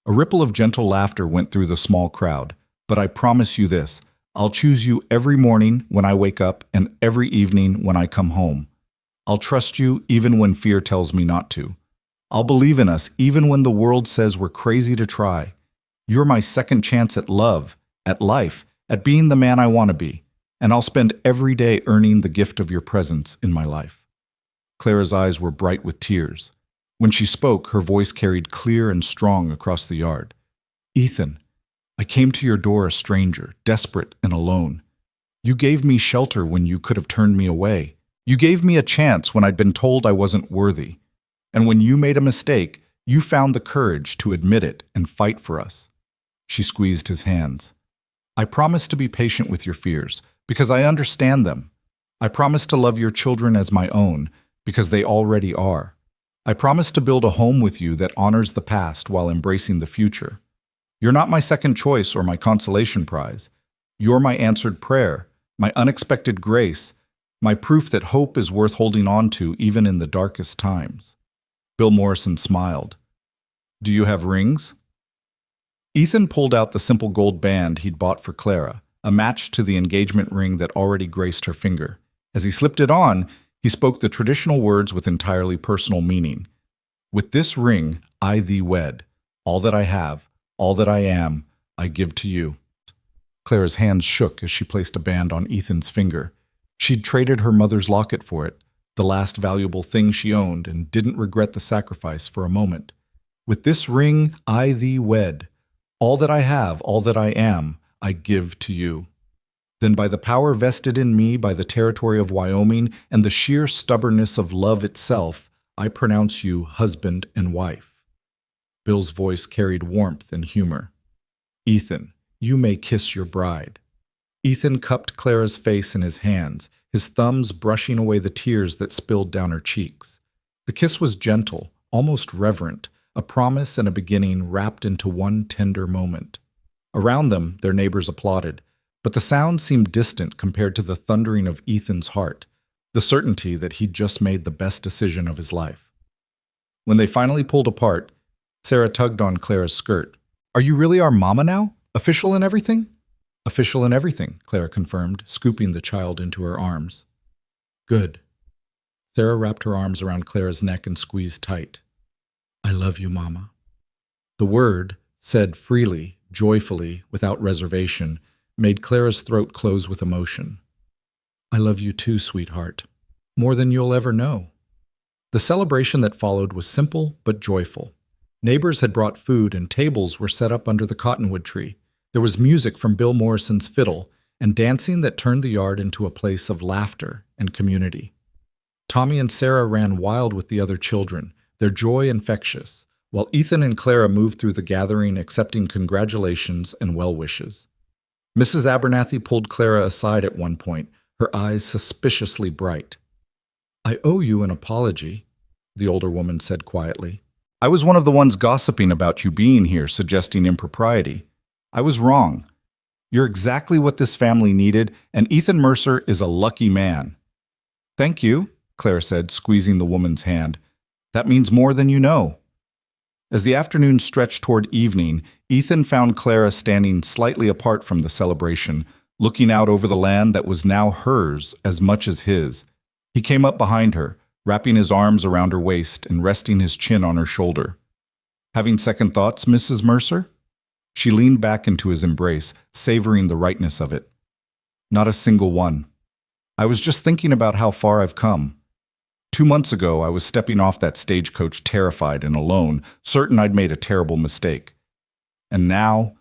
A ripple of gentle laughter went through the small crowd, but I promise you this, I'll choose you every morning when I wake up and every evening when I come home. I'll trust you even when fear tells me not to. I'll believe in us even when the world says we're crazy to try. You're my second chance at love, at life, at being the man I want to be, and I'll spend every day earning the gift of your presence in my life. Clara's eyes were bright with tears. When she spoke, her voice carried clear and strong across the yard. Ethan, I came to your door a stranger, desperate and alone. You gave me shelter when you could have turned me away. You gave me a chance when I'd been told I wasn't worthy. And when you made a mistake, you found the courage to admit it and fight for us. She squeezed his hands. I promise to be patient with your fears, because I understand them. I promise to love your children as my own, because they already are. I promise to build a home with you that honors the past while embracing the future. You're not my second choice or my consolation prize. You're my answered prayer, my unexpected grace, my proof that hope is worth holding on to even in the darkest times. Bill Morrison smiled. Do you have rings? Ethan pulled out the simple gold band he'd bought for Clara, a match to the engagement ring that already graced her finger. As he slipped it on, he spoke the traditional words with entirely personal meaning. With this ring, I thee wed. All that I have, all that I am, I give to you. Clara's hands shook as she placed a band on Ethan's finger. She'd traded her mother's locket for it, the last valuable thing she owned, and didn't regret the sacrifice for a moment. With this ring, I thee wed. All that I have, all that I am, I give to you. Then by the power vested in me by the territory of Wyoming and the sheer stubbornness of love itself, I pronounce you husband and wife. Bill's voice carried warmth and humor. Ethan, you may kiss your bride. Ethan cupped Clara's face in his hands, his thumbs brushing away the tears that spilled down her cheeks. The kiss was gentle, almost reverent, a promise and a beginning wrapped into one tender moment. Around them, their neighbors applauded, but the sound seemed distant compared to the thundering of Ethan's heart, the certainty that he'd just made the best decision of his life. When they finally pulled apart, Sarah tugged on Clara's skirt. Are you really our mama now? Official and everything? Official and everything, Clara confirmed, scooping the child into her arms. Good. Sarah wrapped her arms around Clara's neck and squeezed tight. I love you, Mama. The word, said freely, joyfully, without reservation, made Clara's throat close with emotion. I love you too, sweetheart. More than you'll ever know. The celebration that followed was simple but joyful. Neighbors had brought food and tables were set up under the cottonwood tree. There was music from Bill Morrison's fiddle and dancing that turned the yard into a place of laughter and community. Tommy and Sarah ran wild with the other children, their joy infectious, while Ethan and Clara moved through the gathering accepting congratulations and well wishes. Mrs. Abernathy pulled Clara aside at one point, her eyes suspiciously bright. I owe you an apology, the older woman said quietly. I was one of the ones gossiping about you being here, suggesting impropriety. I was wrong. You're exactly what this family needed, and Ethan Mercer is a lucky man. Thank you, Clara said, squeezing the woman's hand. That means more than you know. As the afternoon stretched toward evening, Ethan found Clara standing slightly apart from the celebration, looking out over the land that was now hers as much as his. He came up behind her, wrapping his arms around her waist and resting his chin on her shoulder. Having second thoughts, Mrs. Mercer? She leaned back into his embrace, savoring the rightness of it. Not a single one. I was just thinking about how far I've come. 2 months ago, I was stepping off that stagecoach terrified and alone, certain I'd made a terrible mistake. And now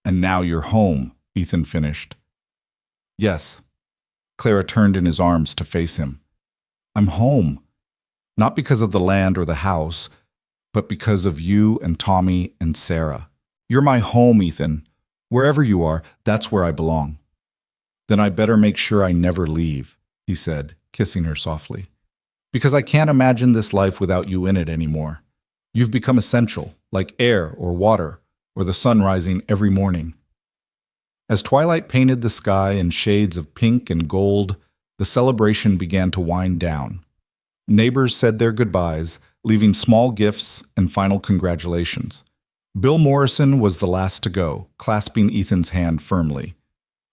you're home, Ethan finished. Yes. Clara turned in his arms to face him. I'm home. Not because of the land or the house, but because of you and Tommy and Sarah. You're my home, Ethan. Wherever you are, that's where I belong. Then I better make sure I never leave, he said, kissing her softly. Because I can't imagine this life without you in it anymore. You've become essential, like air or water, or the sun rising every morning. As twilight painted the sky in shades of pink and gold, the celebration began to wind down. Neighbors said their goodbyes, leaving small gifts and final congratulations. Bill Morrison was the last to go, clasping Ethan's hand firmly.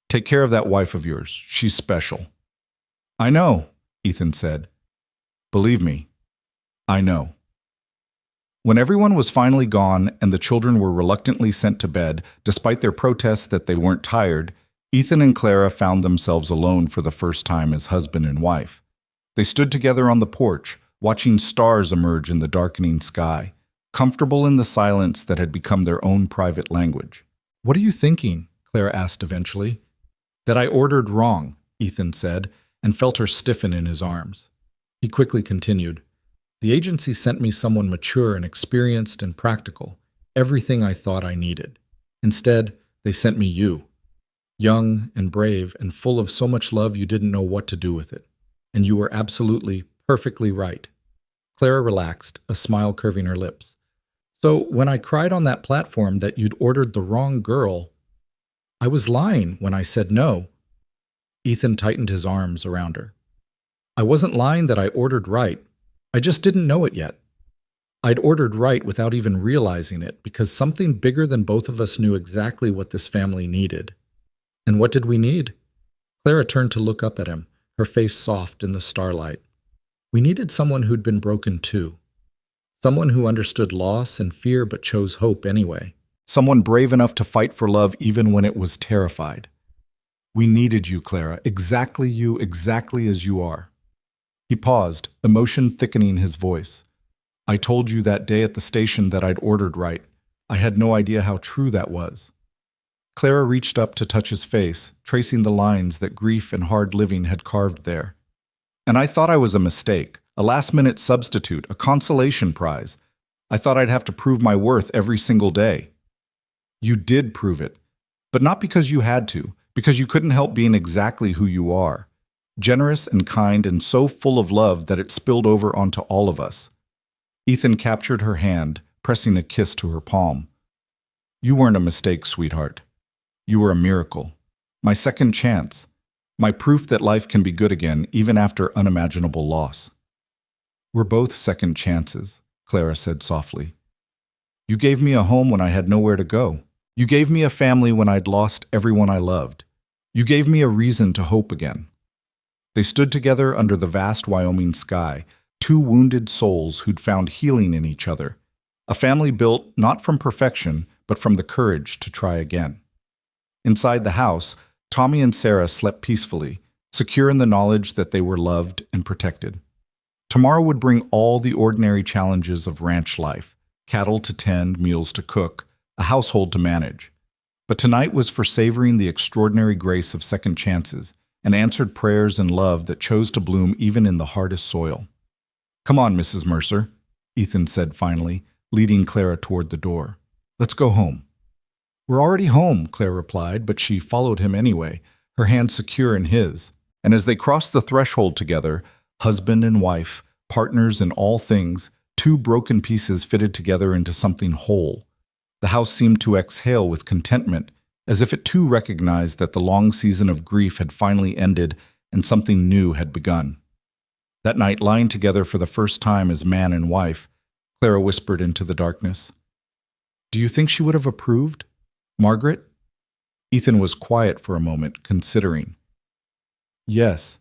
Take care of that wife of yours. She's special. I know, Ethan said. Believe me, I know. When everyone was finally gone and the children were reluctantly sent to bed, despite their protests that they weren't tired, Ethan and Clara found themselves alone for the first time as husband and wife. They stood together on the porch, watching stars emerge in the darkening sky, comfortable in the silence that had become their own private language. What are you thinking? Clara asked eventually. That I ordered wrong, Ethan said, and felt her stiffen in his arms. He quickly continued. The agency sent me someone mature and experienced and practical, everything I thought I needed. Instead, they sent me you. Young and brave and full of so much love you didn't know what to do with it. And you were absolutely, perfectly right. Clara relaxed, a smile curving her lips. So when I cried on that platform that you'd ordered the wrong girl, I was lying when I said no. Ethan tightened his arms around her. I wasn't lying that I ordered right. I just didn't know it yet. I'd ordered right without even realizing it because something bigger than both of us knew exactly what this family needed. And what did we need? Clara turned to look up at him, her face soft in the starlight. We needed someone who'd been broken too. Someone who understood loss and fear but chose hope anyway. Someone brave enough to fight for love even when it was terrified. We needed you, Clara, exactly as you are. He paused, emotion thickening his voice. I told you that day at the station that I'd ordered right. I had no idea how true that was. Clara reached up to touch his face, tracing the lines that grief and hard living had carved there. And I thought I was a mistake, a last-minute substitute, a consolation prize. I thought I'd have to prove my worth every single day. You did prove it, but not because you had to, because you couldn't help being exactly who you are. Generous and kind and so full of love that it spilled over onto all of us. Ethan captured her hand, pressing a kiss to her palm. You weren't a mistake, sweetheart. You were a miracle. My second chance. My proof that life can be good again, even after unimaginable loss. We're both second chances, Clara said softly. You gave me a home when I had nowhere to go. You gave me a family when I'd lost everyone I loved. You gave me a reason to hope again. They stood together under the vast Wyoming sky, two wounded souls who'd found healing in each other, a family built not from perfection, but from the courage to try again. Inside the house, Tommy and Sarah slept peacefully, secure in the knowledge that they were loved and protected. Tomorrow would bring all the ordinary challenges of ranch life, cattle to tend, meals to cook, a household to manage. But tonight was for savoring the extraordinary grace of second chances, and answered prayers and love that chose to bloom even in the hardest soil. Come on, Mrs. Mercer, Ethan said finally, leading Clara toward the door. Let's go home. We're already home, Claire replied, but she followed him anyway, her hand secure in his. And as they crossed the threshold together, husband and wife, partners in all things, two broken pieces fitted together into something whole. The house seemed to exhale with contentment, as if it too recognized that the long season of grief had finally ended and something new had begun. That night, lying together for the first time as man and wife, Clara whispered into the darkness, Do you think she would have approved? Margaret? Ethan was quiet for a moment, considering. Yes,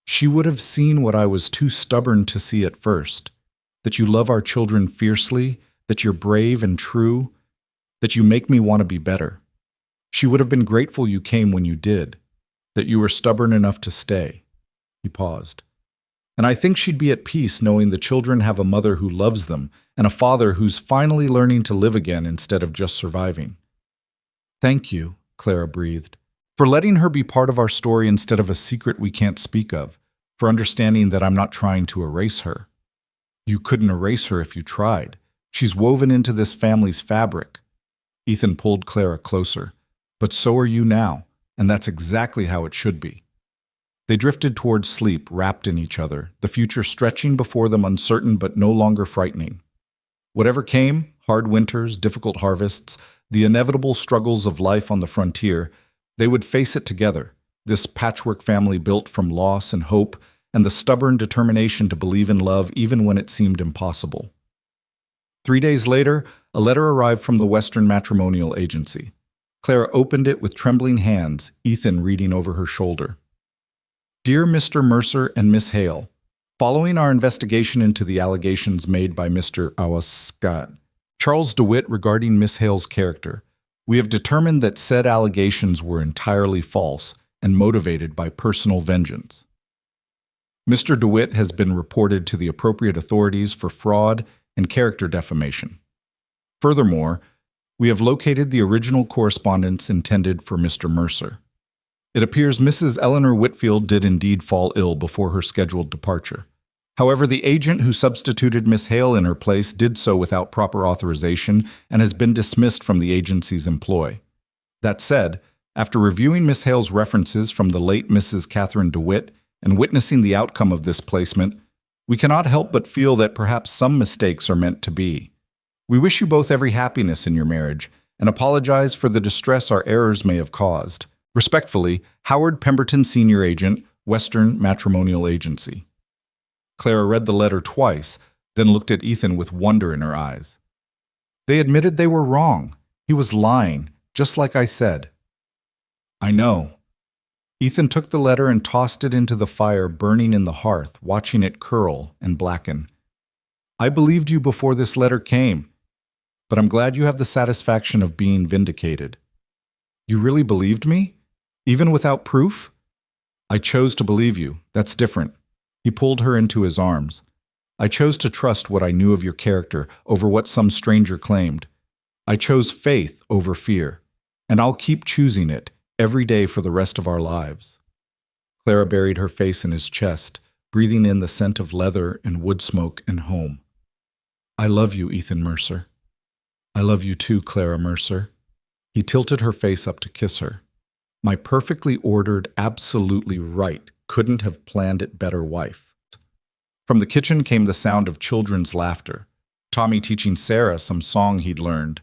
She would have seen what I was too stubborn to see at first, that you love our children fiercely, that you're brave and true, that you make me want to be better. She would have been grateful you came when you did, that you were stubborn enough to stay." He paused. "And I think she'd be at peace knowing the children have a mother who loves them and a father who's finally learning to live again instead of just surviving." "Thank you," Clara breathed, "for letting her be part of our story instead of a secret we can't speak of, for understanding that I'm not trying to erase her." "You couldn't erase her if you tried. She's woven into this family's fabric." Ethan pulled Clara closer. "But so are you now, and that's exactly how it should be." They drifted towards sleep, wrapped in each other, the future stretching before them uncertain but no longer frightening. Whatever came, hard winters, difficult harvests, the inevitable struggles of life on the frontier, they would face it together, this patchwork family built from loss and hope and the stubborn determination to believe in love even when it seemed impossible. 3 days later, a letter arrived from the Western Matrimonial Agency. Clara opened it with trembling hands, Ethan reading over her shoulder. "Dear Mr. Mercer and Miss Hale, following our investigation into the allegations made by Mr. Awascott, Charles DeWitt regarding Miss Hale's character, we have determined that said allegations were entirely false and motivated by personal vengeance. Mr. DeWitt has been reported to the appropriate authorities for fraud and character defamation. Furthermore, we have located the original correspondence intended for Mr. Mercer. It appears Mrs. Eleanor Whitfield did indeed fall ill before her scheduled departure. However, the agent who substituted Miss Hale in her place did so without proper authorization and has been dismissed from the agency's employ. That said, after reviewing Miss Hale's references from the late Mrs. Catherine DeWitt and witnessing the outcome of this placement, we cannot help but feel that perhaps some mistakes are meant to be. We wish you both every happiness in your marriage and apologize for the distress our errors may have caused. Respectfully, Howard Pemberton, Senior Agent, Western Matrimonial Agency." Clara read the letter twice, then looked at Ethan with wonder in her eyes. "They admitted they were wrong. He was lying, just like I said." "I know." Ethan took the letter and tossed it into the fire burning in the hearth, watching it curl and blacken. "I believed you before this letter came, but I'm glad you have the satisfaction of being vindicated." "You really believed me? Even without proof?" "I chose to believe you. That's different." He pulled her into his arms. "I chose to trust what I knew of your character over what some stranger claimed. I chose faith over fear, and I'll keep choosing it every day for the rest of our lives." Clara buried her face in his chest, breathing in the scent of leather and wood smoke and home. "I love you, Ethan Mercer." "I love you too, Clara Mercer." He tilted her face up to kiss her. "My perfectly ordered, absolutely right, couldn't have planned it better wife." From the kitchen came the sound of children's laughter, Tommy teaching Sarah some song he'd learned,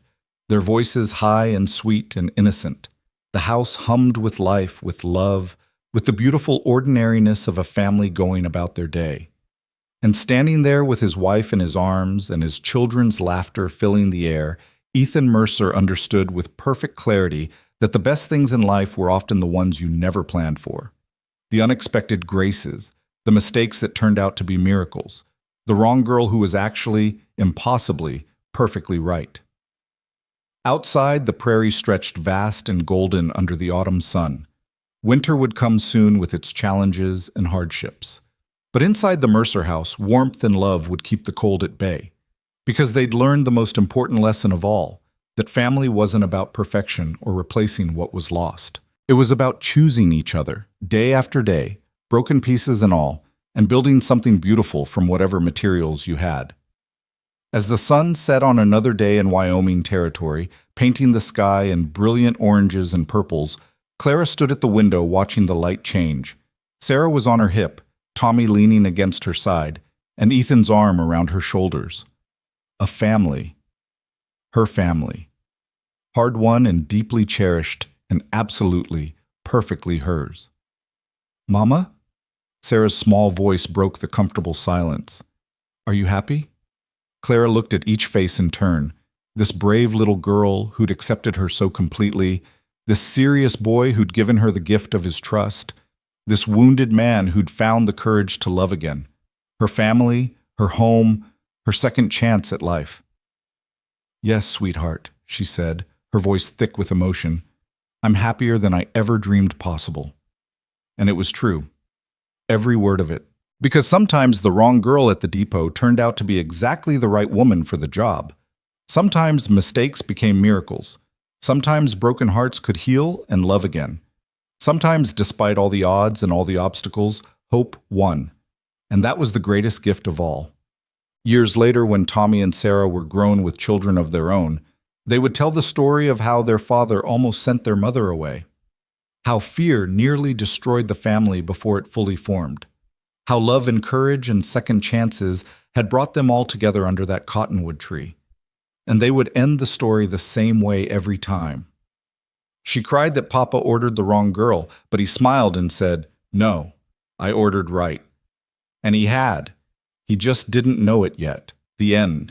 their voices high and sweet and innocent. The house hummed with life, with love, with the beautiful ordinariness of a family going about their day. And standing there with his wife in his arms and his children's laughter filling the air, Ethan Mercer understood with perfect clarity that the best things in life were often the ones you never planned for. The unexpected graces, the mistakes that turned out to be miracles, the wrong girl who was actually, impossibly, perfectly right. Outside, the prairie stretched vast and golden under the autumn sun. Winter would come soon with its challenges and hardships. But inside the Mercer house, warmth and love would keep the cold at bay, because they'd learned the most important lesson of all, that family wasn't about perfection or replacing what was lost. It was about choosing each other, day after day, broken pieces and all, and building something beautiful from whatever materials you had. As the sun set on another day in Wyoming territory, painting the sky in brilliant oranges and purples, Clara stood at the window watching the light change. Sarah was on her hip, Tommy leaning against her side, and Ethan's arm around her shoulders. A family. Her family. Hard-won and deeply cherished, and absolutely, perfectly hers. "Mama?" Sarah's small voice broke the comfortable silence. "Are you happy?" Clara looked at each face in turn. This brave little girl who'd accepted her so completely, this serious boy who'd given her the gift of his trust, This wounded man who'd found the courage to love again. Her family, her home, her second chance at life. "Yes, sweetheart," she said, her voice thick with emotion. "I'm happier than I ever dreamed possible." And it was true. Every word of it. Because sometimes the wrong girl at the depot turned out to be exactly the right woman for the job. Sometimes mistakes became miracles. Sometimes broken hearts could heal and love again. Sometimes, despite all the odds and all the obstacles, hope won. And that was the greatest gift of all. Years later, when Tommy and Sarah were grown with children of their own, they would tell the story of how their father almost sent their mother away. How fear nearly destroyed the family before it fully formed. How love and courage and second chances had brought them all together under that cottonwood tree. And they would end the story the same way every time. She cried that Papa ordered the wrong girl, but he smiled and said, "No, I ordered right." And he had. He just didn't know it yet. The end.